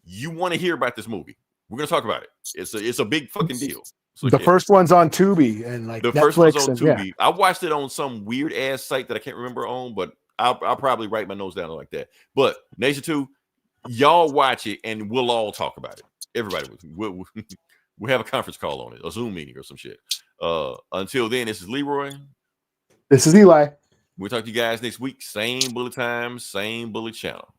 You want to hear about this movie. We're gonna talk about it. It's a big fucking deal. So, the first one's on Tubi and like the Netflix first one's on Tubi. Yeah. I watched it on some weird ass site that I can't remember on, but I'll probably write my nose down like that. But Nasia 2, y'all watch it and we'll all talk about it. Everybody, we'll have a conference call on it, a Zoom meeting or some shit. Until then, this is Leroy. This is Eli. We'll talk to you guys next week. Same bullet time, same bullet channel.